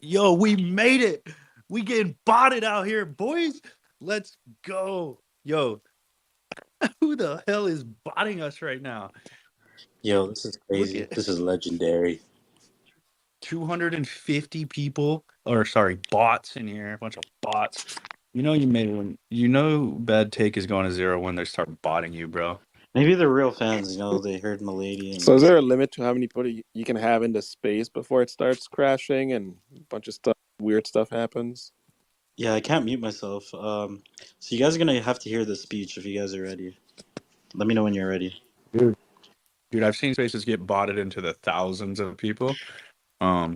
Yo, we made it. We getting botted out here, boys. Let's go. Yo, who the hell is botting us right now? Yo, this is Look crazy. at This is legendary. 250 people, or sorry, bots in here. A bunch of bots. You know you made it when you know Bad Take is going to zero when they start botting you, bro. Maybe they're real fans. You know, they heard Milady and So is there a limit to how many people you can have in the space before it starts crashing and a bunch of weird stuff happens? yeah, I can't mute myself. So you guys are gonna have to hear the speech if you guys are ready. Let me know when you're ready. Dude, I've seen spaces get botted into the thousands of people. I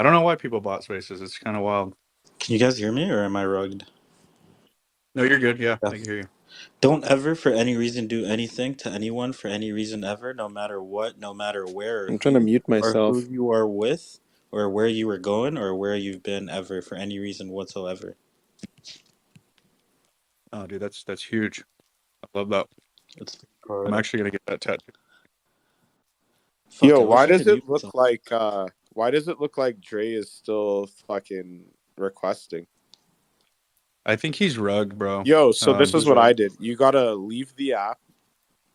don't know why people bought spaces. It's kind of wild. Can you guys hear me, or am I rugged? No, you're good. Yeah, Yeah. I can hear you. Don't ever, for any reason, do anything to anyone for any reason ever, no matter what, no matter where I'm trying to mute or who myself. you are with, or where you were going, or where you've been ever, for any reason whatsoever. Oh, dude, that's huge. I love that. It's I'm actually gonna get that tattoo. fuck. Yo, I wish why I does could mute it look myself. like Dre is still fucking requesting? I think he's rugged, bro. Yo, so this is He's what I rugged. did. You gotta leave the app.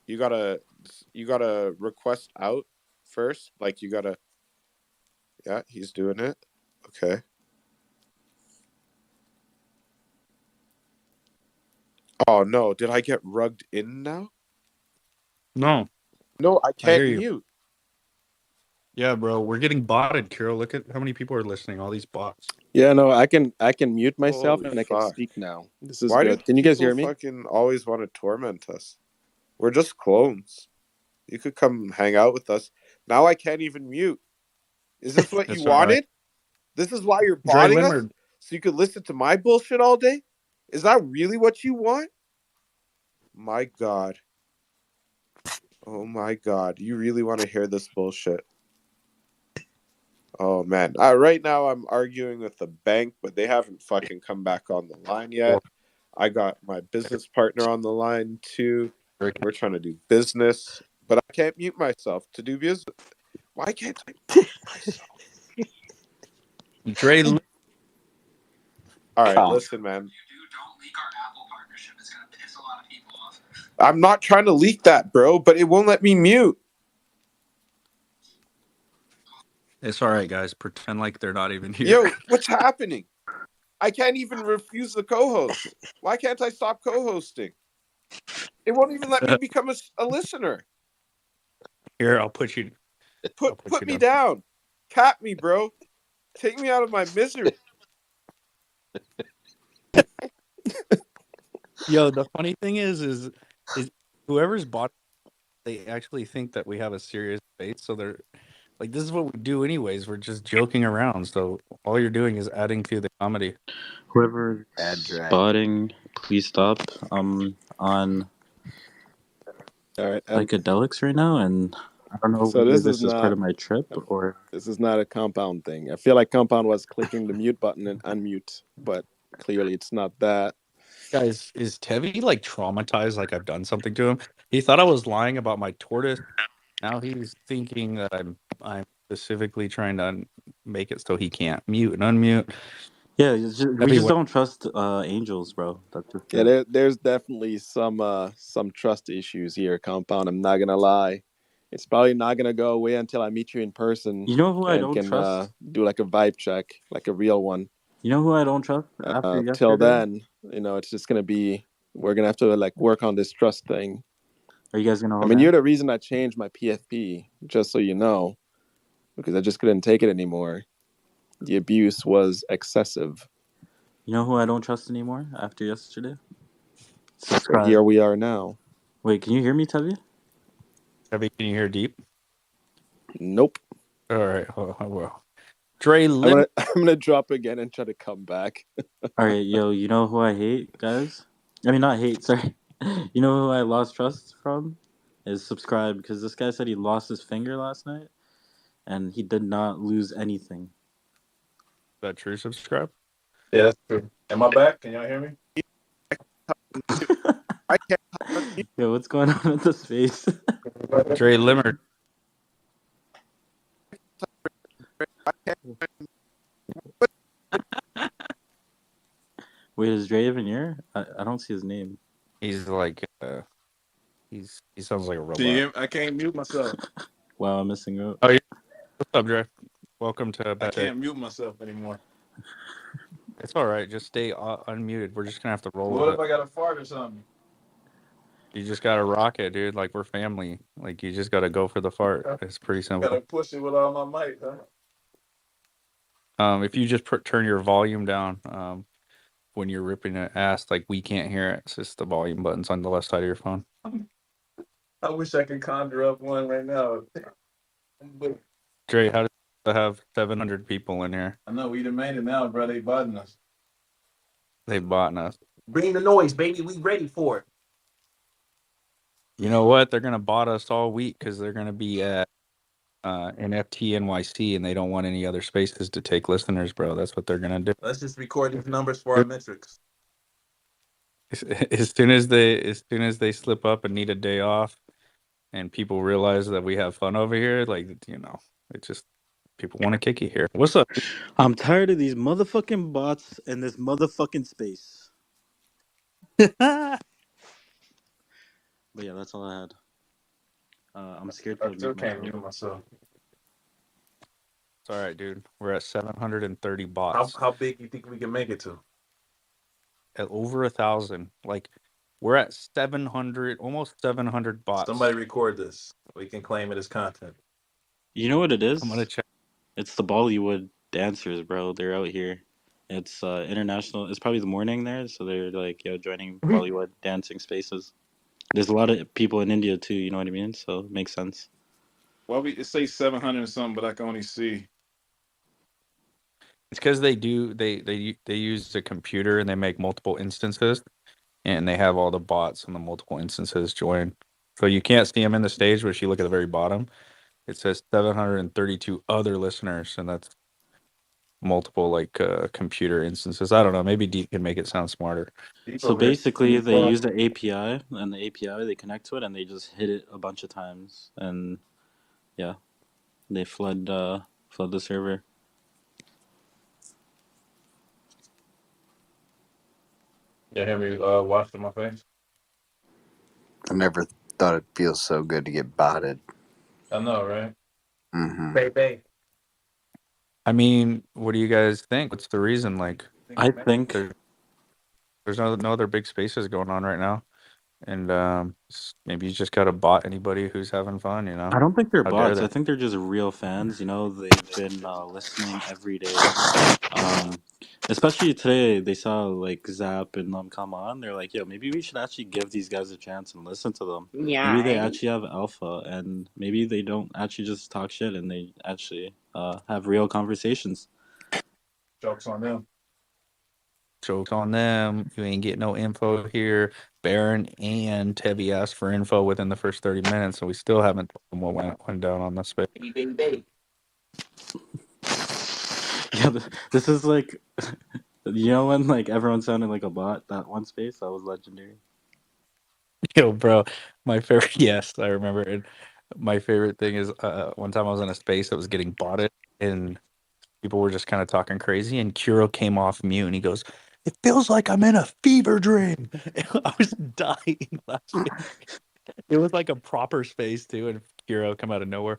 You gotta request out first. Like you gotta. Yeah, he's doing it. Okay. Oh no, did I get rugged in now? No, No, I I hear can't you. mute. Yeah, bro, we're getting botted, Kirill. Look at how many people are listening. All these bots. Yeah, no, I can mute myself Holy and I can fuck. speak now. This is Why do good. Can you guys people hear me? fucking always want to torment us? We're just clones. You could come hang out with us. Now I can't even mute. Is this what you It's all right. wanted? This is why you're Dre botting us? Limerick. So you could listen to my bullshit all day? Is that really what you want? My God. Oh my God. You really want to hear this bullshit? Oh man, right now I'm arguing with the bank, but they haven't fucking come back on the line yet. I got my business partner on the line too. We're trying to do business, but I can't mute myself to do business. Why can't I mute myself? Dre, All right, Cow. listen, man. I'm not trying to leak that, bro, but it won't let me mute. it's all right, guys. Pretend like they're not even here. Yo, what's happening? I can't even refuse the co-host. Why can't I stop co-hosting? It won't even let me become a listener. Here, I'll put you. Put me down. Cap me, bro. Take me out of my misery. Yo, the funny thing is whoever's bought, they actually think that we have a serious base. So they're like, this is what we do anyways. We're just joking around. So all you're doing is adding to the comedy. Whoever's That's right. spotting, please stop. I'm on All right. psychedelics right now, and I don't know So whether this is this is part not of my trip or. this is not a compound thing. I feel like compound was clicking the mute button and unmute, but clearly it's not that. Guys, is Tevi like traumatized? Like I've done something to him? He thought I was lying about my tortoise. Now he's thinking that I'm specifically trying to make it so he can't mute and unmute. Yeah, it's just, we Tevi just went, don't trust angels, bro. That's just Yeah, it. there's definitely some trust issues here, compound. I'm not gonna lie. It's probably not gonna go away until I meet you in person You know who I and don't can trust? do like a vibe check, like a real one. You know who I don't trust after Till yesterday? then, it's just gonna be we're gonna have to like work on this trust thing. Are you guys gonna I hold mean, you're hands? the reason I changed my PFP, just so you know, because I just couldn't take it anymore. The abuse was excessive. You know who I don't trust anymore after yesterday? So Subscribe. here we are now. Wait, can you hear me, Tevi? Tevi, can you hear deep? Nope. All right, well, Dre I'm Lim. gonna I'm gonna drop again and try to come back. All right, yo, you know who I hate, guys? I mean, not hate, sorry. You know who I lost trust from? Is Subscribe, because this guy said he lost his finger last night, and he did not lose anything. Is that true? Subscribe. Yeah, that's true. Am I back? Can y'all hear me? I can't. Yo, what's going on with the space? Dre Limmer. I can't. Wait, is Dre even here? I don't see his name. He's like, he sounds like a See, robot. I can't mute myself. Wow, I'm missing out. Oh yeah, what's up, Dre? Welcome to I Bad Day. can't mute myself anymore. It's all right. Just stay unmuted. We're just gonna have to roll What with if it. I got a fart or something? You just gotta rock it, dude. Like we're family. Like you just gotta go for the fart. It's pretty simple. Gotta push it with all my might, huh? If you just turn your volume down, when you're ripping an ass, like we can't hear it. It's just the volume buttons on the left side of your phone. I wish I could conjure up one right now. Dre, how does it have 700 people in here? I know we done made it now, bro. They button us. They bought us. Bring the noise, baby. We ready for it. You know what? They're gonna bot us all week because they're gonna be at NFT NYC and they don't want any other spaces to take listeners, bro. That's what they're gonna do. Let's just record these numbers for our metrics. As soon as they slip up and need a day off, and people realize that we have fun over here, like it just people want to kick you here. What's up? I'm tired of these motherfucking bots in this motherfucking space. But yeah, that's all I had. I'm scared to I still mute can't myself. mute myself. It's all right, dude. We're at 730 bots. How big you think we can make it to? At over 1,000. Like we're at 700, almost 700 bots. Somebody record this. We can claim it as content. You know what it is? I'm gonna check. It's the Bollywood dancers, bro. They're out here. It's international. It's probably the morning there, so they're like, joining Bollywood dancing spaces. There's a lot of people in India too. You know what I mean? So it makes sense. Well, it says 700 and something, but I can only see. It's because they use the computer and they make multiple instances, and they have all the bots on the multiple instances join. So you can't see them in the stage, but if you look at the very bottom, it says 732 other listeners, and that's multiple like computer instances. I don't know. Maybe Deep can make it sound smarter. So basically, they use the API, and the API they connect to it, and they just hit it a bunch of times, and yeah, they flood the server. Yeah, have you washed my face? I never thought it feels so good to get botted. I know, right? Mm-hmm. Baby. I mean, what do you guys think? What's the reason? Like, I think there's no other big spaces going on right now, and maybe you just gotta bot anybody who's having fun. You know, I don't think they're how dare bots. I they? think they're just real fans. You know, they've been listening every day. Especially today, they saw like Zap and them come on. They're like, "Yo, maybe we should actually give these guys a chance and listen to them. Yeah, Maybe they right. actually have alpha, and maybe they don't actually just talk shit, and they actually have real conversations." Jokes on them. Jokes on them. You ain't getting no info here. Baron and Tevi asked for info within the first 30 minutes, and we still haven't told them what went down on the space. Baby. Yeah, this is like, you know, when like everyone sounded like a bot. That one space that was legendary. Yo, bro, my favorite. Yes, I remember it. My favorite thing is one time I was in a space that was getting botted, and people were just kind of talking crazy, and Kuro came off mute, and he goes, "It feels like I'm in a fever dream." I was dying laughing. It was like a proper space too, and Kuro come out of nowhere.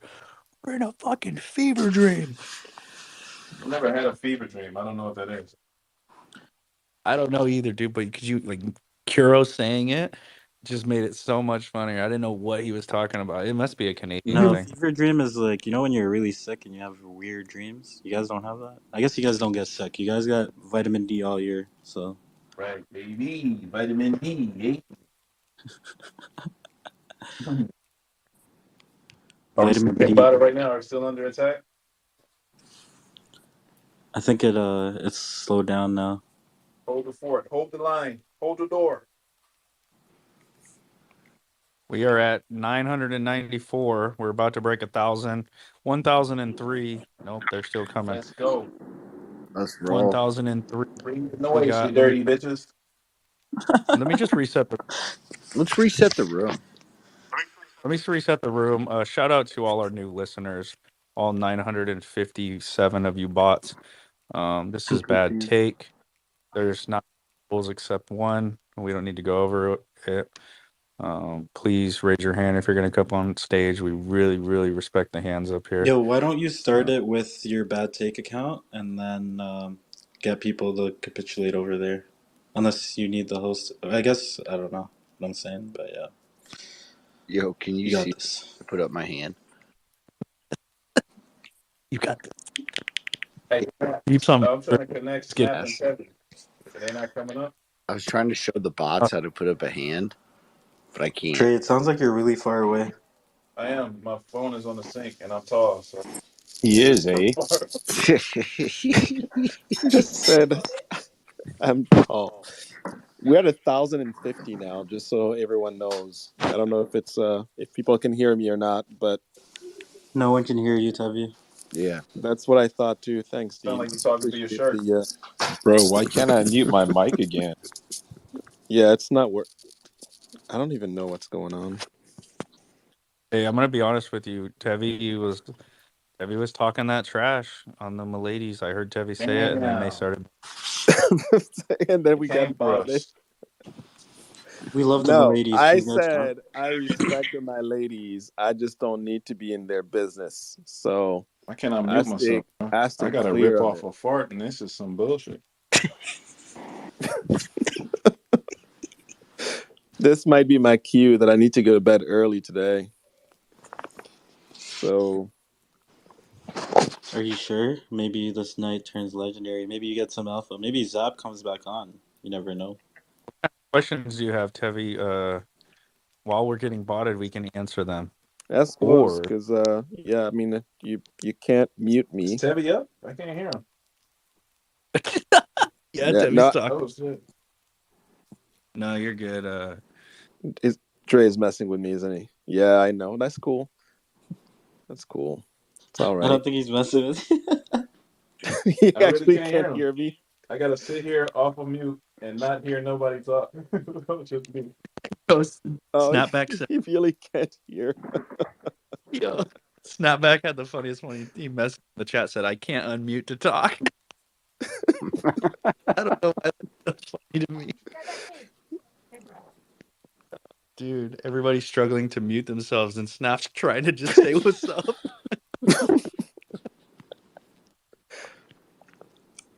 We're in a fucking fever dream. I've never had a fever dream. I don't know what that is. I don't know either, dude. But could you like Kuro saying it just made it so much funnier. I didn't know what he was talking about. It must be a Canadian No, thing. fever dream is like, you know, when you're really sick and you have weird dreams. You guys don't have that. I guess you guys don't get sick. You guys got vitamin D all year, so. Right, baby. Vitamin D, eh? Are we Vitamin speaking D. about it right now? Are we still under attack? I think it's slowed down now. Hold the fort. Hold the line. Hold the door. We are at 994. We're about to break 1,000. 1,003. Nope, they're still coming. Let's go. Let's roll. 1,003. Bring the We noise, got. you dirty bitches. Let me just reset the. Let's reset the room. Let me just reset the room. Shout out to all our new listeners, all 957 of you bots. This is bad take. There's not rules except one. We don't need to go over it. Please raise your hand if you're going to come on stage. We really, really respect the hands up here. Yo, why don't you start it with your bad take account and then get people to capitulate over there? Unless you need the host. I guess, I don't know what I'm saying, but yeah. Yo, can you got see? this. I put up my hand. You got this. Hey, Keep some. I'm trying to connect Snap and Yes. Tevin. Are they not coming up? I was trying to show the bots how to put up a hand, but I can't. Trey, it sounds like you're really far away. I am. My phone is on the sink, and I'm tall, so. He is, eh? Just said I'm tall. We're at 1,050 now, just so everyone knows. I don't know if it's if people can hear me or not, but No one can hear you, Tavi. Yeah. that's what I thought too. Thanks, Sound Deep. like you're talking through your Appreciate shirt. the Bro, why can't I mute my mic again? yeah, it's not work. I don't even know what's going on. Hey, I'm gonna be honest with you. Tevi was talking that trash on the Miladies. I heard Tevi say it, and then they Damn. started. And then It we came got for botted. us. We love the No, ladies. I Can you guys stop? said I respected my ladies. I just don't need to be in their business. So Why can't I I mute stay myself? Bro? I I stay gotta clear rip of off it. a fart, and this is some bullshit. This might be my cue that I need to go to bed early today. So Are you sure? Maybe this night turns legendary. Maybe you get some alpha. Maybe Zap comes back on. You never know. Questions do you have, Tevi? While we're getting botted, we can answer them. I suppose, Or because yeah, I mean, you can't mute Is me. Tevy up? I can't hear him. yeah, Yeah, Tevi's no, talking. Oh shit. No, you're good. Dre is messing with me, isn't he? Yeah, I know. That's cool. That's cool. It's all I right. don't think he's messing with you. He I really actually can't can't hear him. hear me. I gotta sit here off of mute and not hear nobody talk. Just me. Oh, Oh, Snapback said, he really can't hear. yo. Snapback had the funniest one. He messaged in the chat, said, I can't unmute to talk. I don't know why that's funny to me. Dude, everybody's struggling to mute themselves, and Snap's trying to just say what's up.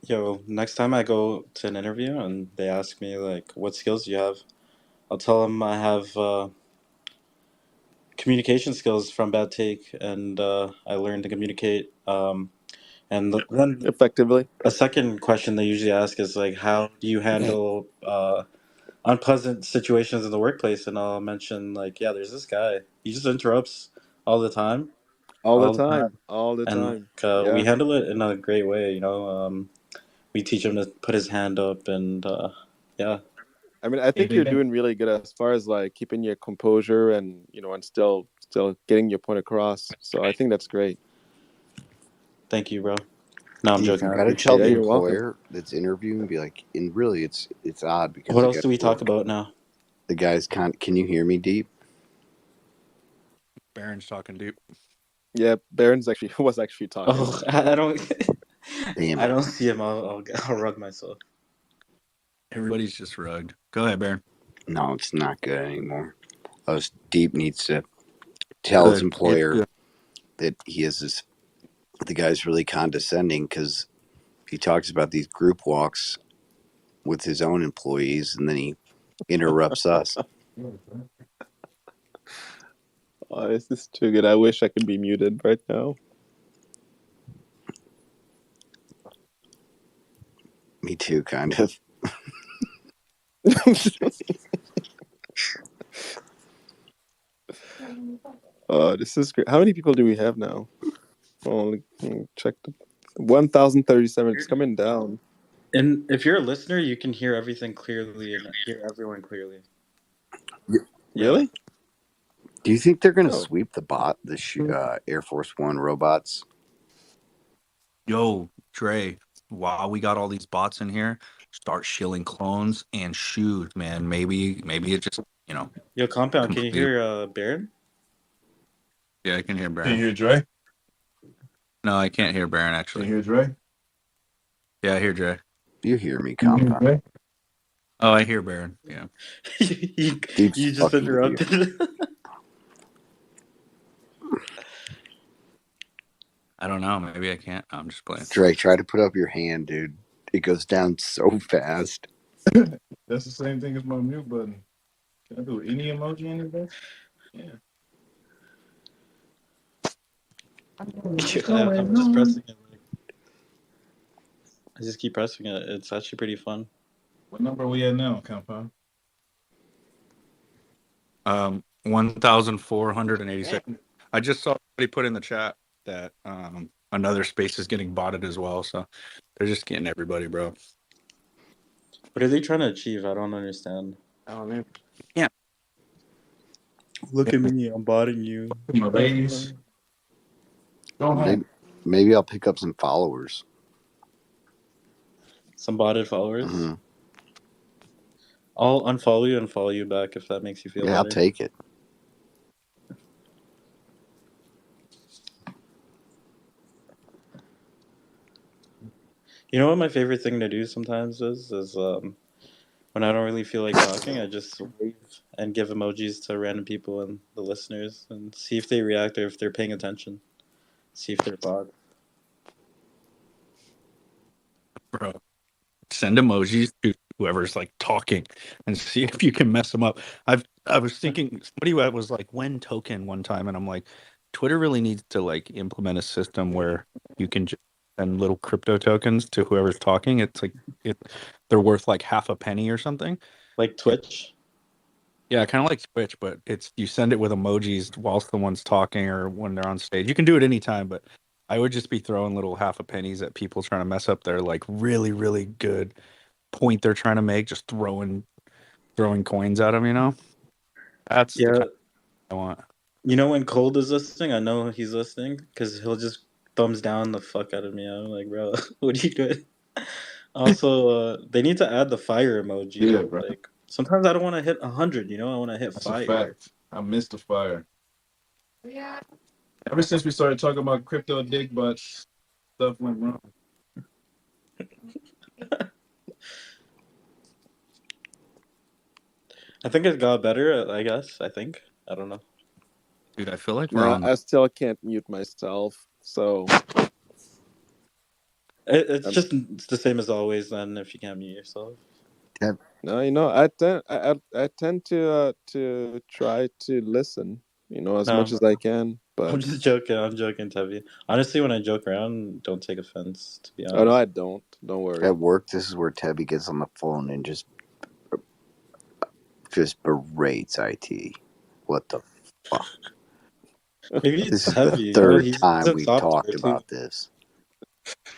Yo, next time I go to an interview and they ask me like, "What skills do you have?" I'll tell them I have communication skills from Bad Take, and I learned to communicate. Then Effectively. a second question they usually ask is like, "How do you handle unpleasant situations in the workplace?" And I'll mention like, "Yeah, there's this guy. He just interrupts all the time, All the all the time, time. All the and time. we Yeah. handle it in a great way. We teach him to put his hand up, and yeah." I mean, I Hey, think Big you're Ben. doing really good as far as like keeping your composure and and still getting your point across. So I think that's great. Thank you, bro. No, I'm Steve, joking. you I got to tell appreciate Yeah, the it. you're welcome. employer that's interviewing, be like, and really, it's odd because What else do we talk about now? the guy's Can you hear me, Deep? Baron's talking, dude. Yeah, Baron's actually was actually talking. Oh, I don't. Damn I it! don't see him. I'll rug myself. Everybody's just rugged. Go ahead, Baron. No, it's not good anymore. Deep needs to tell his Good. It's employer good. that he is this. The guy's really condescending because he talks about these group walks with his own employees, and then he interrupts us. Oh, this is too good. I wish I could be muted right now. Me too, kind of. Oh, this is great. How many people do we have now? Oh, check the 1,037. It's coming down. And if you're a listener, you can hear everything clearly and hear everyone clearly. Yeah. Really? Do you think they're going to Oh, sweep the Air Force One robots? Yo, Trey, while we got all these bots in here, start shilling clones and shoes, man. Maybe it just, Yo, Compound, can you complete. hear Baron? Yeah, I can hear Can you Baron. hear Dre? No, I can't hear Baron, Can actually. you hear Dre? Yeah, I hear Dre. You hear me, Can you hear Compound? Dre? Oh, I hear Baron. Yeah. you, Deep's you just fucking with you. interrupted. I don't know. Maybe I can't. I'm just playing. Dre, try to put up your hand, dude. It goes down so fast. That's the same thing as my mute button. Can I do any emoji in this? Yeah. I'm just pressing it. I just keep pressing it. It's actually pretty fun. What number are we at now, Compound? 1,486. I just saw somebody put in the chat that another space is getting botted as well. So they're just getting everybody, bro. What are they trying to achieve? I don't understand. Oh man. Yeah. Look at me. I'm botting you. My ladies. Go home. Maybe I'll pick up some followers. Some botted followers. Mm-hmm. I'll unfollow you and follow you back if that makes you feel better. I'll take it. You know what my favorite thing to do sometimes is when I don't really feel like talking, I just wave and give emojis to random people and the listeners and see if they react or if they're paying attention. See if they're bored. Bro, send emojis to whoever's like talking and see if you can mess them up. I was thinking somebody was like when token one time, and I'm like, Twitter really needs to like implement a system where you can just send little crypto tokens to whoever's talking. It's like they're worth like half a penny or something. Like Twitch. Yeah, kind of like Twitch, but it's you send it with emojis whilst someone's talking or when they're on stage. You can do it anytime, but I would just be throwing little half a pennies at people trying to mess up their like really, really good point they're trying to make, just throwing coins at them, That's the Yeah. kind I want. You know when Cold is listening, I know he's listening because he'll just thumbs down the fuck out of me. I'm like, bro, what are you doing? Also, they need to add the fire emoji. Yeah, bro. Like sometimes I don't want to hit 100. You know, I want to hit That's a fire. fact. I missed the fire. Ever since we started talking about crypto dick butts, stuff went wrong. I think it got better. I guess. I think. I don't know. Dude, I feel like we're No, on. I still can't mute myself. So It's um, just it's the same as always. Then if you can't mute yourself. Ted, no, I tend to try to listen, as much No, as I can. I'm But just joking. I'm joking, Tevi. Honestly, when I joke around, don't take offense. To be oh no, honest. I don't. Don't worry. at work, this is where Tebby gets on the phone and just berates IT. What the fuck? Maybe it's This is the Tevi. You know, third he's time in we've software talked too. about this.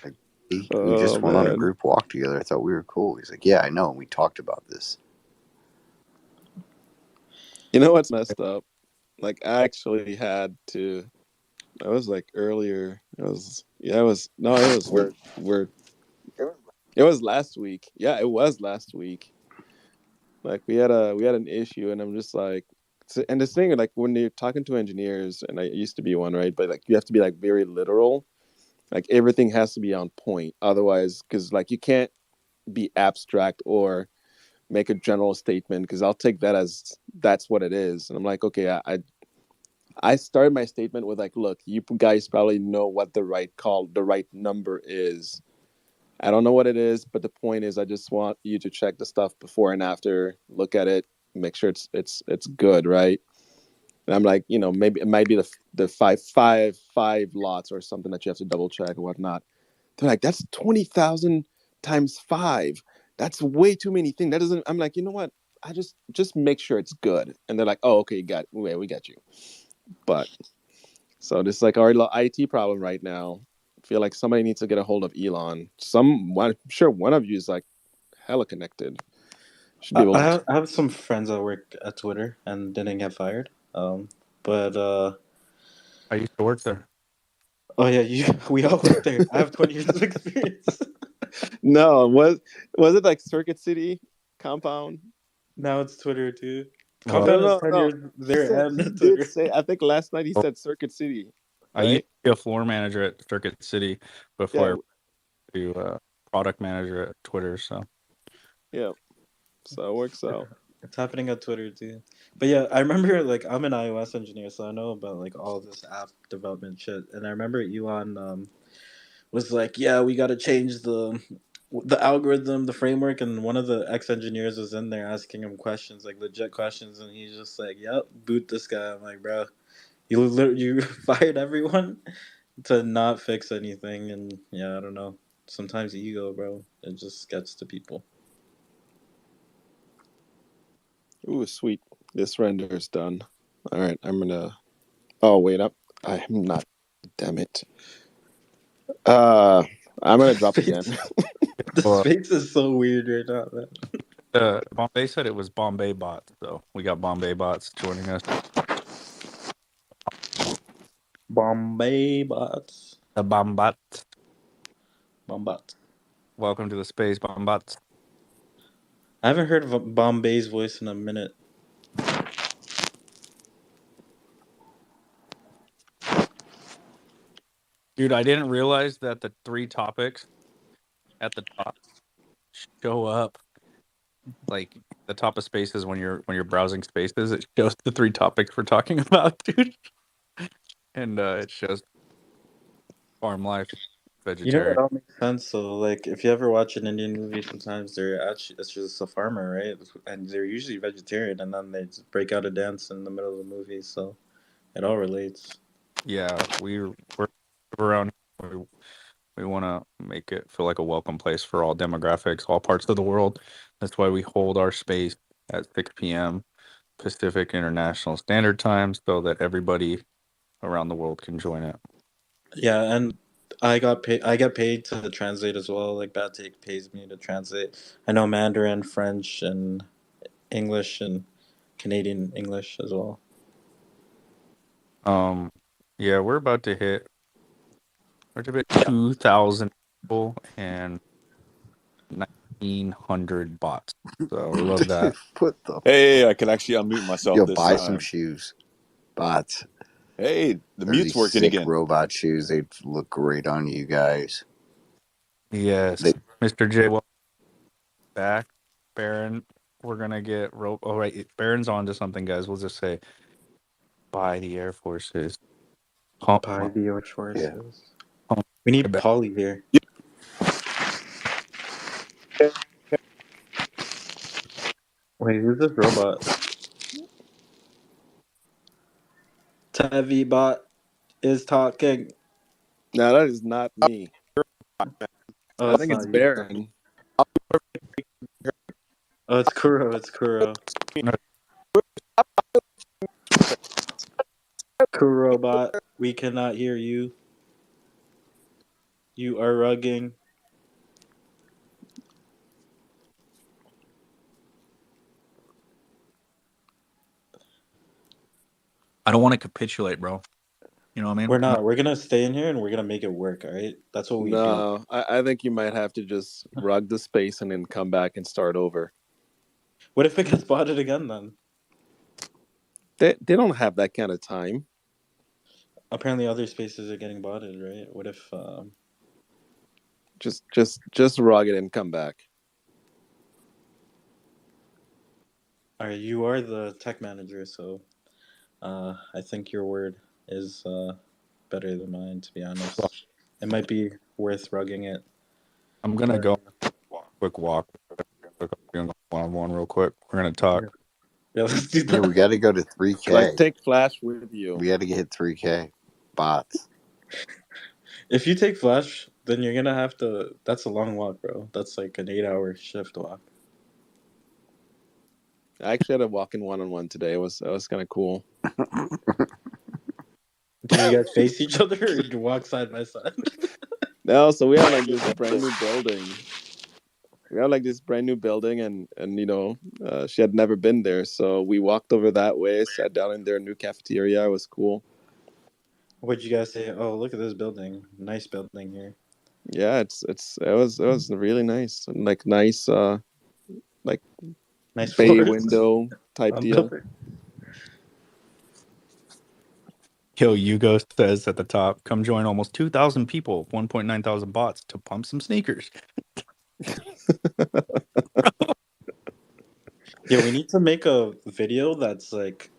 Like, we Oh just went on a man, group walk together. I thought we were cool. He's like, yeah, I know. We talked about this. you know what's messed up? Like I actually had to. I was like earlier. It was yeah. It was no. It was we're. It was last week. Yeah, it was last week. Like we had an issue, and I'm just like, and this thing like when you're talking to engineers, and I used to be one, right? But like you have to be like very literal. Like everything has to be on point, otherwise, because like you can't be abstract or make a general statement. Because I'll take that as that's what it is, and I'm like, okay, I started my statement with like, look, you guys probably know what the right number is. I don't know what it is, but the point is, I just want you to check the stuff before and after, look at it, make sure it's good, right? And I'm like, maybe it might be the five lots or something that you have to double check or whatnot. They're like, that's 20,000 times five. That's way too many things. That doesn't. I'm like, you know what? I just make sure it's good. And they're like, oh, okay, we got you. But so this is like our IT problem right now. I feel like somebody needs to get a hold of Elon. I'm sure one of you is like hella connected. Should be I able I to. have, I have some friends that work at Twitter and didn't get fired. But I used to work there. oh yeah, we all work there. I have 20 years of experience. No, was it like Circuit City compound? Now it's Twitter too. Well, No, Compound is no, 10 no. years He there said he and did Twitter. say. I think last night he said Circuit City, I used right? to be a floor manager at Circuit City before I Yeah, went to product manager at Twitter. So yeah. So it works out. It's happening on Twitter too. But yeah, I remember like I'm an iOS engineer, so I know about like all this app development shit. And I remember Elon was like, "Yeah, we got to change the algorithm, the framework." And one of the ex engineers was in there asking him questions, like legit questions, and he's just like, "Yep, boot this guy." I'm like, "Bro, you fired everyone to not fix anything." And yeah, I don't know. Sometimes ego, bro, it just gets to people. Ooh, sweet. This render's done. All right, I'm gonna. Oh wait, I'm not. Damn it. Uh, I'm gonna drop again. Space, the well, space is so weird right now, man. Bombay said it was Bombay bots. So we got Bombay bots joining us. Bombay bots. The Bombat. Bombat. Welcome to the space, Bombat. I haven't heard of Bombay's voice in a minute. Dude, I didn't realize that the three topics at the top show up like the top of spaces when you're browsing spaces. It shows the three topics we're talking about, dude, and it shows farm life, You know vegetarian. what all makes sense? So, like, if you ever watch an Indian movie, sometimes they're actually it's just a farmer, right? And they're usually vegetarian, and then they just break out a dance in the middle of the movie. So it all relates. Yeah, we're around. We want to make it feel like a welcome place for all demographics, all parts of the world. That's why we hold our space at 6 p.m. Pacific International Standard Time, so that everybody around the world can join it. Yeah, and I got paid. I get paid to translate as well. Like Bad Take pays me to translate. I know Mandarin, French, and English, and Canadian English as well. Yeah, we're about to hit 2,000 people and 1,900 bots. So we love that. What the? Hey, I can actually unmute myself Yo, this buy some time. shoes, bots. Hey, the There's mute's these working sick again. robot shoes. They look great on you guys. Yes, They, Mr. J, welcome back. Baron, we're gonna get oh right, Baron's on to something, guys. We'll just say buy the Air Forces. Pump, By the Air yeah. Forces. pump. We need Polly here. Wait, who's this robot? Tevi bot is talking. No, that is not me. Oh, I it's think it's not you. Baron. Oh, it's Kuro. It's Kuro. Kuro bot, we cannot hear you. You are rugging. I don't want to capitulate, bro. You know what I mean? We're not. We're gonna stay in here and we're gonna make it work. All right. That's what we do. No, I think you might have to just rug the space and then come back and start over. What if it gets botted again then? They don't have that kind of time. Apparently, other spaces are getting botted, right? What if? Just rug it and come back. All right, you are the tech manager, so I think your word is better than mine. To be honest, it might be worth rugging it. I'm gonna go quick walk. We're gonna go one-on-one real quick. We're gonna talk. Yeah, let's do Yeah, we that. got to go to Like 3K. take Flash with you. We got to hit 3K. Bots. If you take Flash, then you're gonna have to. That's a long walk, bro. That's like an 8-hour shift walk. I actually had a walk in one-on-one today. It was kind of cool. Do you guys face each other or do you walk side by side? No, so we have like this brand new building. We have like this brand new building, and she had never been there, so we walked over that way, sat down in their new cafeteria. It was cool. What'd you guys say? Oh, look at this building. Nice building here. Yeah, it was really nice, like nice like Nice bay floors. window type deal. Yo, Hugo says at the top, come join almost 2,000 people, 1.9 thousand bots to pump some sneakers. Yeah, we need to make a video that's like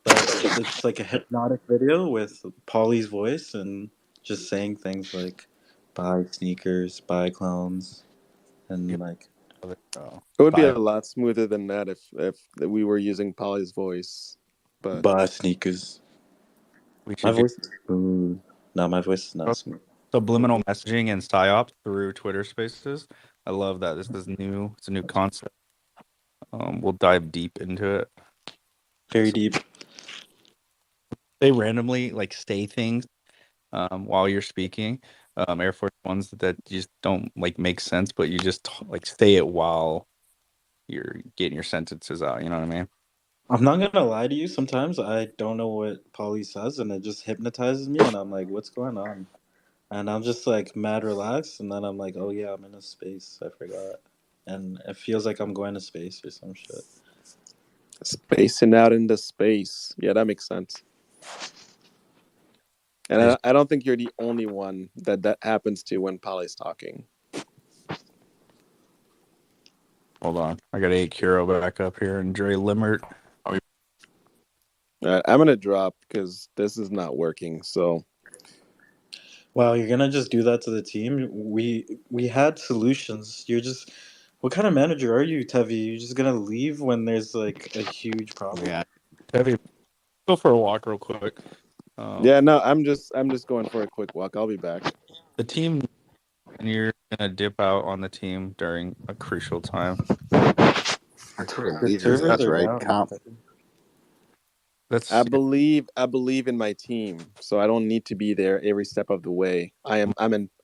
it's like a hypnotic video with Polly's voice and just saying things like buy sneakers, buy clones, and like It would be Bye. a lot smoother than that if we were using Polly's voice, but buy sneakers. We My should do voice is smooth. No, my voice is not smooth. subliminal messaging and psyops through Twitter Spaces. I love that. This is new. It's a new concept. We'll dive deep into it. Very deep. They randomly like say things while you're speaking. Air Force ones that just don't like make sense, but you just like say it while you're getting your sentences out. You know what I mean? I'm not gonna lie to you. Sometimes I don't know what Polly says, and it just hypnotizes me, and I'm like, "What's going on?" And I'm just like mad relaxed, and then I'm like, "Oh yeah, I'm in a space. I forgot," and it feels like I'm going to space or some shit. spacing out into space. Yeah, that makes sense. And I don't think you're the only one that happens to when Polly's talking. Hold on. I got A Kuro back up here and Dre Limmert. All right, I'm gonna drop because this is not working. So Wow, you're gonna just do that to the team? We had solutions. You're just what kind of manager are you, Tevi? You're just gonna leave when there's like a huge problem? Yeah. Tevi, go for a walk real quick. yeah, no, I'm just going for a quick walk. I'll be back. The team, and you're gonna dip out on the team during a crucial time. That's what a The leader servers does, are right? down. That's I believe in my team, so I don't need to be there every step of the way. I'm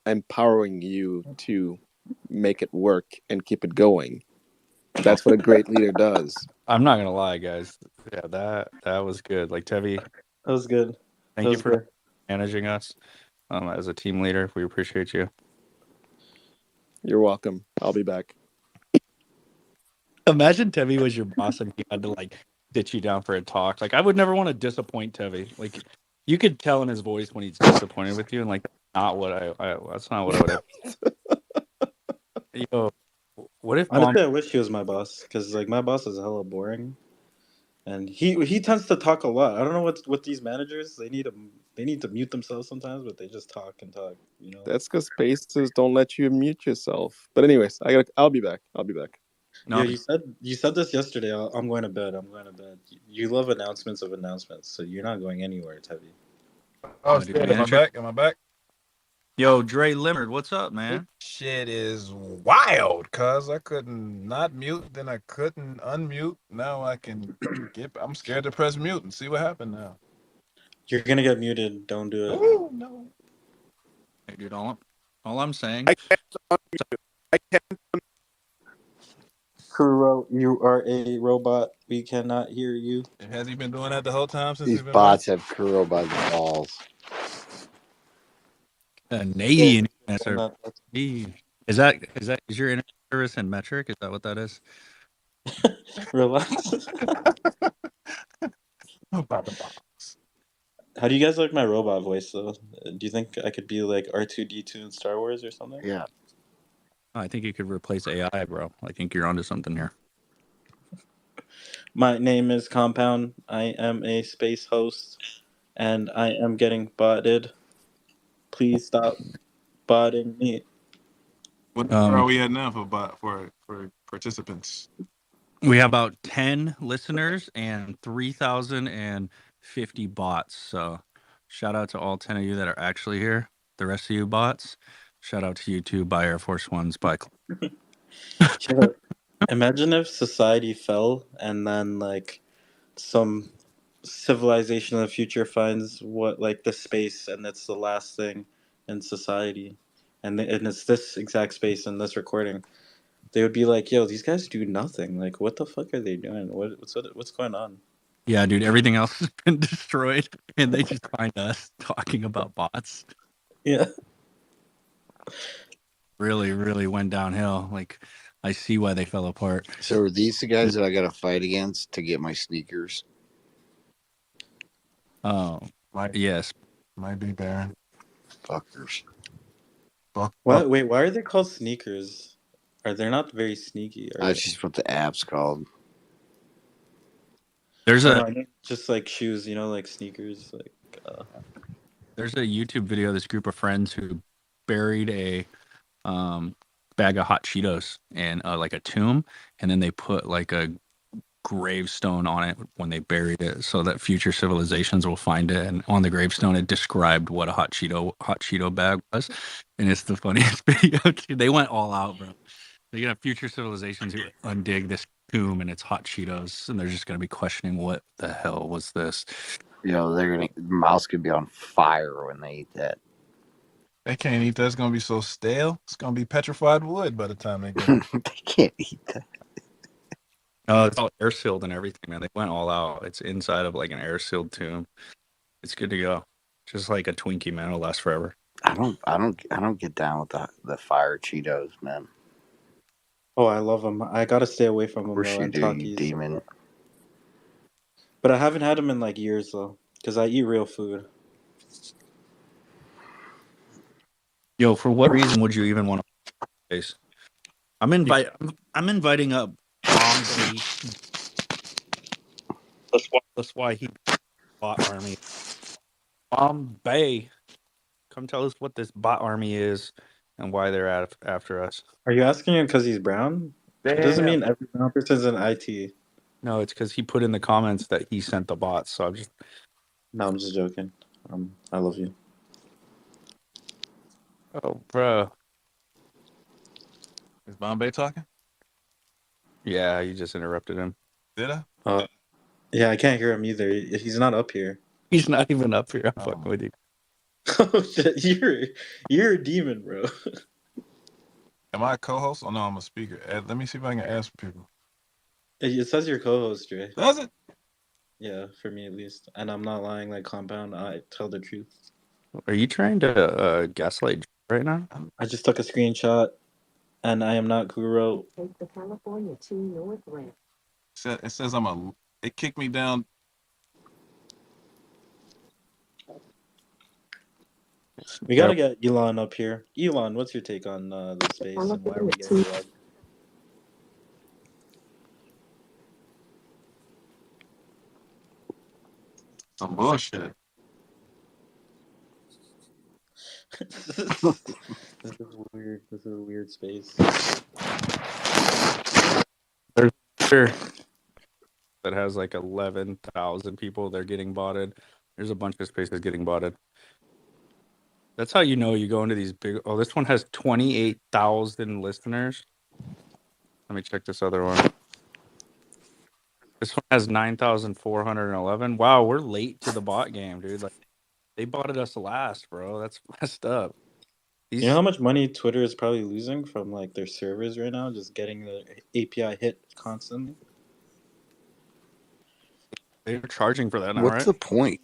empowering you to make it work and keep it going. That's what a great leader does. I'm not gonna lie, guys. Yeah, that was good. Like Tevi, That was good. Thank That you was for good. managing us as a team leader. We appreciate you. You're welcome. I'll be back. Imagine Tevi was your boss and he had to like sit you down for a talk. Like I would never want to disappoint Tevi. Like you could tell in his voice when he's disappointed with you, and like that's not what I would have. Yo, what if mom? Honestly, I wish he was my boss because like my boss is hella boring, and he tends to talk a lot. I don't know what these managers they need to mute themselves sometimes, but they just talk and talk. You know. That's because spaces don't let you mute yourself. But anyways, I'll be back. I'll be back. No, Yeah, you said this yesterday. I'm going to bed. I'm going to bed. You love announcements of announcements, so you're not going anywhere, Tevy. Oh dude, shit! Am I manager. back? Am I back? Yo, Dre Limerd, what's up, This man? shit is wild, cuz I couldn't not mute, then I couldn't unmute. Now I can get. I'm scared to press mute and see what happened now. You're gonna get muted. Don't do it. Oh no! Hey, dude, all I'm saying. I can't unmute. I can't. Kuro, you are a robot. We cannot hear you. Has he been doing that the whole time since These he's been back? bots have Kuro by the balls. Yeah, Canadian internet and service. that- Is your internet service in metric? Is that what that is? Relax. About the box. How do you guys like my robot voice though? Do you think I could be like R2D2 in Star Wars or something? Yeah. I think you could replace AI, bro. I think you're onto something here. My name is Compound. I am a space host, and I am getting botted. Please stop botting me. Where are we at now for participants? We have about 10 listeners and 3,050 bots. So shout out to all 10 of you that are actually here. The rest of you bots, shout out to you too by Air Force Ones by. Yeah. Imagine if society fell and then like some civilization in the future finds what like the space and it's the last thing in society, and it's this exact space in this recording. They would be like, "Yo, these guys do nothing. Like, what the fuck are they doing? What's going on?" Yeah, dude, everything else has been destroyed and they just find us talking about bots. Yeah. Really, really went downhill. Like, I see why they fell apart. So are these the guys that I got to fight against to get my sneakers? Oh, yes. Might be Baron. Fuckers. Fuck. What? Wait, why are they called sneakers? Are they not very sneaky? Are That's they? just what the app's called. There's Oh, a no, I mean, just like shoes, like sneakers. Like, there's a YouTube video of this group of friends who buried a bag of hot Cheetos in like a tomb, and then they put like a gravestone on it when they buried it, so that future civilizations will find it. And on the gravestone, it described what a hot Cheeto bag was, and it's the funniest video. Dude. They went all out, bro. They're gonna have future civilizations who undig this tomb and it's hot Cheetos, and they're just gonna be questioning what the hell was this. You know, mouse could be on fire when they eat that. They can't eat that. It's gonna be so stale. It's gonna be petrified wood by the time they get it. They can't eat that. It's all air sealed and everything, man. They went all out. It's inside of like an air sealed tomb. It's good to go. Just like a Twinkie, man. It'll last forever. I don't get down with the fire Cheetos, man. oh, I love them. I gotta stay away from them Of course though. you And do, you Takis, demon. but I haven't had them in like years though, because I eat real food. Yo, for what reason would you even want to face? I'm inviting up Bombay. That's why he bot army. Bombay, come tell us what this bot army is and why they're after us. Are you asking him because he's brown? It doesn't Damn. mean every brown person's in IT. No, it's because he put in the comments that he sent the bots. So No, I'm just joking. I love you. oh, bro. Is Bombay talking? Yeah, you just interrupted him. Did I? Yeah, I can't hear him either. He's not up here. He's not even up here. I'm fucking with you. Oh shit, you're a demon, bro. Am I a co-host? Oh no, I'm a speaker. Let me see if I can ask people. It says you're co-host, Dre. Does it? Yeah, for me at least. And I'm not lying like Compound. I tell the truth. Are you trying to gaslight right now? I just took a screenshot, and I am not Kuro. It says I'm a. It kicked me down. We Yeah, gotta get Elon up here. Elon, what's your take on the space and why are we getting rugged? Some bullshit. This is weird. This is a weird space. there's Twitter that has like 11,000 people. They're getting botted. There's a bunch of spaces getting botted. That's how you know you go into these big. Oh, this one has 28,000 listeners. Let me check this other one. This one has 9,411. Wow, we're late to the bot game, dude. Like they botted us last, bro. That's messed up. You know These how much money Twitter is probably losing from like their servers right now, just getting the API hit constantly? they're charging for that now, What's right? the point?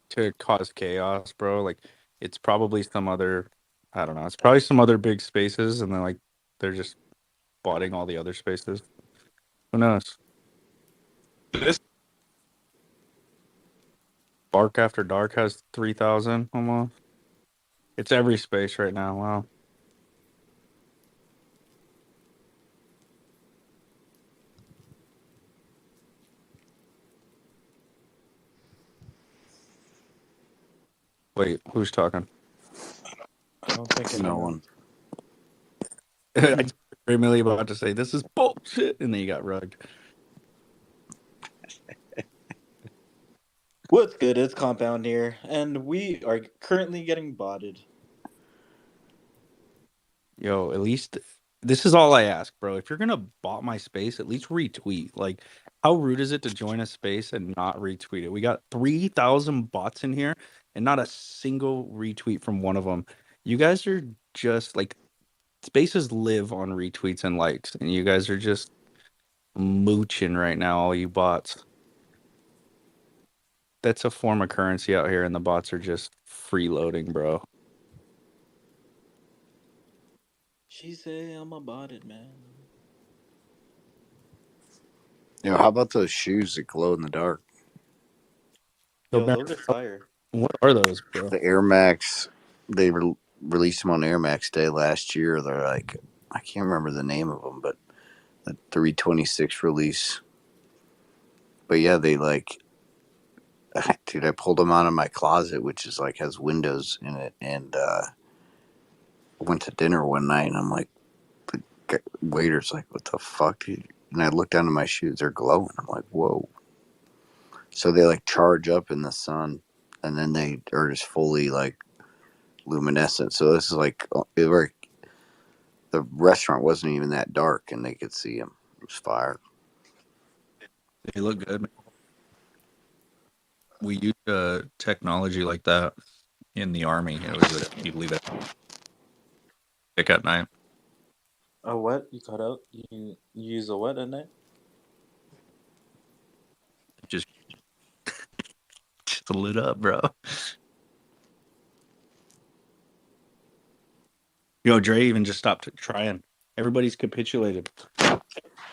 To cause chaos, bro. Like it's probably some other. I don't know. It's probably some other big spaces, and then like they're just botting all the other spaces. Who knows? This Bark After Dark has 3,000 almost. It's every space right now. Wow. Wait, who's talking? I don't think No anyone. one. I just heard Millie about to say this is bullshit, and then you got rugged. What's good? It's Compound here, and we are currently getting botted. Yo, at least this is all I ask, bro. If you're gonna bot my space, at least retweet. Like, how rude is it to join a space and not retweet it? We got 3,000 bots in here, and not a single retweet from one of them. You guys are just like spaces live on retweets and likes, and you guys are just mooching right now, all you bots. That's a form of currency out here, and the bots are just freeloading, bro. She say I'm a botted man. You know, how about those shoes that glow in the dark? So, Yo, Baron, those are fire. what are those, bro? The Air Max. They released them on Air Max Day last year. They're like, I can't remember the name of them, but the 326 release. But yeah, they like, dude, I pulled them out of my closet, which is like has windows in it, and went to dinner one night, and I'm like, the waiter's like, what the fuck, dude? And I look down at my shoes, they're glowing. I'm like, whoa. So they like charge up in the sun, and then they are just fully like luminescent. So this is like, the restaurant wasn't even that dark, and they could see them. It was fire. They look good. We used technology like that in the army. It was you leave it pick at night. A what? You cut out? You use a what at night? Just lit up, bro. Yo, Dre even just stopped trying. Everybody's capitulated.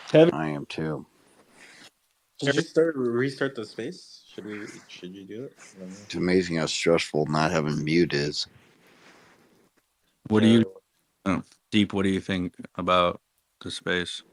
Tevin, I am too. Did you restart the space? Should you do it? It's amazing how stressful not having mute is. what do you Deep? What do you think about the space?